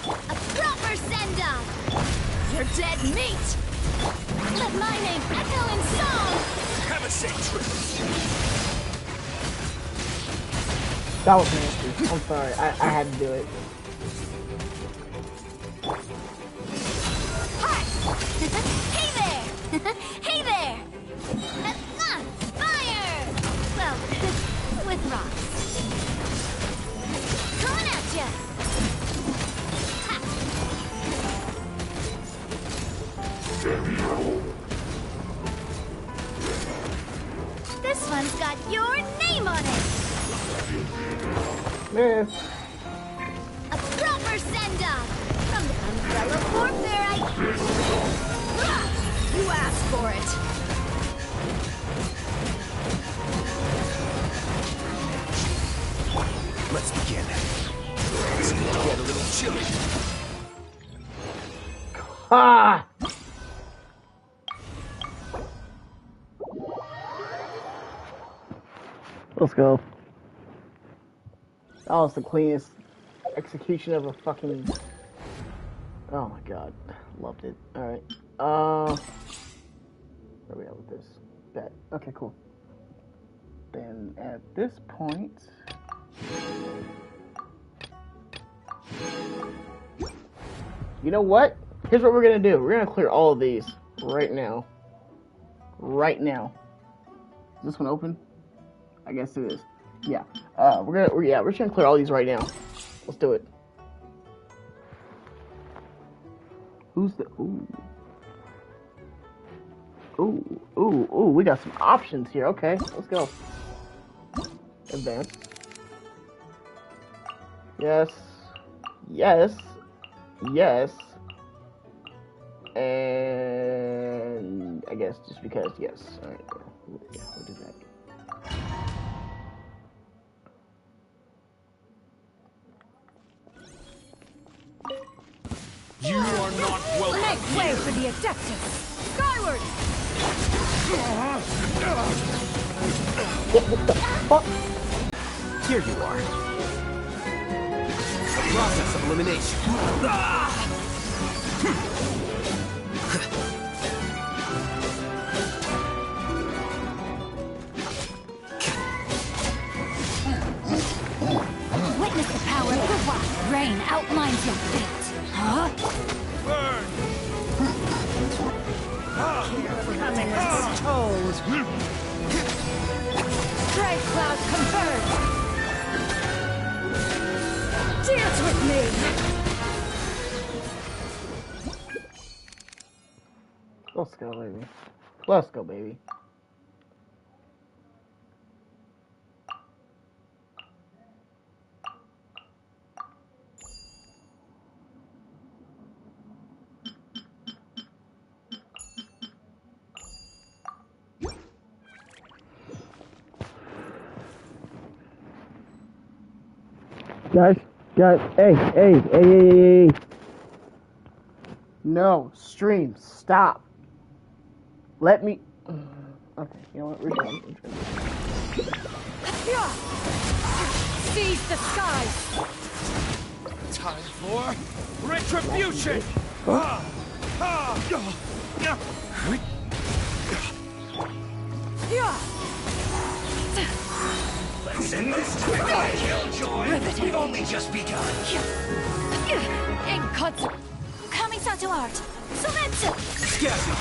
A proper send-off! You're dead meat! Let my name echo in song! Have a safe trip. That was nasty. I'm sorry. I had to do it. Hi! Hey there! Hey there! Fire! Well, with rocks. Coming at ya! This one's got your name on it! Miss. A proper send-off! From the umbrella warfare You asked for it! Let's begin. It's gonna get a little chilly. Ah! Let's go. That was the cleanest execution of a fucking... Oh my god. Loved it. Alright. Where are we at with this? Bet. Okay, cool. Then at this point... You know what? Here's what we're gonna do. We're gonna clear all of these right now. Right now. Is this one open? I guess it is. Yeah. We're just gonna clear all these right now. Let's do it. Who's the ooh, we got some options here. Okay, let's go. Advance. Yes. And I guess just because, yes. Alright, yeah, we'll do that. You are not welcome. Make way for the Adeptus! Skyward! What the fuck? Here you are. The process of elimination. Witness the power of the rock. Rain outlines your fate. Huh? Burn! Coming as told. Stray cloud converge! Dance with me! Let's go, baby. Let's go, baby. Guys, hey. No, stream, stop. Let me... Okay, you know what, we're done. Seize the skies! Time for retribution! Let's end this time, Killjoy! We've only just begun. Coming to art. So let's... Scatter!